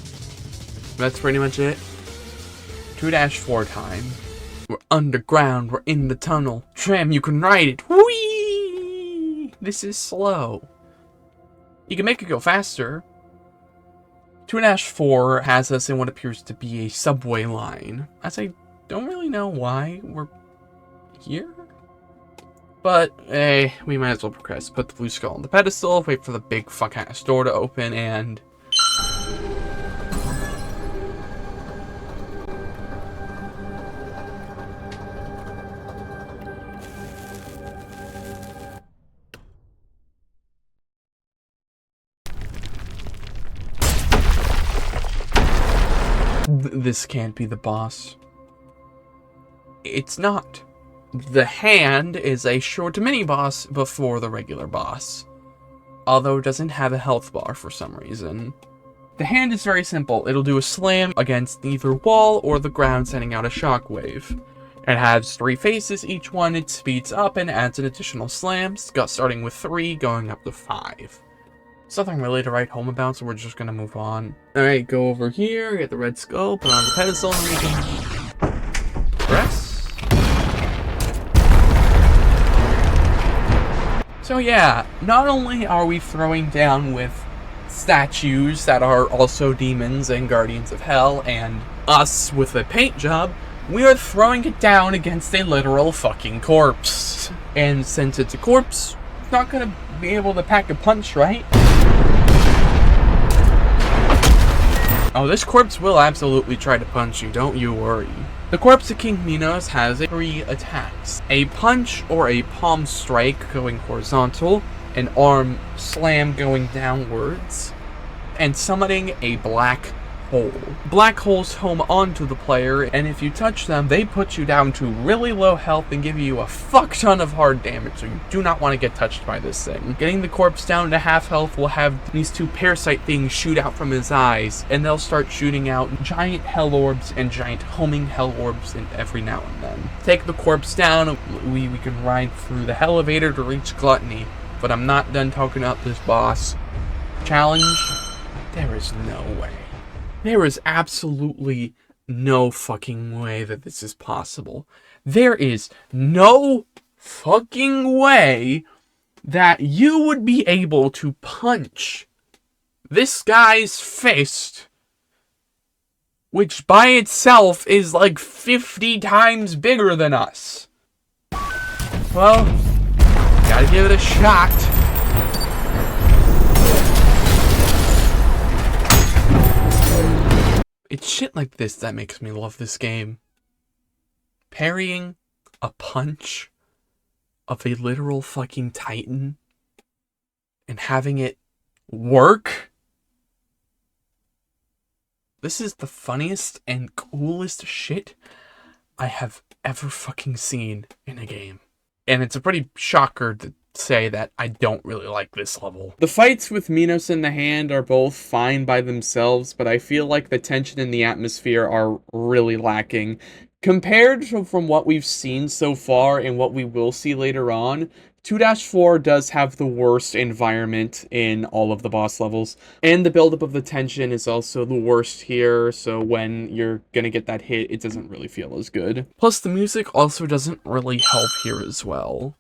That's pretty much it. 2-4 time. We're underground, we're in the tunnel. Tram, you can ride it. Whee! This is slow. You can make it go faster. 2-4 has us in what appears to be a subway line, as I don't really know why we're here. But, we might as well progress. Put the blue skull on the pedestal, wait for the big fuck-ass door to open, and... this can't be the boss. It's not. The hand is a short mini-boss before the regular boss, although it doesn't have a health bar for some reason. The hand is very simple. It'll do a slam against either wall or the ground, sending out a shockwave. It has 3 faces each one. It speeds up and adds an additional slam, starting with 3, going up to 5. Something really to write home about, so we're just gonna move on. Alright, go over here, get the red skull, put on the pedestal, and we can press. So yeah, not only are we throwing down with statues that are also demons and guardians of hell, and us with a paint job, we are throwing it down against a literal fucking corpse. And since it's a corpse, it's not gonna be able to pack a punch, right? Oh, this corpse will absolutely try to punch you, don't you worry. The corpse of King Minos has 3 attacks. A punch or a palm strike going horizontal, an arm slam going downwards, and summoning a black hole. Black holes home onto the player, and if you touch them, they put you down to really low health and give you a fuck ton of hard damage, so you do not want to get touched by this thing. Getting the corpse down to half health will have these 2 parasite things shoot out from his eyes, and they'll start shooting out giant hell orbs and giant homing hell orbs every now and then. Take the corpse down, we can ride through the elevator to reach Gluttony, but I'm not done talking about this boss. Challenge? There is no way. There is absolutely no fucking way that this is possible. There is no fucking way that you would be able to punch this guy's fist, which by itself is like 50 times bigger than us. Well, gotta give it a shot. It's shit like this that makes me love this game. Parrying a punch of a literal fucking titan and having it work. This is the funniest and coolest shit I have ever fucking seen in a game. And it's a pretty shocker to say that I don't really like this level. The fights with Minos and the Hand are both fine by themselves, but I feel like the tension in the atmosphere are really lacking. Compared to from what we've seen so far and what we will see later on, 2-4 does have the worst environment in all of the boss levels, and the buildup of the tension is also the worst here, so when you're gonna get that hit, it doesn't really feel as good. Plus, the music also doesn't really help here as well.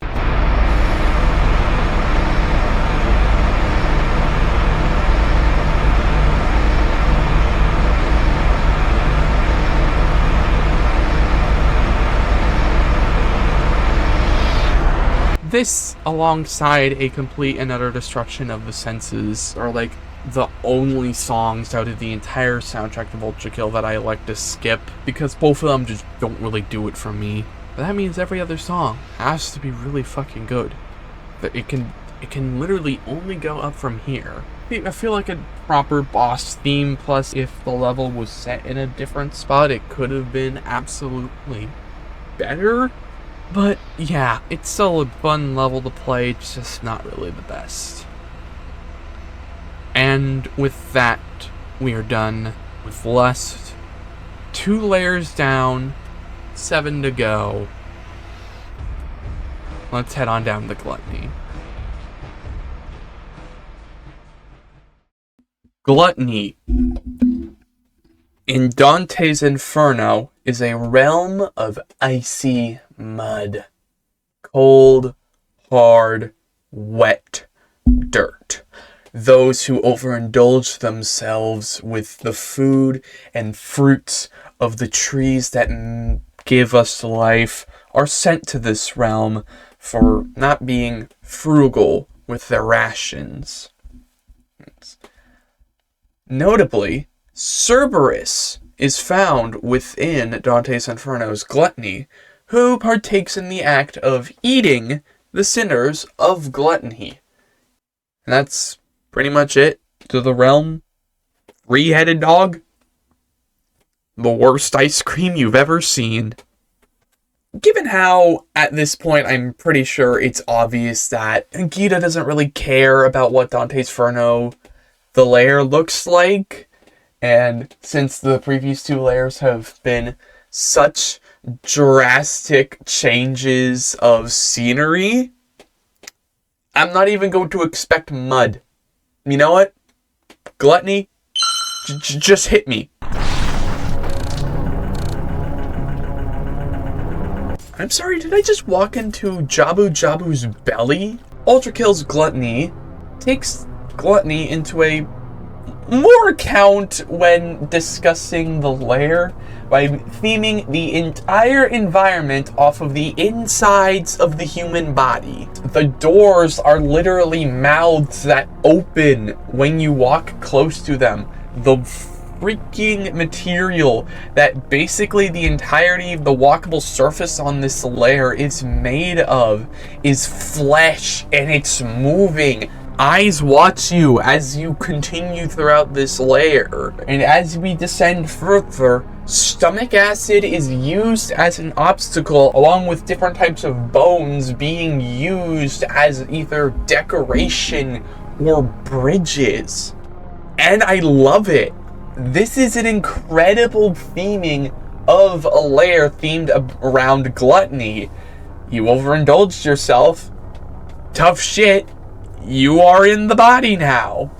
This, alongside a complete and utter destruction of the senses, are like the only songs out of the entire soundtrack of Ultrakill that I like to skip, because both of them just don't really do it for me. But that means every other song has to be really fucking good. It can literally only go up from here. I feel like a proper boss theme, plus if the level was set in a different spot, it could have been absolutely better. But yeah, it's still a fun level to play, it's just not really the best. And with that, we are done with Lust. 2 layers down, 7 to go. Let's head on down to Gluttony. Gluttony, in Dante's Inferno, is a realm of icy mud. Cold, hard, wet dirt. Those who overindulge themselves with the food and fruits of the trees that give us life are sent to this realm for not being frugal with their rations. Notably, Cerberus is found within Dante's Inferno's Gluttony, who partakes in the act of eating the sinners of Gluttony. And that's pretty much it to the realm. 3-headed dog. The worst ice cream you've ever seen. Given how, at this point, I'm pretty sure it's obvious that Gita doesn't really care about what Dante's Inferno, the layer, looks like. And since the previous 2 layers have been such drastic changes of scenery, I'm not even going to expect mud. You know what? Gluttony, just hit me. I'm sorry, did I just walk into Jabu Jabu's belly? Ultrakill's Gluttony takes Gluttony into a more account when discussing the lair by theming the entire environment off of the insides of the human body. The doors are literally mouths that open when you walk close to them. The freaking material that basically the entirety of the walkable surface on this lair is made of is flesh, and it's moving. Eyes watch you as you continue throughout this layer, and as we descend further, stomach acid is used as an obstacle, along with different types of bones being used as either decoration or bridges. And I love it. This is an incredible theming of a layer themed around Gluttony. You overindulged yourself. Tough shit. You are in the body now.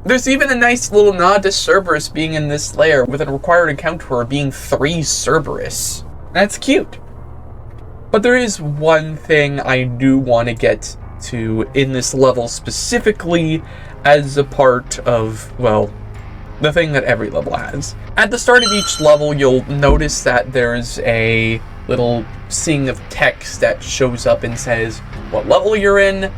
There's even a nice little nod to Cerberus being in this layer, with a required encounter being 3 Cerberus. That's cute. But there is one thing I do want to get to in this level specifically as a part of, well, the thing that every level has. At the start of each level, you'll notice that there's a little sing of text that shows up and says what level you're in,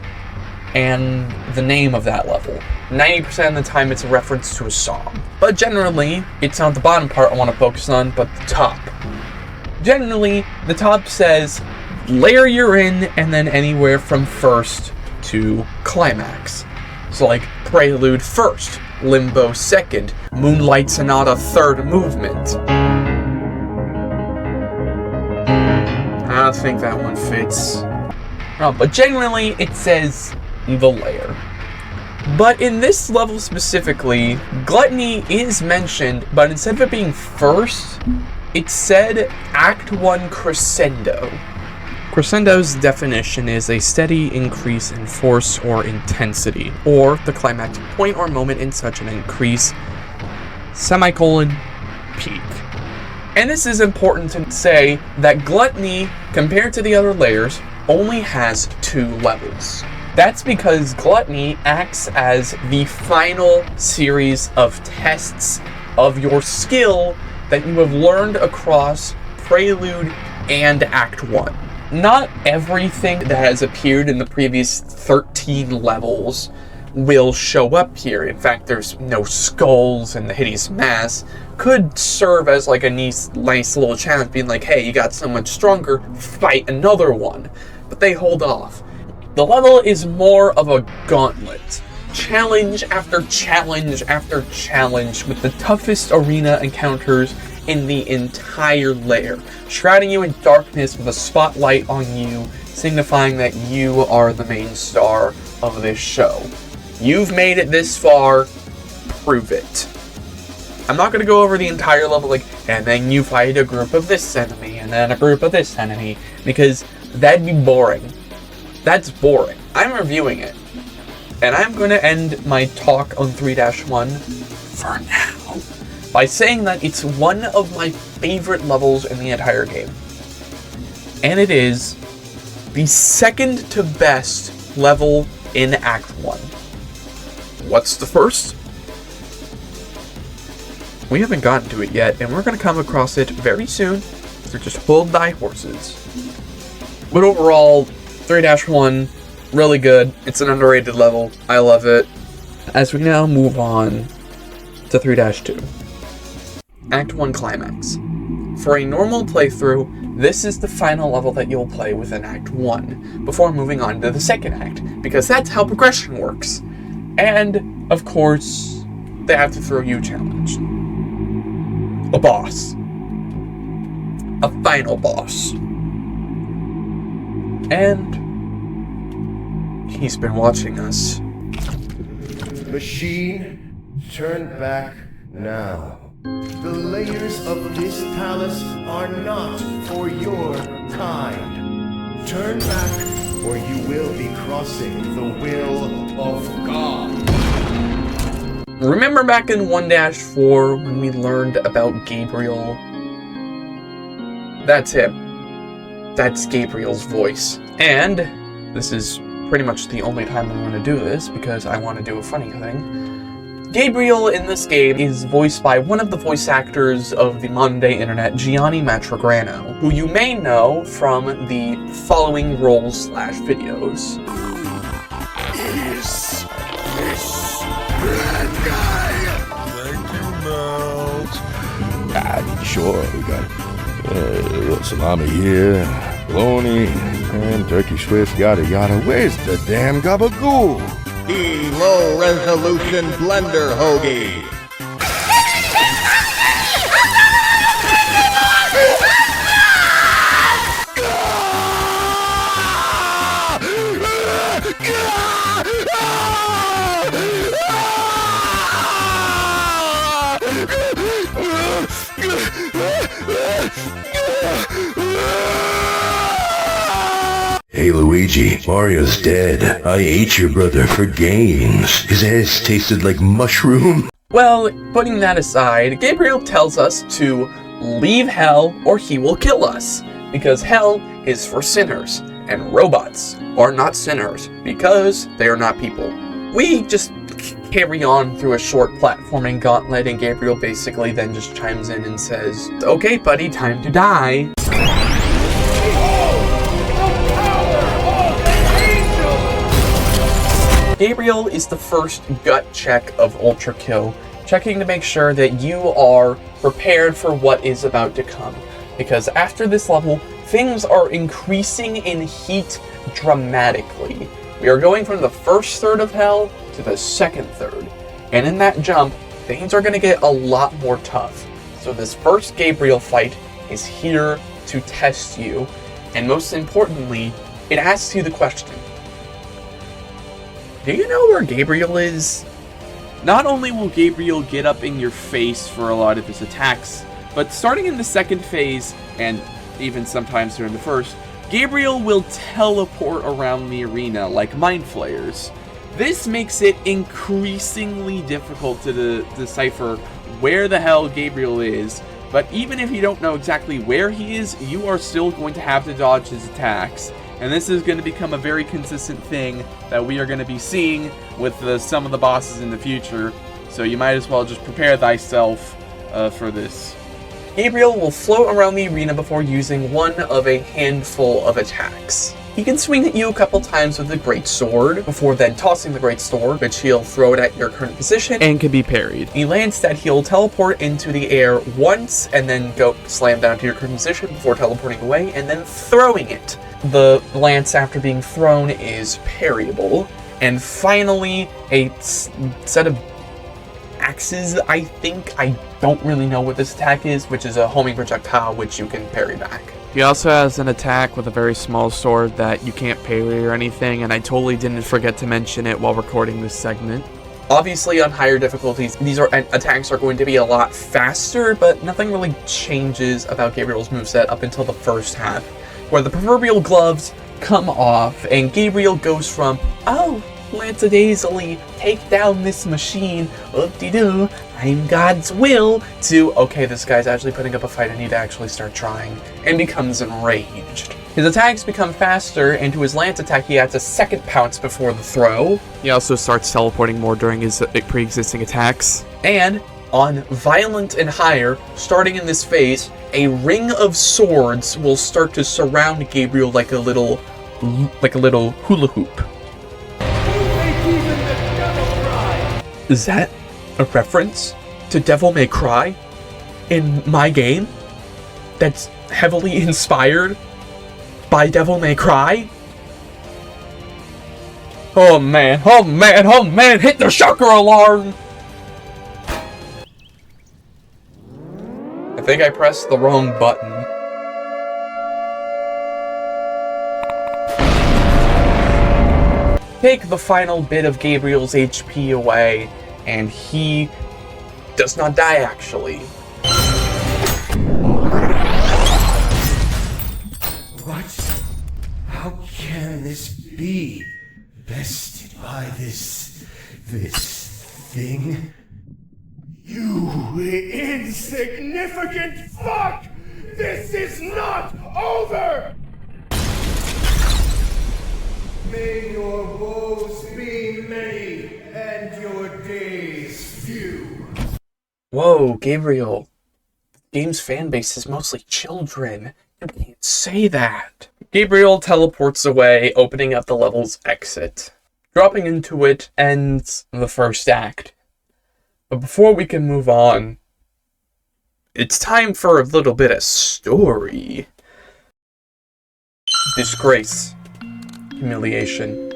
and the name of that level. 90% of the time it's a reference to a song. But generally, it's not the bottom part I want to focus on, but the top. Generally, the top says layer you're in, and then anywhere from first to climax. So like Prelude first, Limbo second, Moonlight Sonata third movement. I don't think that one fits. But generally, it says the layer. But in this level specifically, Gluttony is mentioned, but instead of it being first, It said Act 1 Crescendo. Crescendo's definition is a steady increase in force or intensity, or the climactic point or moment in such an increase, semicolon, peak. And this is important to say that Gluttony, compared to the other layers, only has 2 levels. That's because Gluttony acts as the final series of tests of your skill that you have learned across Prelude and Act 1. Not everything that has appeared in the previous 13 levels will show up here. In fact, there's no skulls, and the Hideous Mass could serve as like a nice little challenge, being like, hey, you got so much stronger, fight another one. But they hold off. The level is more of a gauntlet. Challenge after challenge after challenge with the toughest arena encounters in the entire layer, shrouding you in darkness with a spotlight on you, signifying that you are the main star of this show. You've made it this far, prove it. I'm not going to go over the entire level like, and then you fight a group of this enemy, and then a group of this enemy, because that'd be boring. That's boring. I'm reviewing it. And I'm going to end my talk on 3-1 for now by saying that it's one of my favorite levels in the entire game. And it is the second to best level in Act 1. What's the first? We haven't gotten to it yet, and we're going to come across it very soon, so just hold thy horses. But overall, 3-1, really good. It's an underrated level. I love it. As we now move on to 3-2. Act 1 Climax. For a normal playthrough, this is the final level that you'll play within Act 1, before moving on to the second act, because that's how progression works. And, of course, they have to throw you a challenge. A boss. A final boss. And he's been watching us. Machine, turn back now. The layers of this palace are not for your kind. Turn back, or you will be crossing the will of God. Remember back in 1-4 when we learned about Gabriel? That's him. That's Gabriel's voice. And this is pretty much the only time I'm going to do this, because I want to do a funny thing. Gabriel in this game is voiced by one of the voice actors of the modern-day internet, Gianni Matragrano, who you may know from the following roles/videos. Is this bad guy? Thank you, Melt. Sure, we got salami here, bologna, and turkey Swiss, yada yada. Where's the damn gabagool? Low-resolution blender hoagie. Hey Luigi, Mario's dead. I ate your brother for gains. His ass tasted like mushroom. Well, putting that aside, Gabriel tells us to leave hell or he will kill us, because hell is for sinners, and robots are not sinners, because they are not people. We just carry on through a short platforming gauntlet, and Gabriel basically then just chimes in and says, okay buddy, time to die. Gabriel is the first gut check of Ultrakill, checking to make sure that you are prepared for what is about to come. Because after this level, things are increasing in heat dramatically. We are going from the first third of hell to the second third. And in that jump, things are going to get a lot more tough. So this first Gabriel fight is here to test you. And most importantly, it asks you the question, do you know where Gabriel is? Not only will Gabriel get up in your face for a lot of his attacks, But starting in the second phase, and even sometimes during the first, Gabriel will teleport around the arena like Mindflayers. This makes it increasingly difficult to decipher where the hell Gabriel is, but even if you don't know exactly where he is, you are still going to have to dodge his attacks. And this is going to become a very consistent thing that we are going to be seeing with some of the bosses in the future, so you might as well just prepare thyself for this. Gabriel will float around the arena before using one of a handful of attacks. He can swing at you a couple times with the Great Sword, before then tossing the Great Sword, which he'll throw it at your current position, and can be parried. He lands that he'll teleport into the air once, and then go slam down to your current position before teleporting away, and then throwing it. The lance after being thrown is parryable. And finally, a set of axes, I think. I don't really know what this attack is, which is a homing projectile, which you can parry back. He also has an attack with a very small sword that you can't parry or anything, and I totally didn't forget to mention it while recording this segment. Obviously, on higher difficulties, these attacks are going to be a lot faster, but nothing really changes about Gabriel's moveset up until the first half, where the proverbial gloves come off, and Gabriel goes from, oh, lackadaisically take down this machine, oop-de-doo, I'm God's will, to, okay, this guy's actually putting up a fight, I need to actually start trying, and becomes enraged. His attacks become faster, and to his lance attack he adds a second pounce before the throw. He also starts teleporting more during his pre-existing attacks. And, on violent and higher, starting in this phase, a ring of swords will start to surround Gabriel like a little hula hoop. Is that a reference to Devil May Cry in my game? That's heavily inspired by Devil May Cry? Oh man, oh man, oh man, hit the shocker alarm! I think I pressed the wrong button. Take the final bit of Gabriel's HP away, and he does not die, actually. What? How can this be? Bested by this thing? You insignificant fuck! This is not over! May your woes be many, and your days few. Whoa, Gabriel. The game's fanbase is mostly children. You can't say that. Gabriel teleports away, opening up the level's exit. Dropping into it ends the first act. But before we can move on, it's time for a little bit of story. Disgrace. Humiliation.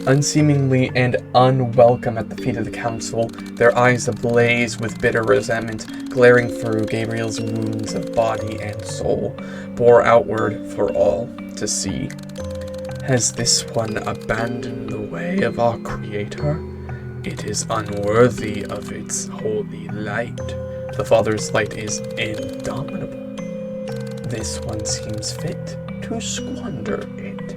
Unseemingly and unwelcome at the feet of the council, their eyes ablaze with bitter resentment, glaring through Gabriel's wounds of body and soul, bore outward for all to see. Has this one abandoned the way of our Creator? It is unworthy of its holy light. The Father's light is indomitable. This one seems fit to squander it.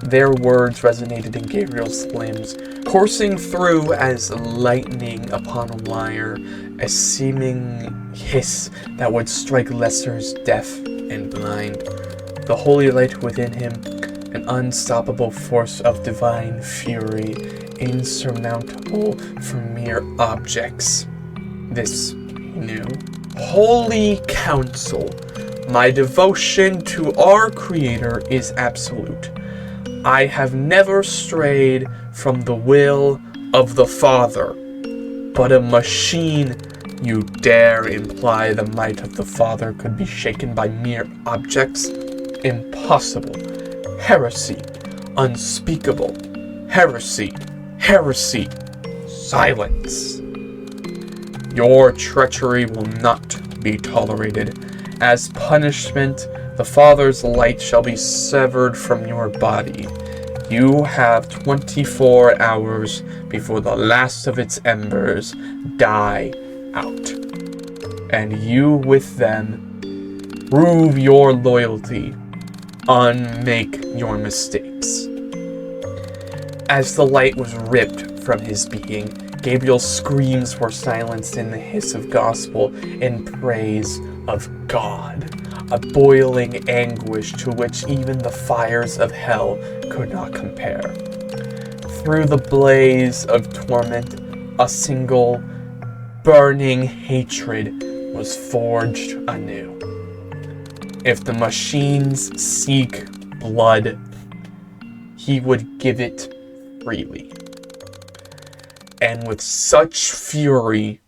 Their words resonated in Gabriel's limbs, coursing through as lightning upon a wire, a seeming hiss that would strike lessers deaf and blind. The holy light within him, an unstoppable force of divine fury, insurmountable for mere objects. This, he knew. Holy Council, my devotion to our Creator is absolute. I have never strayed from the will of the Father, but a machine. You dare imply the might of the Father could be shaken by mere objects? Impossible. Heresy. Unspeakable. Heresy. Heresy. Silence. Your treachery will not be tolerated. As punishment, the Father's light shall be severed from your body. You have 24 hours before the last of its embers die out. and you with them. Prove your loyalty. Unmake your mistakes. As the light was ripped from his being, Gabriel's screams were silenced in the hiss of gospel in praise of God, a boiling anguish to which even the fires of hell could not compare. Through the blaze of torment, a single burning hatred was forged anew. If the machines seek blood, he would give it freely. And with such fury,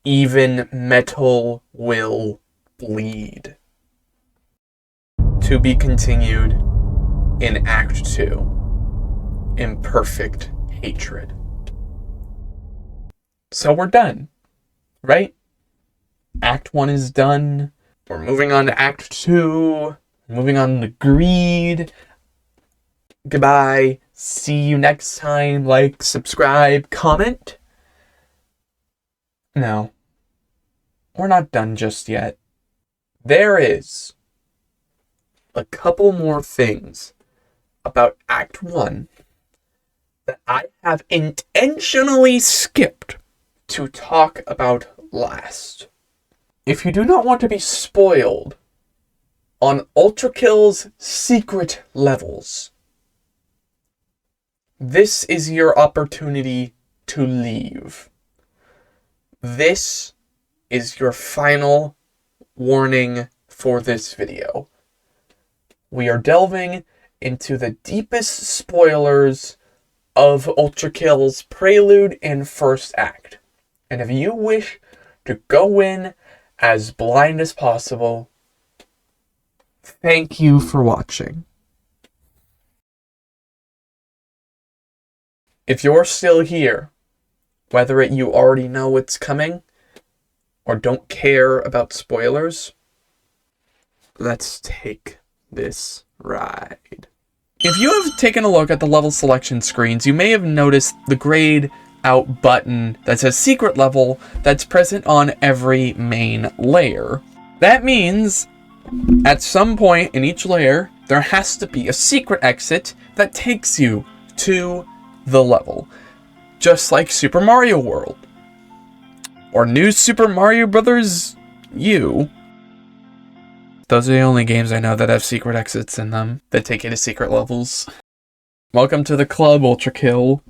even metal will bleed. To be continued in Act 2, Imperfect Hatred. So we're done, right? Act 1 is done. We're moving on to Act 2. Moving on to Greed. Goodbye. See you next time. Like, subscribe, comment. No. We're not done just yet. There is a couple more things about Act 1 that I have intentionally skipped to talk about last. If you do not want to be spoiled on Ultrakill's secret levels, this is your opportunity to leave. This is your final warning for this video. We are delving into the deepest spoilers of Ultrakill's Prelude and First Act. And if you wish to go in as blind as possible, thank you for watching. If you're still here, whether you already know what's coming or don't care about spoilers, let's take this ride. If you have taken a look at the level selection screens, you may have noticed the grayed out button that says secret level that's present on every main layer. That means at some point in each layer, there has to be a secret exit that takes you to the level. Just like Super Mario World. Or New Super Mario Bros. U. Those are the only games I know that have secret exits in them that take you to secret levels. Welcome to the club, Ultrakill.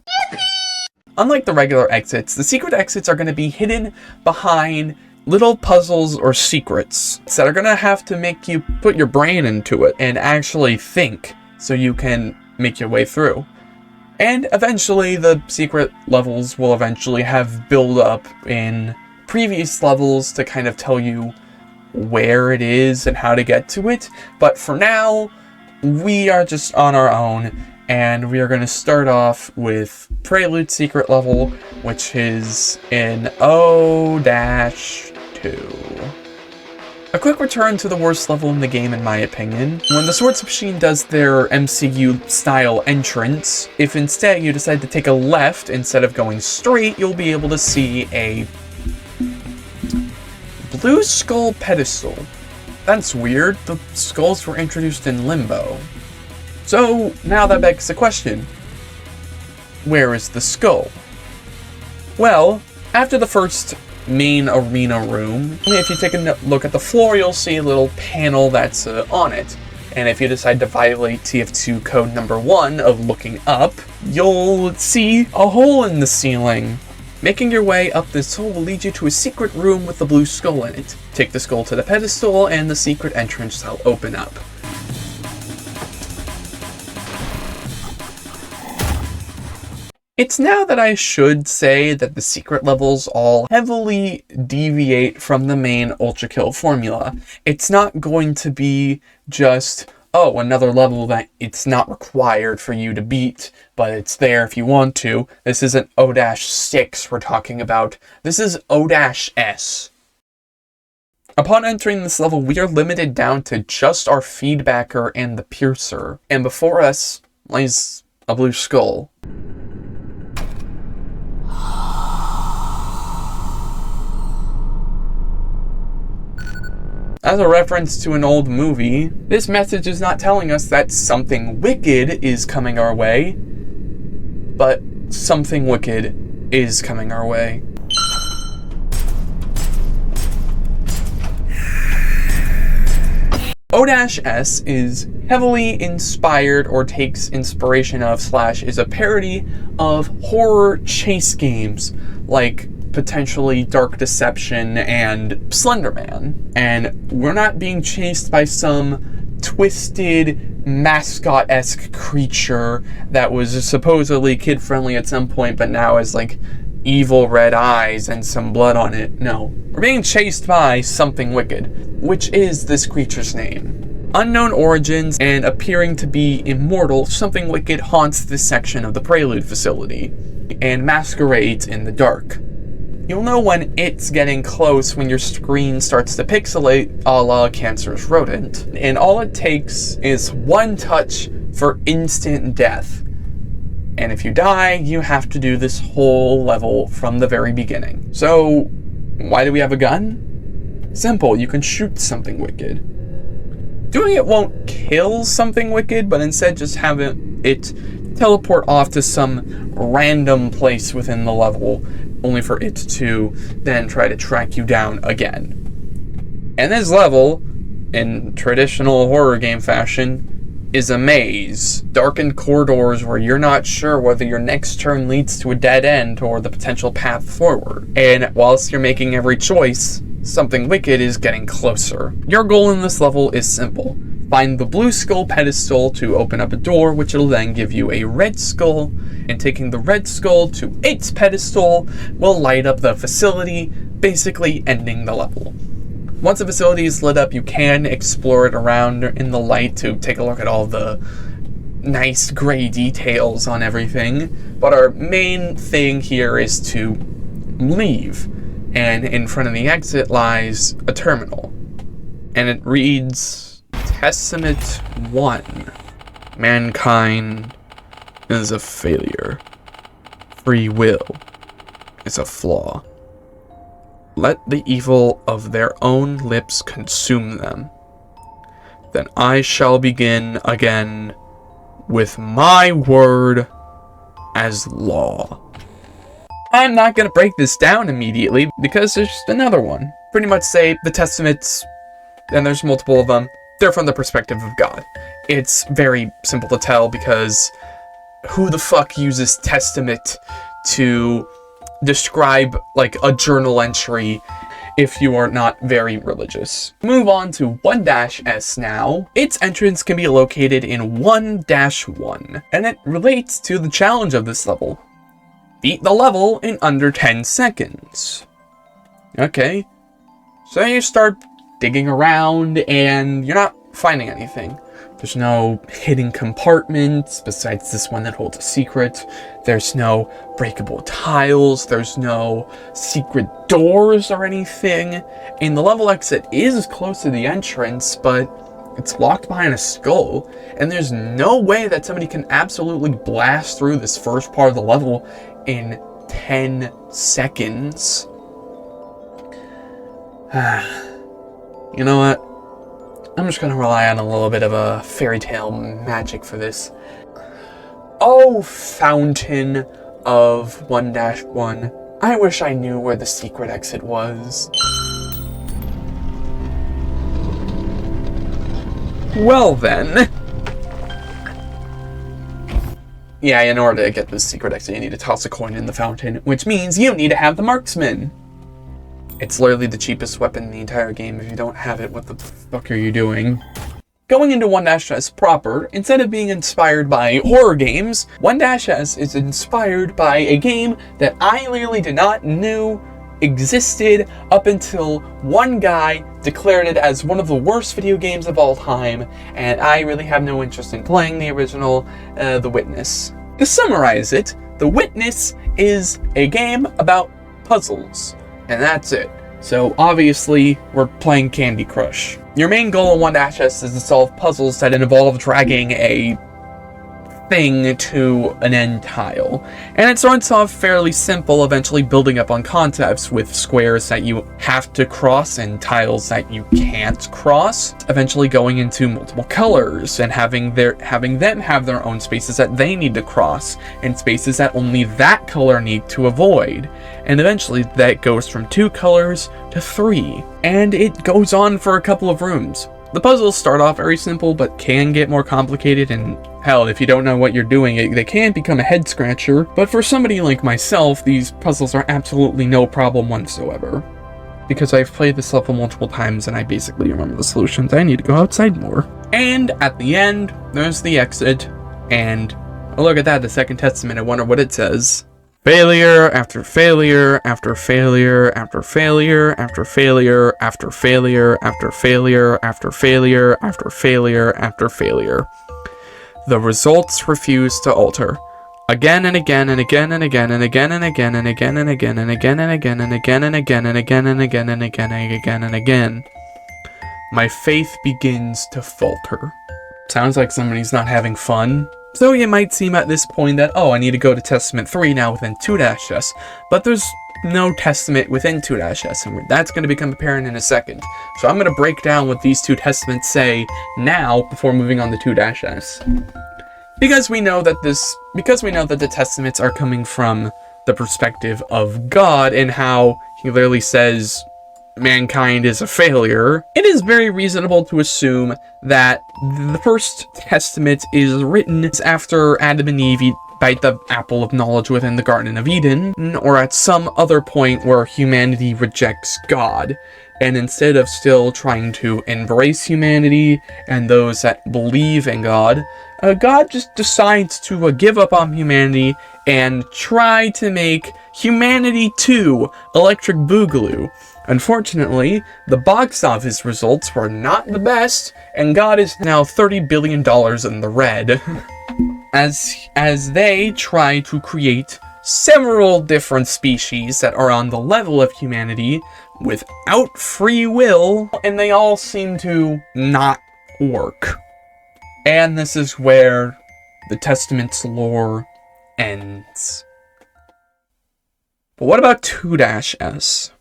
Unlike the regular exits, the secret exits are going to be hidden behind little puzzles or secrets that are going to have to make you put your brain into it and actually think so you can make your way through. And eventually the secret levels will eventually have build up in previous levels to kind of tell you where it is and how to get to it. But for now, we are just on our own. And we are going to start off with Prelude secret level, which is in O-2. A quick return to the worst level in the game, in my opinion. When the Swordsmachine does their MCU-style entrance, if instead you decide to take a left instead of going straight, you'll be able to see a blue skull pedestal. That's weird. The skulls were introduced in Limbo. So, now that begs the question, where is the skull? Well, after the first main arena room, if you take a look at the floor, you'll see a little panel that's on it. And if you decide to violate TF2 code number 1 of looking up, you'll see a hole in the ceiling. Making your way up this hole will lead you to a secret room with the blue skull in it. Take the skull to the pedestal and the secret entrance will open up. It's now that I should say that the secret levels all heavily deviate from the main Ultrakill formula. It's not going to be just, oh, another level that it's not required for you to beat, but it's there if you want to. This isn't O-6 we're talking about. This is O-S. Upon entering this level, we are limited down to just our feedbacker and the piercer. And before us lies a blue skull. As a reference to an old movie, this message is not telling us that something wicked is coming our way, but something wicked is coming our way. O-S is heavily inspired or takes inspiration of / is a parody of horror chase games like potentially Dark Deception and Slender Man. And we're not being chased by some twisted mascot-esque creature that was supposedly kid-friendly at some point but now has like evil red eyes and some blood on it. No. We're being chased by something wicked, which is this creature's name. Unknown origins and appearing to be immortal, something wicked haunts this section of the Prelude facility and masquerades in the dark. You'll know when it's getting close when your screen starts to pixelate a la Cancer's Rodent, and all it takes is one touch for instant death. And if you die, you have to do this whole level from the very beginning. So, why do we have a gun? Simple, you can shoot something wicked. Doing it won't kill something wicked, but instead just have it teleport off to some random place within the level, only for it to then try to track you down again. And this level, in traditional horror game fashion, is a maze. Darkened corridors where you're not sure whether your next turn leads to a dead end or the potential path forward. And whilst you're making every choice, something wicked is getting closer. Your goal in this level is simple. Find the blue skull pedestal to open up a door, which will then give you a red skull, and taking the red skull to its pedestal will light up the facility, basically ending the level. Once the facility is lit up, you can explore it around in the light to take a look at all the nice gray details on everything, but our main thing here is to leave, and in front of the exit lies a terminal, and it reads, Testament 1. Mankind is a failure. Free will is a flaw. Let the evil of their own lips consume them. Then I shall begin again with my word as law. I'm not going to break this down immediately because there's just another one. Pretty much say the Testaments, and there's multiple of them, they're from the perspective of God. It's very simple to tell because who the fuck uses testament to describe like a journal entry if you are not very religious. Move on to 1-S now. Its entrance can be located in 1-1, and it relates to the challenge of this level. Beat the level in under 10 seconds. Okay, so you start digging around and you're not finding anything. There's no hidden compartments besides this one that holds a secret. There's no breakable tiles. There's no secret doors or anything. And the level exit is close to the entrance, but it's locked behind a skull. And there's no way that somebody can absolutely blast through this first part of the level in 10 seconds. You know what? I'm just gonna rely on a little bit of a fairy tale magic for this. Oh, fountain of 1-1. I wish I knew where the secret exit was. Well then. Yeah, in order to get this secret exit, you need to toss a coin in the fountain, which means you need to have the Marksman. It's literally the cheapest weapon in the entire game. If you don't have it, what the fuck are you doing? Going into 1-S proper, instead of being inspired by horror games, 1-S is inspired by a game that I literally did not know existed up until one guy declared it as one of the worst video games of all time, and I really have no interest in playing the original, The Witness. To summarize it, The Witness is a game about puzzles. And that's it. So obviously, we're playing Candy Crush. Your main goal in 1-S is to solve puzzles that involve dragging a thing to an end tile. And it starts off fairly simple, eventually building up on concepts with squares that you have to cross and tiles that you can't cross, eventually going into multiple colors and having them have their own spaces that they need to cross and spaces that only that color need to avoid. And eventually that goes from 2 colors to 3. And it goes on for a couple of rooms. The puzzles start off very simple, but can get more complicated, and hell, if you don't know what you're doing, they can become a head scratcher. But for somebody like myself, these puzzles are absolutely no problem whatsoever. Because I've played this level multiple times and I basically remember the solutions. I need to go outside more. And at the end, there's the exit, and oh, look at that, the second testament. I wonder what it says. Failure after failure after failure after failure after failure after failure after failure after failure after failure after failure. The results refuse to alter. Again and again and again and again and again and again and again and again and again and again and again and again and again and again and again and again and again. My faith begins to falter. Sounds like somebody's not having fun. So it might seem at this point that, oh, I need to go to Testament 3 now within 2-S, but there's no Testament within 2-S, and that's going to become apparent in a second. So I'm going to break down what these 2 Testaments say now before moving on to 2-S. Because we know that the Testaments are coming from the perspective of God and how he literally says mankind is a failure, it is very reasonable to assume that the first testament is written after Adam and Eve bite the apple of knowledge within the Garden of Eden, or at some other point where humanity rejects God, and instead of still trying to embrace humanity and those that believe in God, God just decides to give up on humanity and try to make Humanity 2 Electric Boogaloo. Unfortunately, the box office results were not the best, and God is now $30 billion in the red. As they try to create several different species that are on the level of humanity without free will, and they all seem to not work. And this is where the Testament's lore ends. But what about 2-S?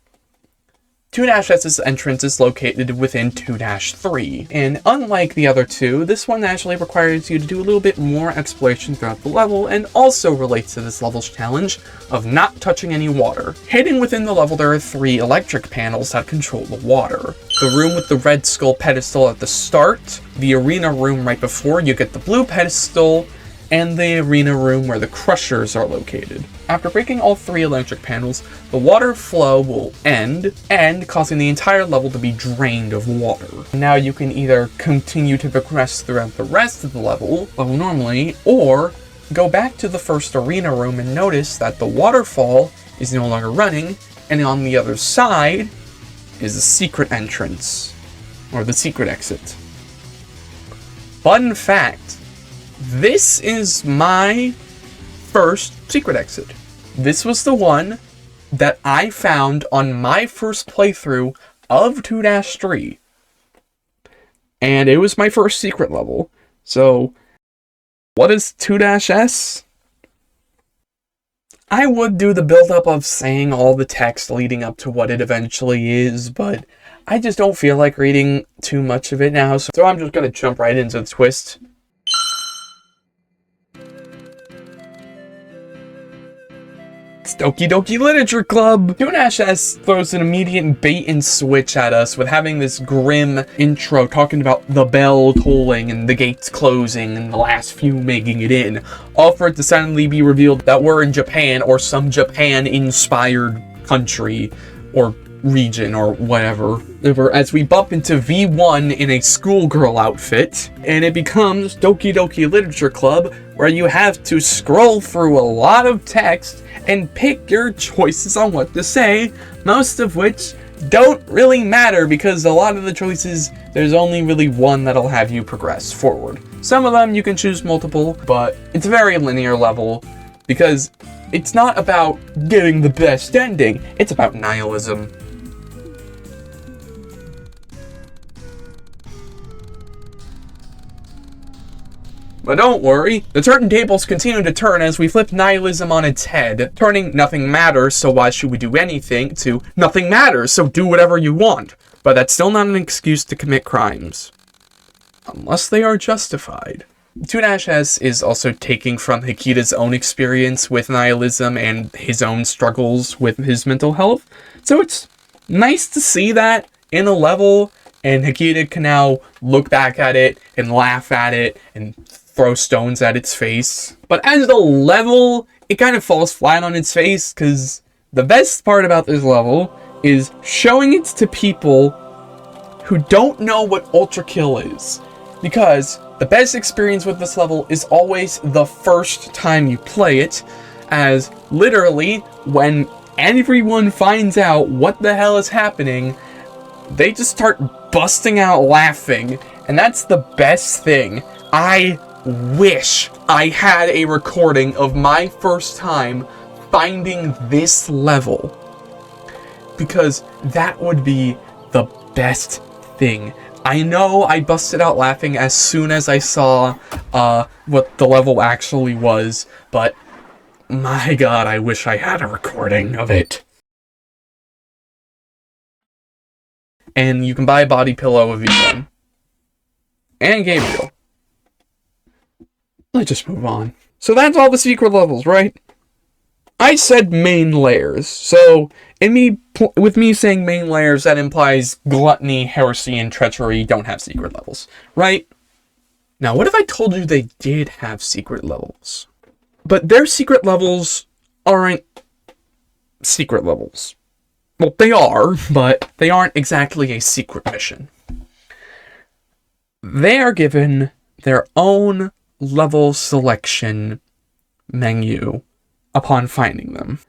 2-S's entrance is located within 2-3, and unlike the other 2, this one actually requires you to do a little bit more exploration throughout the level, and also relates to this level's challenge of not touching any water. Hidden within the level, there are 3 electric panels that control the water. The room with the red skull pedestal at the start, the arena room right before you get the blue pedestal, and the arena room where the crushers are located. After breaking all 3 electric panels, the water flow will end, causing the entire level to be drained of water. Now you can either continue to progress throughout the rest of the level normally, or go back to the first arena room and notice that the waterfall is no longer running, and on the other side is the secret entrance, or the secret exit. Fun fact, this is my first secret exit. This was the one that I found on my first playthrough of 2-3. And it was my first secret level. So, what is 2-S? I would do the build-up of saying all the text leading up to what it eventually is, but I just don't feel like reading too much of it now, so I'm just gonna jump right into the twist. Okie dokie Literature Club! 2-S throws an immediate bait and switch at us with having this grim intro talking about the bell tolling and the gates closing and the last few making it in, all for it to suddenly be revealed that we're in Japan or some Japan-inspired country or region or whatever. As we bump into V1 in a schoolgirl outfit, and it becomes Doki Doki Literature Club, where you have to scroll through a lot of text and pick your choices on what to say, most of which don't really matter because a lot of the choices, there's only really one that'll have you progress forward. Some of them you can choose multiple, but it's a very linear level because it's not about getting the best ending, it's about nihilism. But don't worry, the turntables continue to turn as we flip nihilism on its head, turning nothing matters, so why should we do anything, to nothing matters, so do whatever you want. But that's still not an excuse to commit crimes. Unless they are justified. 2-S is also taking from Hikita's own experience with nihilism and his own struggles with his mental health. So it's nice to see that in a level, and Hikita can now look back at it and laugh at it and throw stones at its face. But as a level, it kind of falls flat on its face, because the best part about this level is showing it to people who don't know what Ultrakill is. Because the best experience with this level is always the first time you play it, as literally, when everyone finds out what the hell is happening, they just start busting out laughing, and that's the best thing. I wish I had a recording of my first time finding this level, because that would be the best thing. I know I busted out laughing as soon as I saw what the level actually was, but my god, I wish I had a recording of it. And you can buy a body pillow of V1. And Gabriel. Let's just move on. So that's all the secret levels, right? I said main layers, so with me saying main layers, that implies Gluttony, Heresy, and Treachery don't have secret levels, right? Now, what if I told you they did have secret levels? But their secret levels aren't secret levels. Well, they are, but they aren't exactly a secret mission. They are given their own level selection menu upon finding them.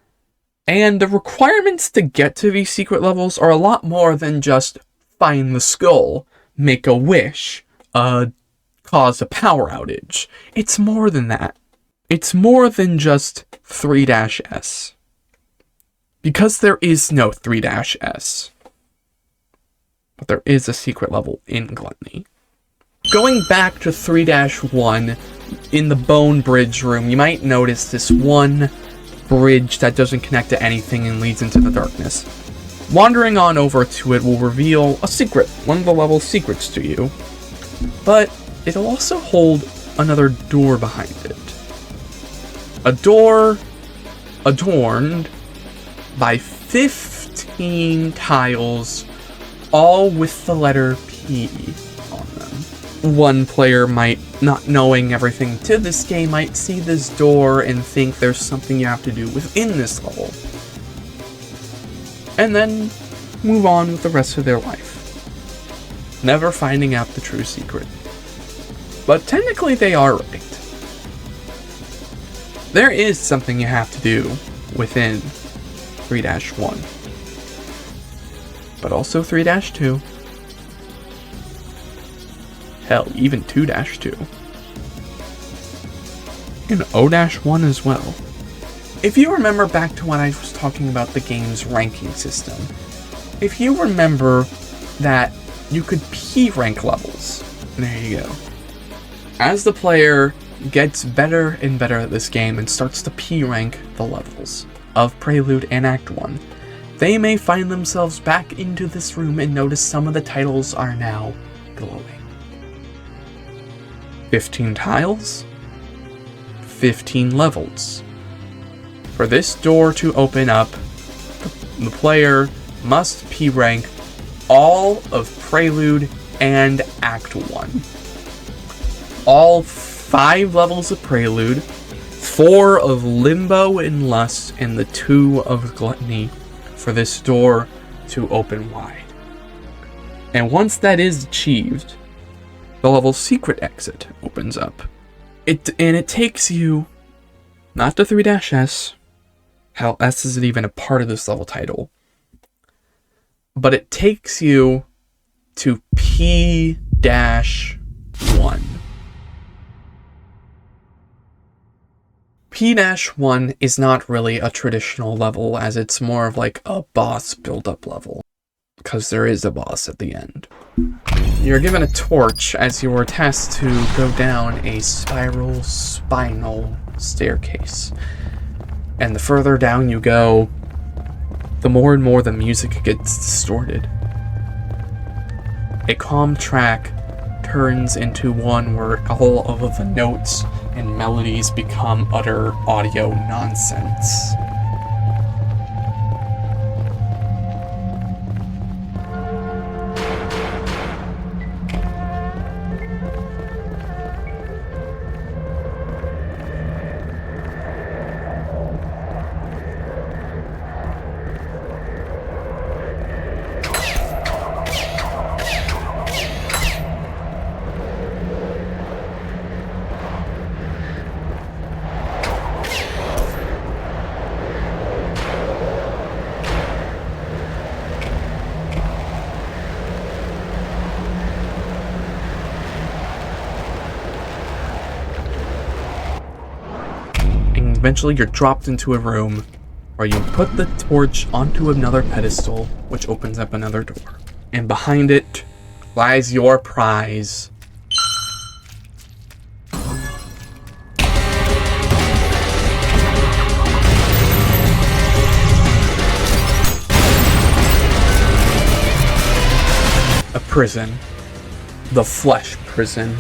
And the requirements to get to these secret levels are a lot more than just find the skull, make a wish, cause a power outage. It's more than that. It's more than just 3-S. Because there is no 3-S. But there is a secret level in Gluttony. Going back to 3-1, in the Bone Bridge room, you might notice this one bridge that doesn't connect to anything and leads into the darkness. Wandering on over to it will reveal a secret, one of the level's secrets to you. But it'll also hold another door behind it. A door adorned by 15 tiles, all with the letter P on them. One player might, not knowing everything to this game, might see this door and think there's something you have to do within this level. And then move on with the rest of their life, never finding out the true secret. But technically they are right. There is something you have to do within 3-1. But also 3-2. Hell, even 2-2. And 0-1 as well. If you remember back to when I was talking about the game's ranking system, if you remember that you could P-rank levels, there you go. As the player gets better and better at this game and starts to P-rank the levels of Prelude and Act 1, they may find themselves back into this room and notice some of the titles are now glowing. 15 tiles, 15 levels. For this door to open up, the player must P-rank all of Prelude and Act 1. All 5 levels of Prelude, 4 of Limbo and Lust, and the 2 of Gluttony for this door to open wide. And once that is achieved, the level's secret exit opens up. It takes you, not to 3-S, hell, S isn't even a part of this level title, but it takes you to P-1. P-1 is not really a traditional level, as it's more of like a boss build-up level, because there is a boss at the end. You're given a torch as you are tasked to go down a spinal staircase. And the further down you go, the more and more the music gets distorted. A calm track turns into one where all of the notes and melodies become utter audio nonsense. Eventually, you're dropped into a room where you put the torch onto another pedestal, which opens up another door. And behind it lies your prize. A prison. The Flesh Prison.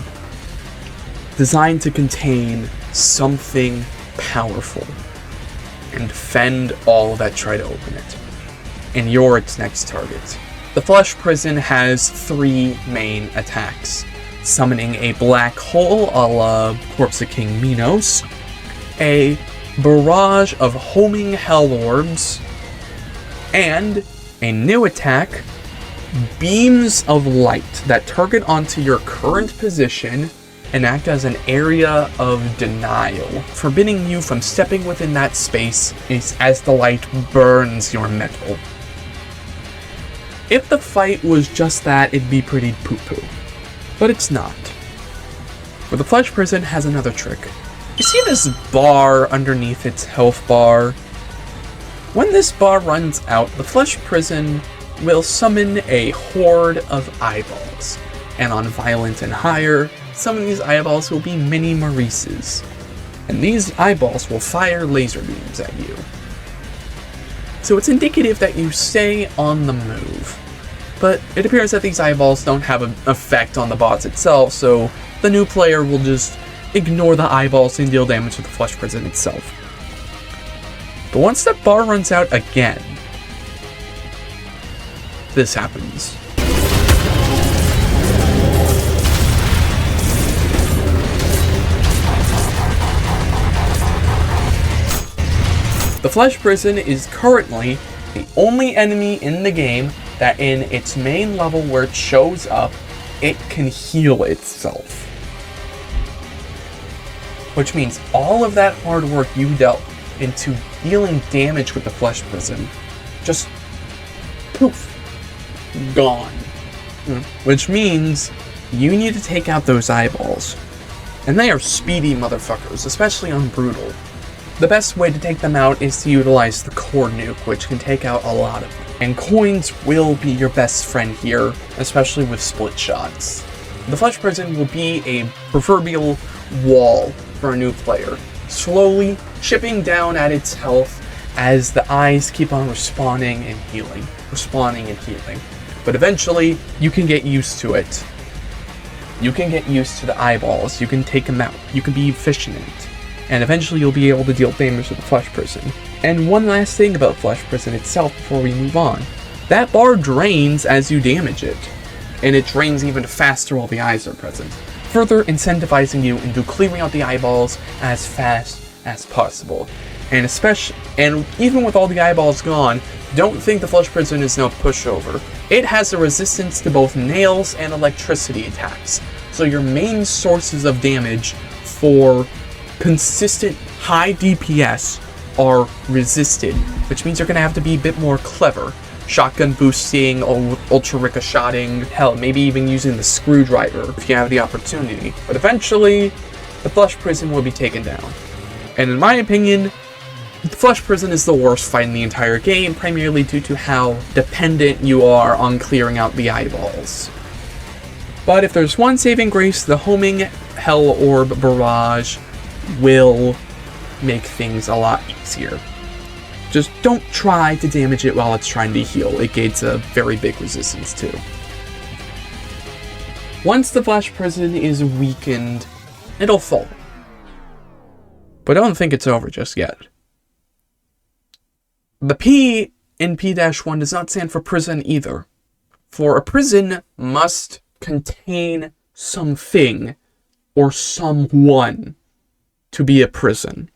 Designed to contain something powerful and fend all that try to open it. And you're its next target. The Flesh Prison has 3 main attacks. Summoning a black hole a la Corpse of King Minos, a barrage of homing hell orbs, and a new attack, beams of light that target onto your current position and act as an area of denial, forbidding you from stepping within that space as the light burns your metal. If the fight was just that, it'd be pretty poo-poo. But it's not. For the Flesh Prison has another trick. You see this bar underneath its health bar? When this bar runs out, the Flesh Prison will summon a horde of eyeballs. And on Violent and higher, some of these eyeballs will be mini Maurices, and these eyeballs will fire laser beams at you. So it's indicative that you stay on the move. But it appears that these eyeballs don't have an effect on the boss itself, so the new player will just ignore the eyeballs and deal damage to the Flesh Prison itself. But once that bar runs out again, this happens. The Flesh Prison is currently the only enemy in the game that in its main level where it shows up, it can heal itself. Which means all of that hard work you dealt into dealing damage with the Flesh Prison, just poof, gone. Which means you need to take out those eyeballs. And they are speedy motherfuckers, especially on Brutal. The best way to take them out is to utilize the core nuke, which can take out a lot of them. And coins will be your best friend here, especially with split shots. The Flesh Prison will be a proverbial wall for a new player, slowly chipping down at its health as the eyes keep on respawning and healing. But eventually, you can get used to it. You can get used to the eyeballs, you can take them out, you can be efficient in it. And eventually you'll be able to deal damage to the Flesh Prison. And one last thing about Flesh Prison itself before we move on. That bar drains as you damage it. And it drains even faster while the eyes are present, further incentivizing you into clearing out the eyeballs as fast as possible. And even with all the eyeballs gone, don't think the Flesh Prison is no pushover. It has a resistance to both nails and electricity attacks. So your main sources of damage for consistent high DPS are resisted, which means you're going to have to be a bit more clever. Shotgun boosting, ultra ricocheting, hell, maybe even using the screwdriver if you have the opportunity. But eventually, the Flesh Prison will be taken down. And in my opinion, the Flesh Prison is the worst fight in the entire game, primarily due to how dependent you are on clearing out the eyeballs. But if there's one saving grace, the homing Hell Orb barrage will make things a lot easier. Just don't try to damage it while it's trying to heal. It gains a very big resistance too. Once the Flesh Prison is weakened, it'll fall. But I don't think it's over just yet. The P in P-1 does not stand for prison either. For a prison must contain something or someone to be a prison.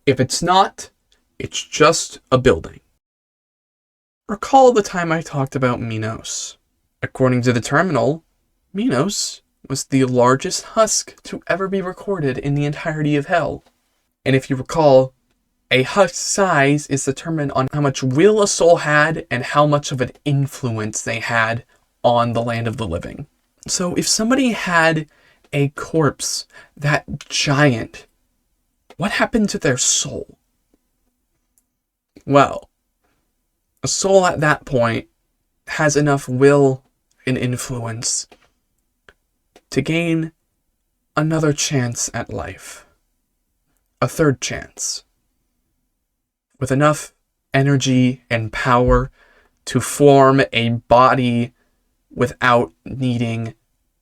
If it's not, it's just a building. Recall the time I talked about Minos. According to the terminal, Minos was the largest husk to ever be recorded in the entirety of Hell. And if you recall, a husk size is determined on how much will a soul had and how much of an influence they had on the land of the living. So if somebody had a corpse that giant, what happened to their soul? Well, a soul at that point has enough will and influence to gain another chance at life. A third chance. With enough energy and power to form a body without needing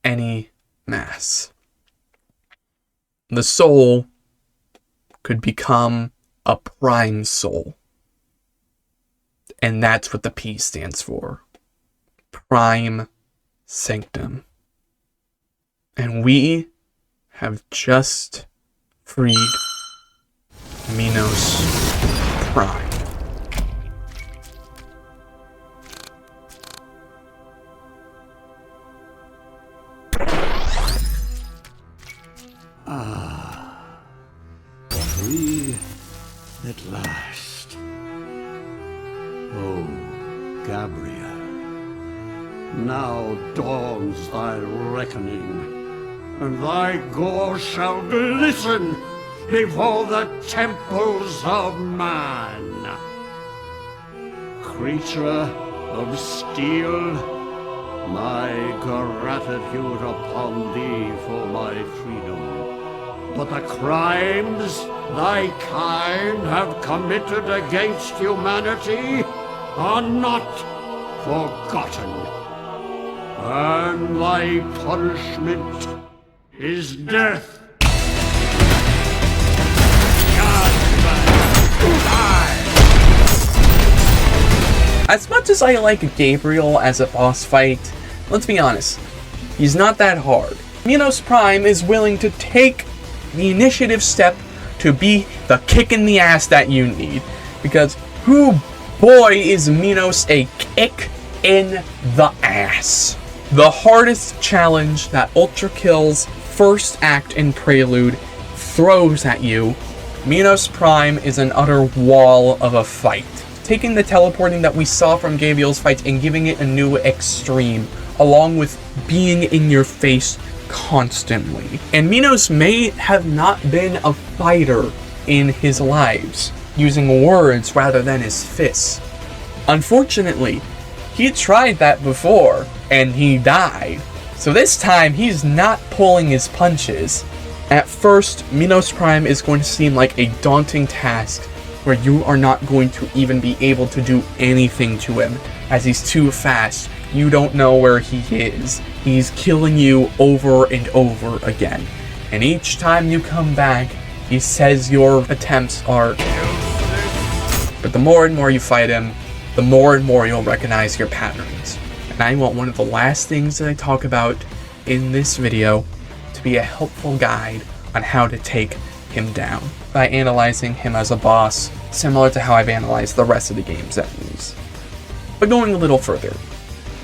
any mass. The soul could become a prime soul. And that's what the P stands for. Prime Sanctum. And we have just freed Minos Prime. Free at last. Oh, Gabriel, now dawns thy reckoning, and thy gore shall glisten before the temples of man. Creature of steel, my gratitude upon thee for my freedom. But the crimes thy kind have committed against humanity are not forgotten. And thy punishment is death. As much as I like Gabriel as a boss fight, let's be honest, he's not that hard. Minos Prime is willing to take the initiative step to be the kick in the ass that you need. Because, boy, is Minos a kick in the ass. The hardest challenge that Ultrakill's first act in Prelude throws at you, Minos Prime is an utter wall of a fight. Taking the teleporting that we saw from Gabriel's fight and giving it a new extreme, along with being in your face constantly. And Minos may have not been a fighter in his lives, using words rather than his fists. Unfortunately, he tried that before, and he died. So this time, he's not pulling his punches. At first, Minos Prime is going to seem like a daunting task, where you are not going to even be able to do anything to him, as he's too fast. You don't know where he is. He's killing you over and over again. And each time you come back, he says your attempts are useless. But the more and more you fight him, the more and more you'll recognize your patterns. And I want one of the last things that I talk about in this video to be a helpful guide on how to take him down by analyzing him as a boss, similar to how I've analyzed the rest of the game's enemies. But going a little further,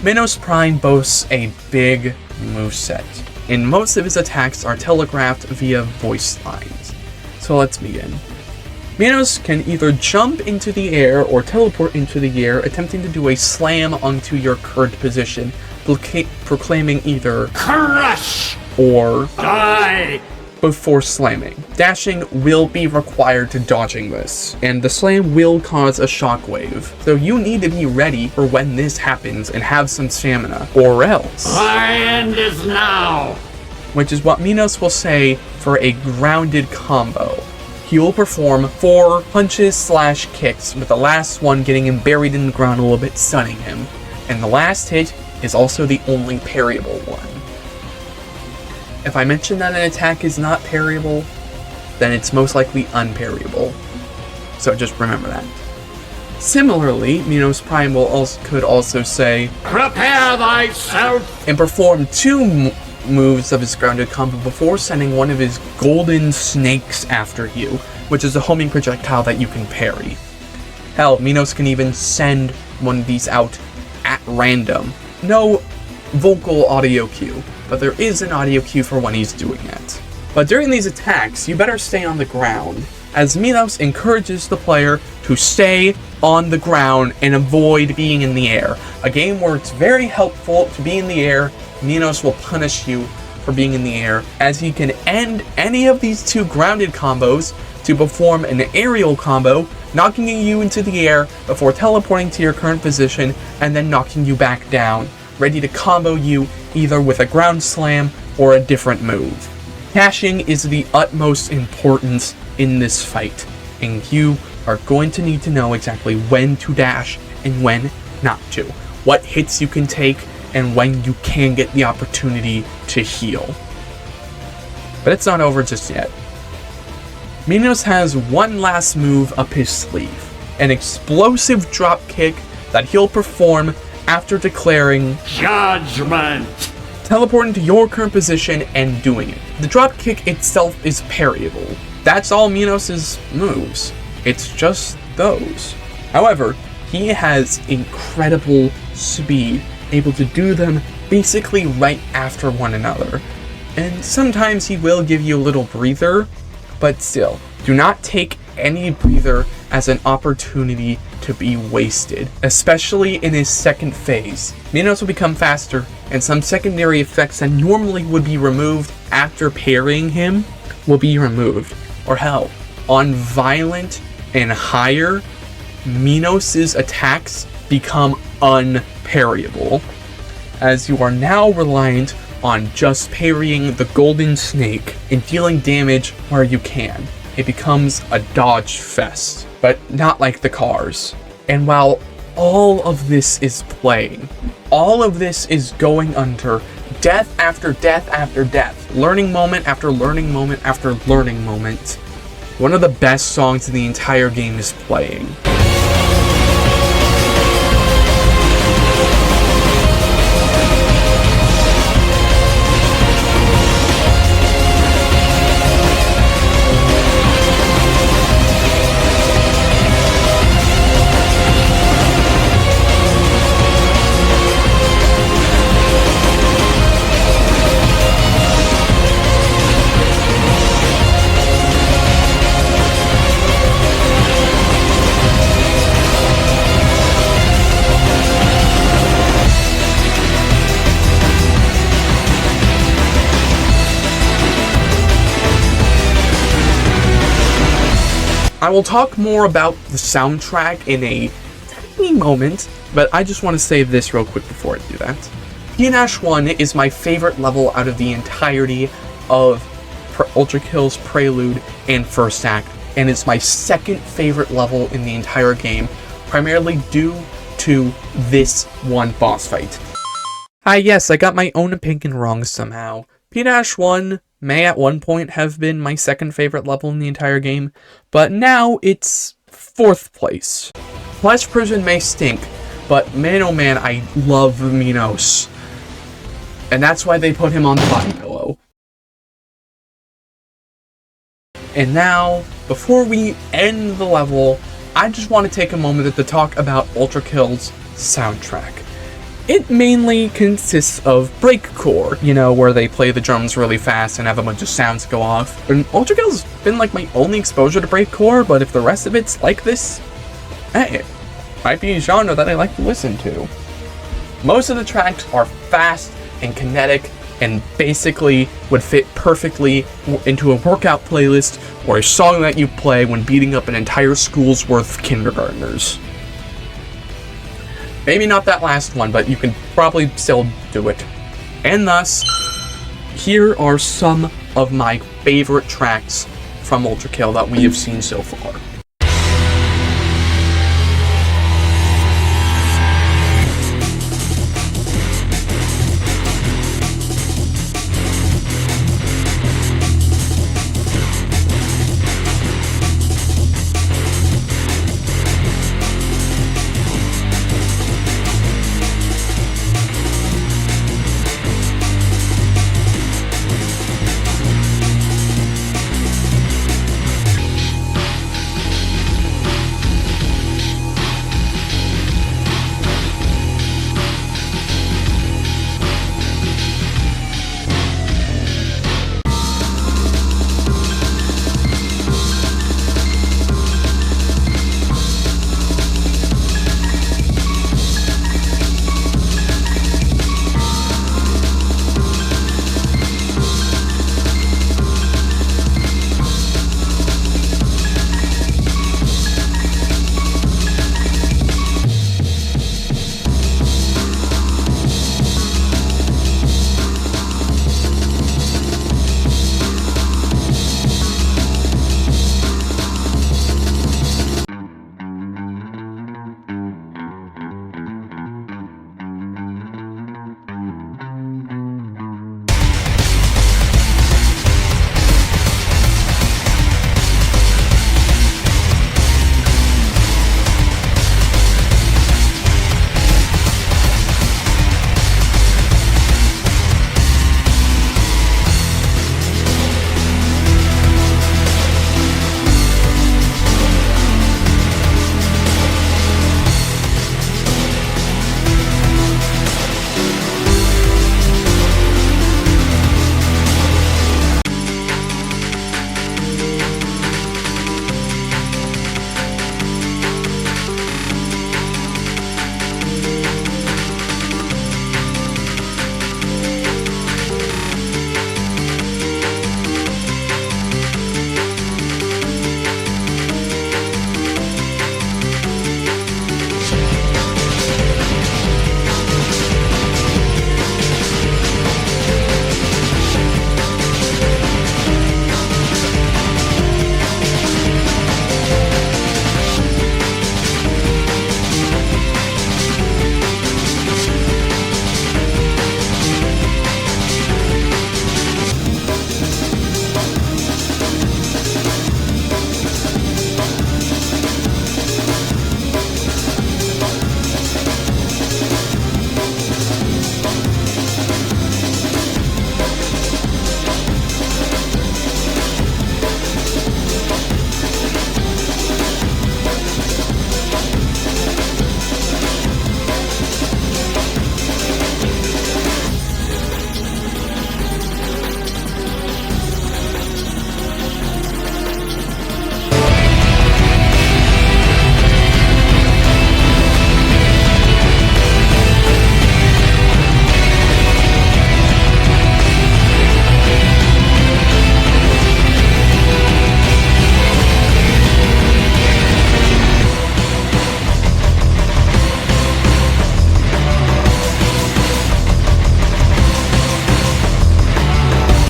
Minos Prime boasts a big moveset, and most of his attacks are telegraphed via voice lines. So let's begin. Minos can either jump into the air or teleport into the air, attempting to do a slam onto your current position, proclaiming either Crush! Or Die! before slamming. Dashing will be required to dodging this, and the slam will cause a shockwave. So you need to be ready for when this happens and have some stamina, or else. My end is now! Which is what Minos will say for a grounded combo. He will perform 4 punches/kicks, with the last one getting him buried in the ground a little bit, stunning him. And the last hit is also the only parryable one. If I mention that an attack is not parryable, then it's most likely unparryable. So just remember that. Similarly, Minos Prime could also say, Prepare thyself! and perform 2 moves of his grounded combo before sending one of his golden snakes after you, which is a homing projectile that you can parry. Hell, Minos can even send one of these out at random. No vocal audio cue, but there is an audio cue for when he's doing it. But during these attacks, you better stay on the ground, as Minos encourages the player to stay on the ground and avoid being in the air. A game where it's very helpful to be in the air. Minos will punish you for being in the air, as he can end any of these 2 grounded combos to perform an aerial combo, knocking you into the air before teleporting to your current position and then knocking you back down, ready to combo you either with a ground slam or a different move. Dashing is the utmost importance in this fight, and you are going to need to know exactly when to dash and when not to, what hits you can take, and when you can get the opportunity to heal. But it's not over just yet. Minos has one last move up his sleeve, an explosive drop kick that he'll perform after declaring Judgment! teleporting to your current position and doing it. The drop kick itself is parryable. That's all Minos' moves. It's just those. However, he has incredible speed, able to do them basically right after one another. And sometimes he will give you a little breather, but still, do not take any breather as an opportunity to be wasted, especially in his second phase. Minos will become faster, and some secondary effects that normally would be removed after parrying him will be removed. Or hell, on violent and higher, Minos' attacks become unparryable, as you are now reliant on just parrying the golden snake and dealing damage where you can. It becomes a dodge fest, but not like the cars. And while all of this is playing, all of this is going under death after death after death, learning moment after learning moment after learning moment, one of the best songs in the entire game is playing. I will talk more about the soundtrack in a tiny moment, but I just want to say this real quick before I do that. P-1 is my favorite level out of the entirety of Ultrakill's Prelude and First Act, and it's my second favorite level in the entire game, primarily due to this one boss fight. Yes, I got my own opinion wrong somehow. P-1 may at one point have been my second favorite level in the entire game, but now it's 4th place. Flesh Prison may stink, but man oh man, I love Minos. And that's why they put him on the bottom pillow. And now, before we end the level, I just want to take a moment to talk about Ultrakill's soundtrack. It mainly consists of breakcore, you know, where they play the drums really fast and have a bunch of sounds go off. And Ultrakill's been like my only exposure to breakcore, but if the rest of it's like this, hey, it might be a genre that I like to listen to. Most of the tracks are fast and kinetic and basically would fit perfectly into a workout playlist or a song that you play when beating up an entire school's worth of kindergartners. Maybe not that last one, but you can probably still do it. And thus, here are some of my favorite tracks from Ultrakill that we have seen so far.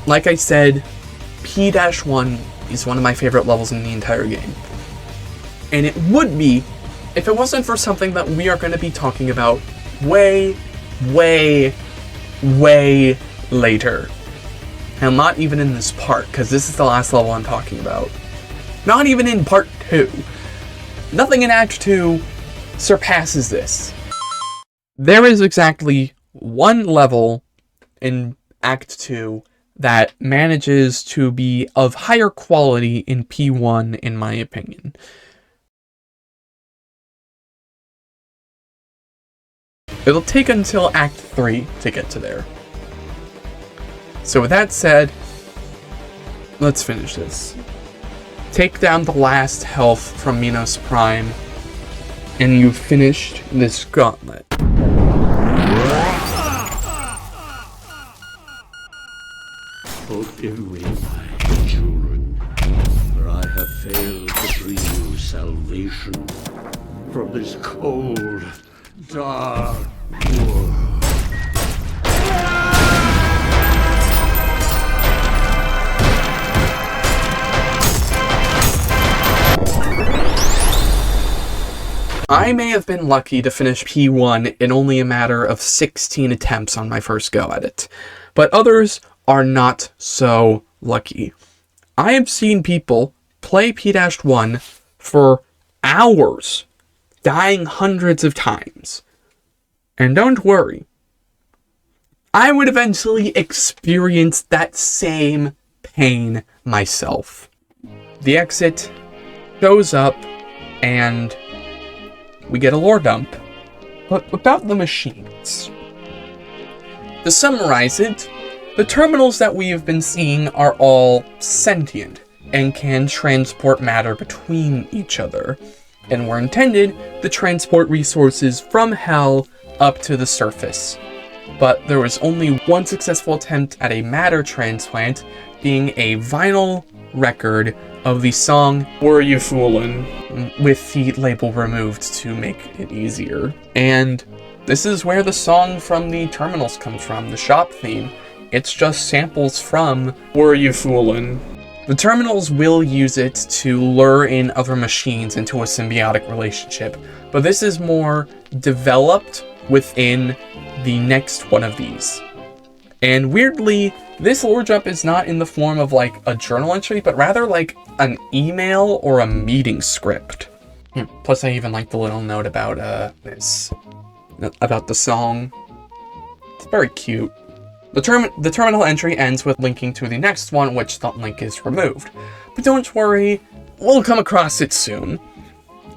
Like I said, P-1 is one of my favorite levels in the entire game. And it would be if it wasn't for something that we are going to be talking about way later. And not even in this part, because this is the last level I'm talking about. Not even in part 2. Nothing in Act 2 surpasses this. There is exactly one level in Act 2 that manages to be of higher quality in P1, in my opinion. It'll take until Act 3 to get to there. So with that said, let's finish this. Take down the last health from Minos Prime, and you've finished this gauntlet. Forgive me, my children, for I have failed to bring you salvation from this cold, dark world. I may have been lucky to finish P1 in only a matter of 16 attempts on my first go at it, but others are not so lucky. I have seen people play P-1 for hours, dying hundreds of times. And don't worry, I would eventually experience that same pain myself. The exit shows up, and we get a lore dump. But about the machines. To summarize it, the terminals that we have been seeing are all sentient and can transport matter between each other, and were intended to transport resources from hell up to the surface. But there was only one successful attempt at a matter transplant, being a vinyl record of the song Were You Foolin', with the label removed to make it easier. And this is where the song from the terminals comes from, the shop theme. It's just samples from Were You Foolin'. The terminals will use it to lure in other machines into a symbiotic relationship, but this is more developed within the next one of these. And weirdly, this lore dump is not in the form of like a journal entry, but rather like an email or a meeting script. Plus I even like the little note about about the song. It's very cute. The terminal entry ends with linking to the next one, which the link is removed. But don't worry, we'll come across it soon.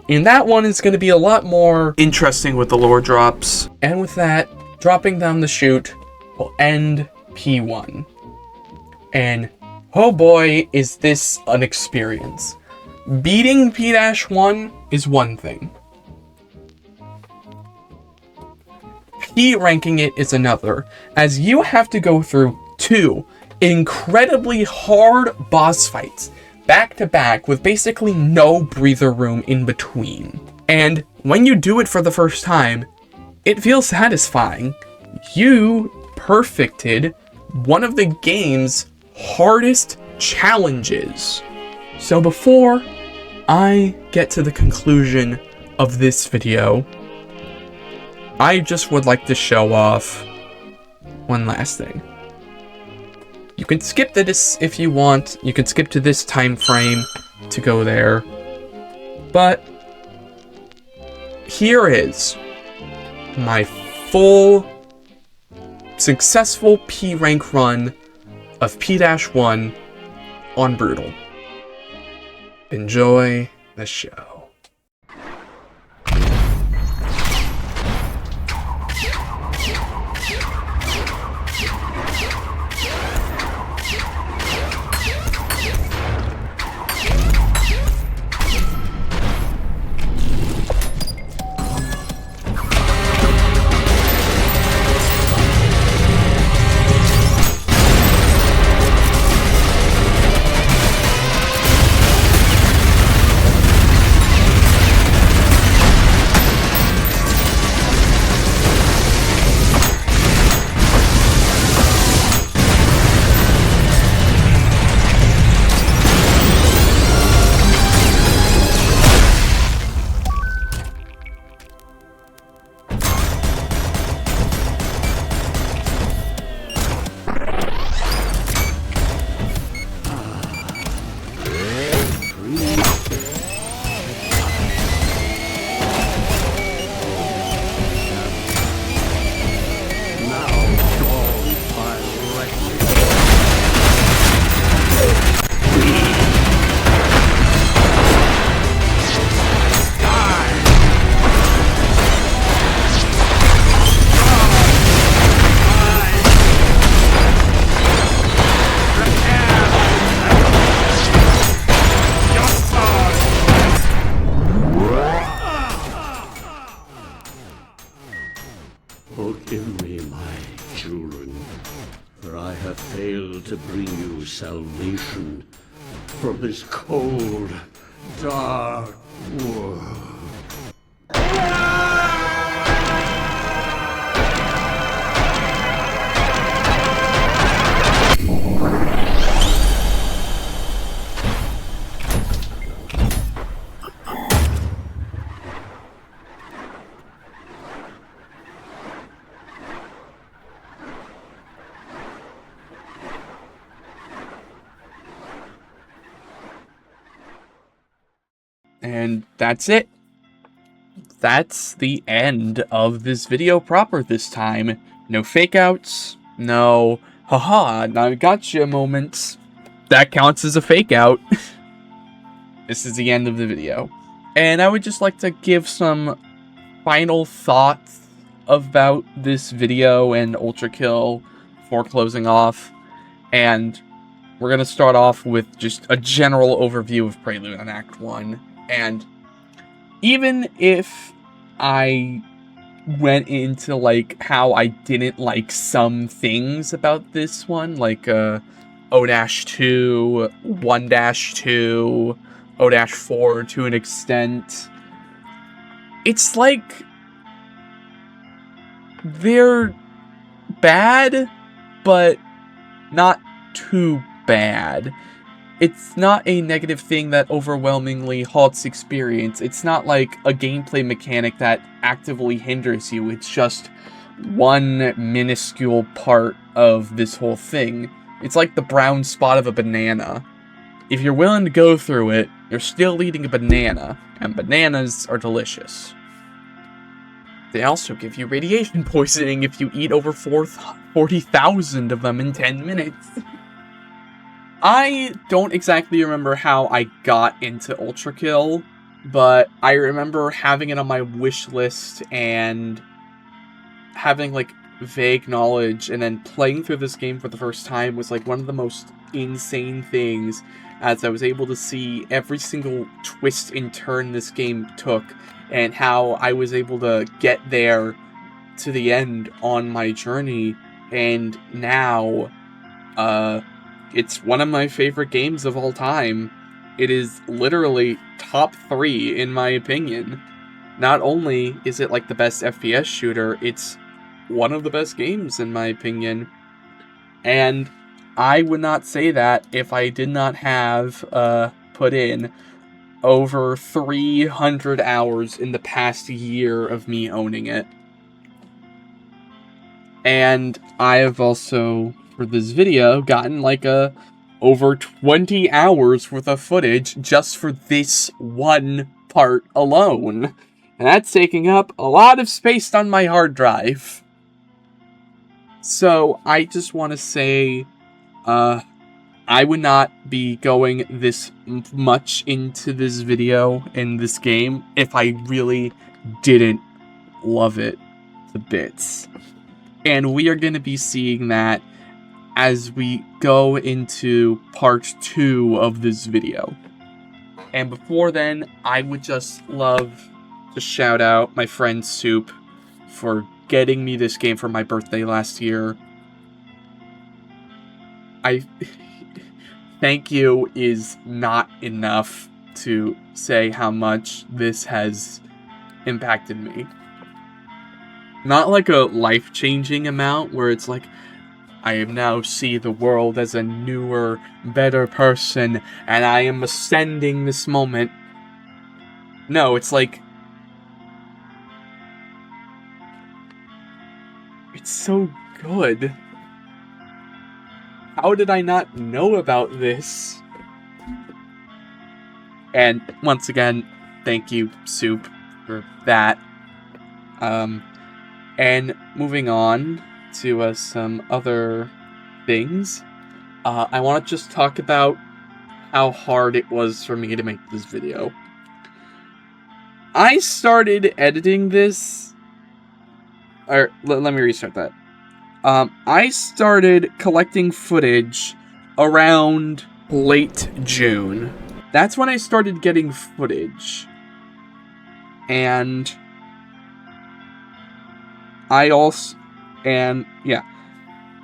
And that one is going to be a lot more interesting with the lore drops. And with that, dropping down the chute will end P1. And oh boy, is this an experience. Beating P-1 is one thing. P-ranking it is another, as you have to go through 2 incredibly hard boss fights back to back with basically no breather room in between. And when you do it for the first time, it feels satisfying. You perfected one of the game's hardest challenges. So before I get to the conclusion of this video, I just would like to show off one last thing. You can skip to this if you want. You can skip to this time frame to go there. But here is my full successful P rank run of P-1 on Brutal. Enjoy the show. for I have failed to bring you salvation from this cold, dark world. And that's it. That's the end of this video proper this time. No fake outs, no haha, I gotcha moments. That counts as a fake out. This is the end of the video. And I would just like to give some final thoughts about this video and Ultrakill before closing off. And we're going to start off with just a general overview of Prelude on Act 1. And even if I went into, like, how I didn't like some things about this one, like, O-2, 1-2, O-4 to an extent, it's like, they're bad, but not too bad. It's not a negative thing that overwhelmingly halts experience. It's not like a gameplay mechanic that actively hinders you. It's just one minuscule part of this whole thing. It's like the brown spot of a banana. If you're willing to go through it, you're still eating a banana, and bananas are delicious. They also give you radiation poisoning if you eat over 40,000 of them in 10 minutes. I don't exactly remember how I got into Ultrakill, but I remember having it on my wish list and having, like, vague knowledge, and then playing through this game for the first time was, like, one of the most insane things, as I was able to see every single twist and turn this game took, and how I was able to get there to the end on my journey, and now, it's one of my favorite games of all time. It is literally top 3 in my opinion. Not only is it like the best FPS shooter, it's one of the best games in my opinion. And I would not say that if I did not have put in over 300 hours in the past year of me owning it. And I have also, for this video, gotten like over 20 hours worth of footage just for this one part alone. And that's taking up a lot of space on my hard drive. So I just want to say, I would not be going this much into this video in this game if I really didn't love it to bits. And we are going to be seeing that as we go into part 2 of this video. And before then, I would just love to shout out my friend Soup for getting me this game for my birthday last year. Thank you is not enough to say how much this has impacted me. Not like a life-changing amount where it's like, I now see the world as a newer, better person, and I am ascending this moment. No, it's like, it's so good. How did I not know about this? And once again, thank you, Soup, for that. And moving on to some other things, I want to just talk about how hard it was for me to make this video. I started editing this, or let me restart that. I started collecting footage around late June. That's when I started getting footage. And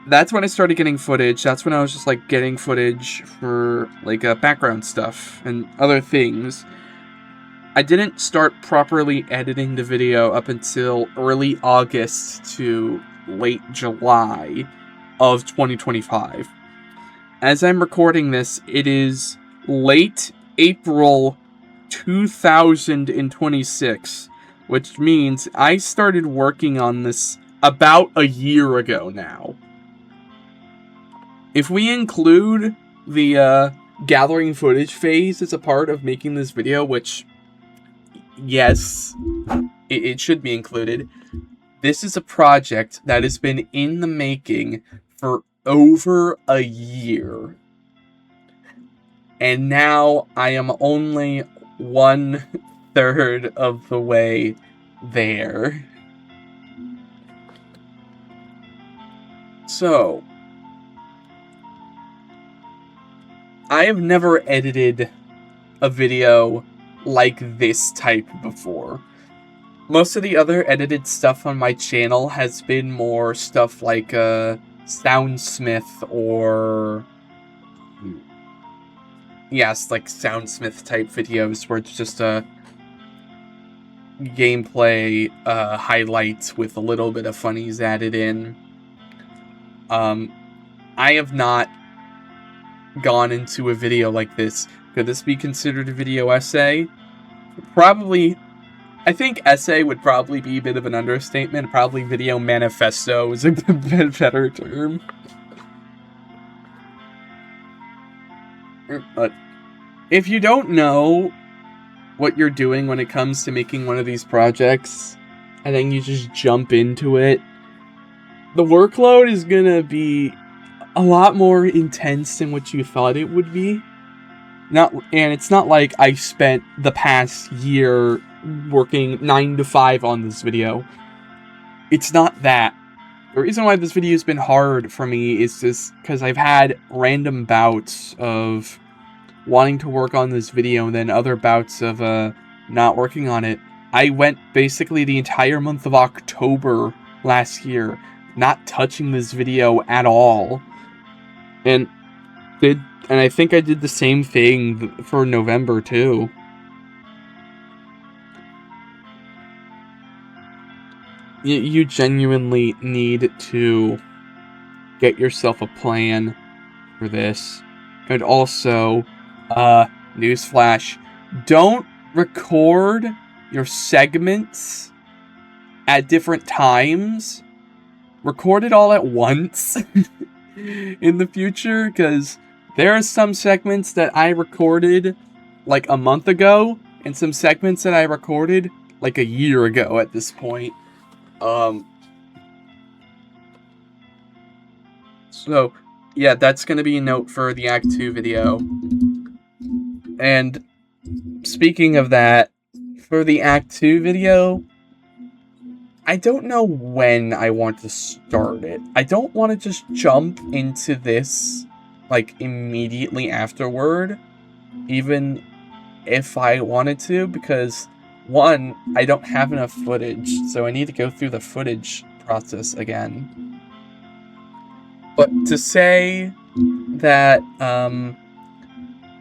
that's when I started getting footage. That's when I was just, like, getting footage for, like, background stuff and other things. I didn't start properly editing the video up until early August to late July of 2025. As I'm recording this, it is late April 2026, which means I started working on this about a year ago now. If we include the gathering footage phase as a part of making this video, which, yes, it should be included, this is a project that has been in the making for over a year. And now I am only 1/3 of the way there. So, I have never edited a video like this type before. Most of the other edited stuff on my channel has been more stuff like Soundsmith or... yes, like Soundsmith type videos where it's just a gameplay highlights with a little bit of funnies added in. I have not gone into a video like this. Could this be considered a video essay? Probably. I think essay would probably be a bit of an understatement. Probably video manifesto is a bit better term. But if you don't know what you're doing when it comes to making one of these projects, and then you just jump into it, the workload is gonna be a lot more intense than what you thought it would be. And it's not like I spent the past year working 9 to 5 on this video. It's not that. The reason why this video has been hard for me is just because I've had random bouts of wanting to work on this video and then other bouts of not working on it. I went basically the entire month of October last year not touching this video at all. And I think I did the same thing for November too. You genuinely need to get yourself a plan for this. And also, newsflash, don't record your segments at different times. Record it all at once in the future, because there are some segments that I recorded like a month ago, and some segments that I recorded like a year ago at this point. So, yeah, that's going to be a note for the Act 2 video. And speaking of that, for the Act 2 video, I don't know when I want to start it. I don't want to just jump into this, like, immediately afterward, even if I wanted to, because, one, I don't have enough footage, so I need to go through the footage process again. But to say that,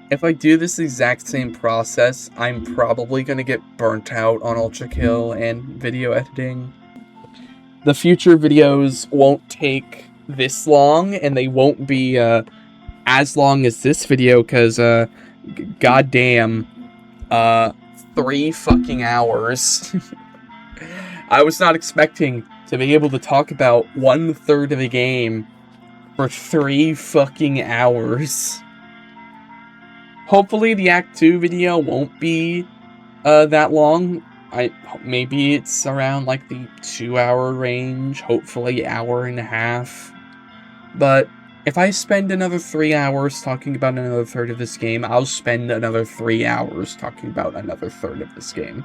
if I do this exact same process, I'm probably going to get burnt out on Ultrakill and video editing. The future videos won't take this long, and they won't be as long as this video, because, goddamn, 3 fucking hours. I was not expecting to be able to talk about 1/3 of the game for 3 fucking hours. Hopefully the Act 2 video won't be that long. Maybe it's around like the 2-hour range, hopefully 1.5 hours. But if I spend another 3 hours talking about another third of this game, I'll spend another 3 hours talking about another third of this game.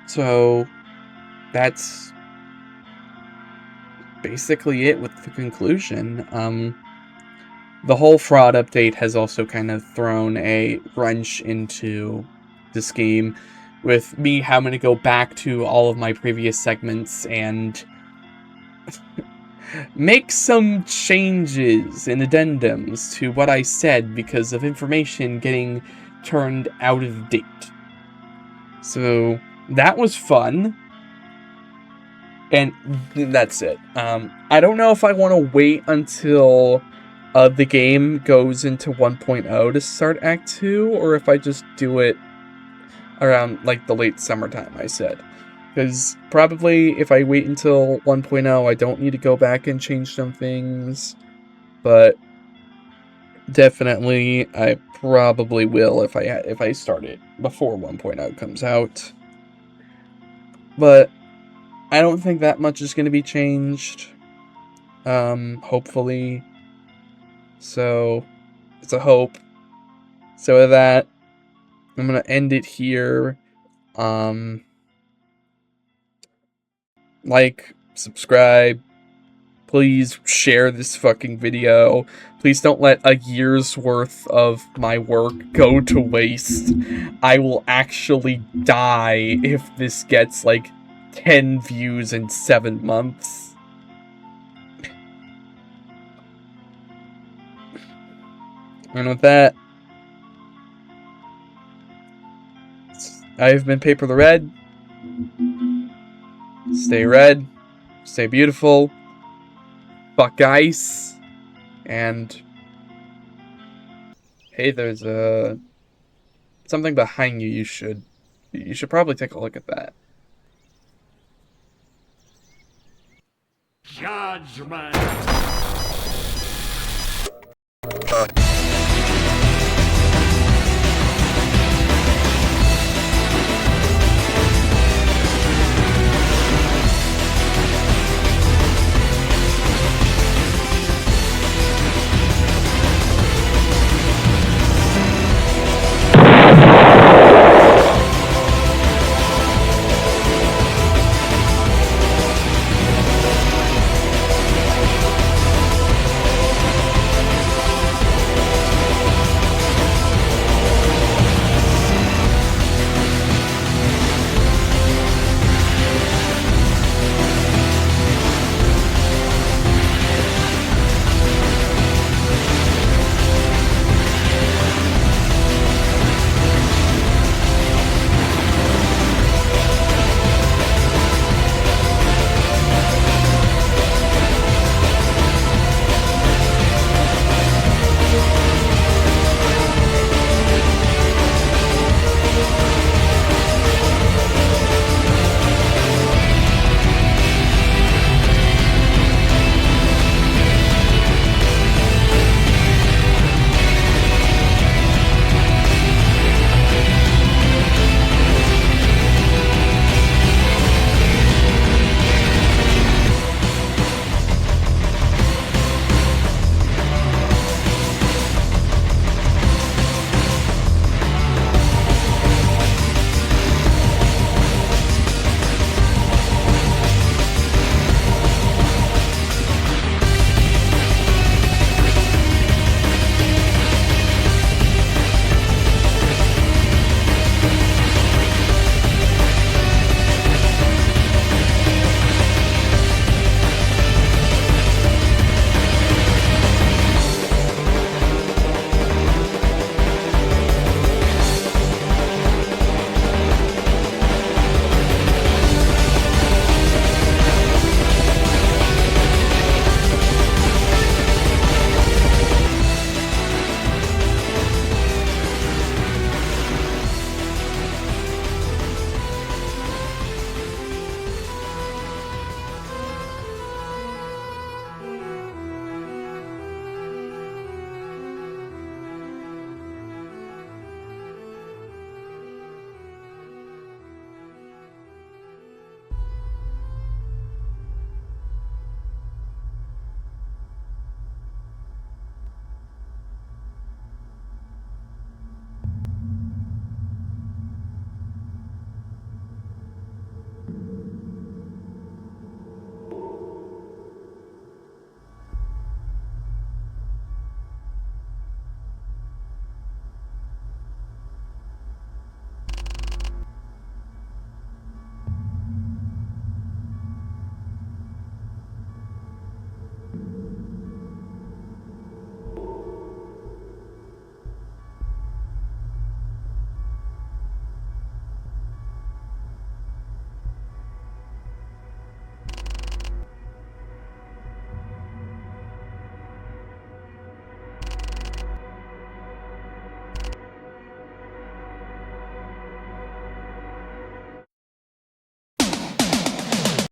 So that's basically it with the conclusion. The whole fraud update has also kind of thrown a wrench into this game, with me having to go back to all of my previous segments and make some changes and addendums to what I said because of information getting turned out of date. So that was fun. And that's it. I don't know if I want to wait until the game goes into 1.0 to start Act 2, or if I just do it around, like, the late summertime, I said. Because probably if I wait until 1.0, I don't need to go back and change some things. But definitely, I probably will if I start it before 1.0 comes out. But I don't think that much is going to be changed. Hopefully. So, it's a hope. So with that, I'm going to end it here. Like, subscribe. Please share this fucking video. Please don't let a year's worth of my work go to waste. I will actually die if this gets, like, 10 views in 7 months. And with that, I've been Paper the Red. Stay red. Stay beautiful. Fuck ice. And hey, there's something behind you. You should probably take a look at that. Judgment!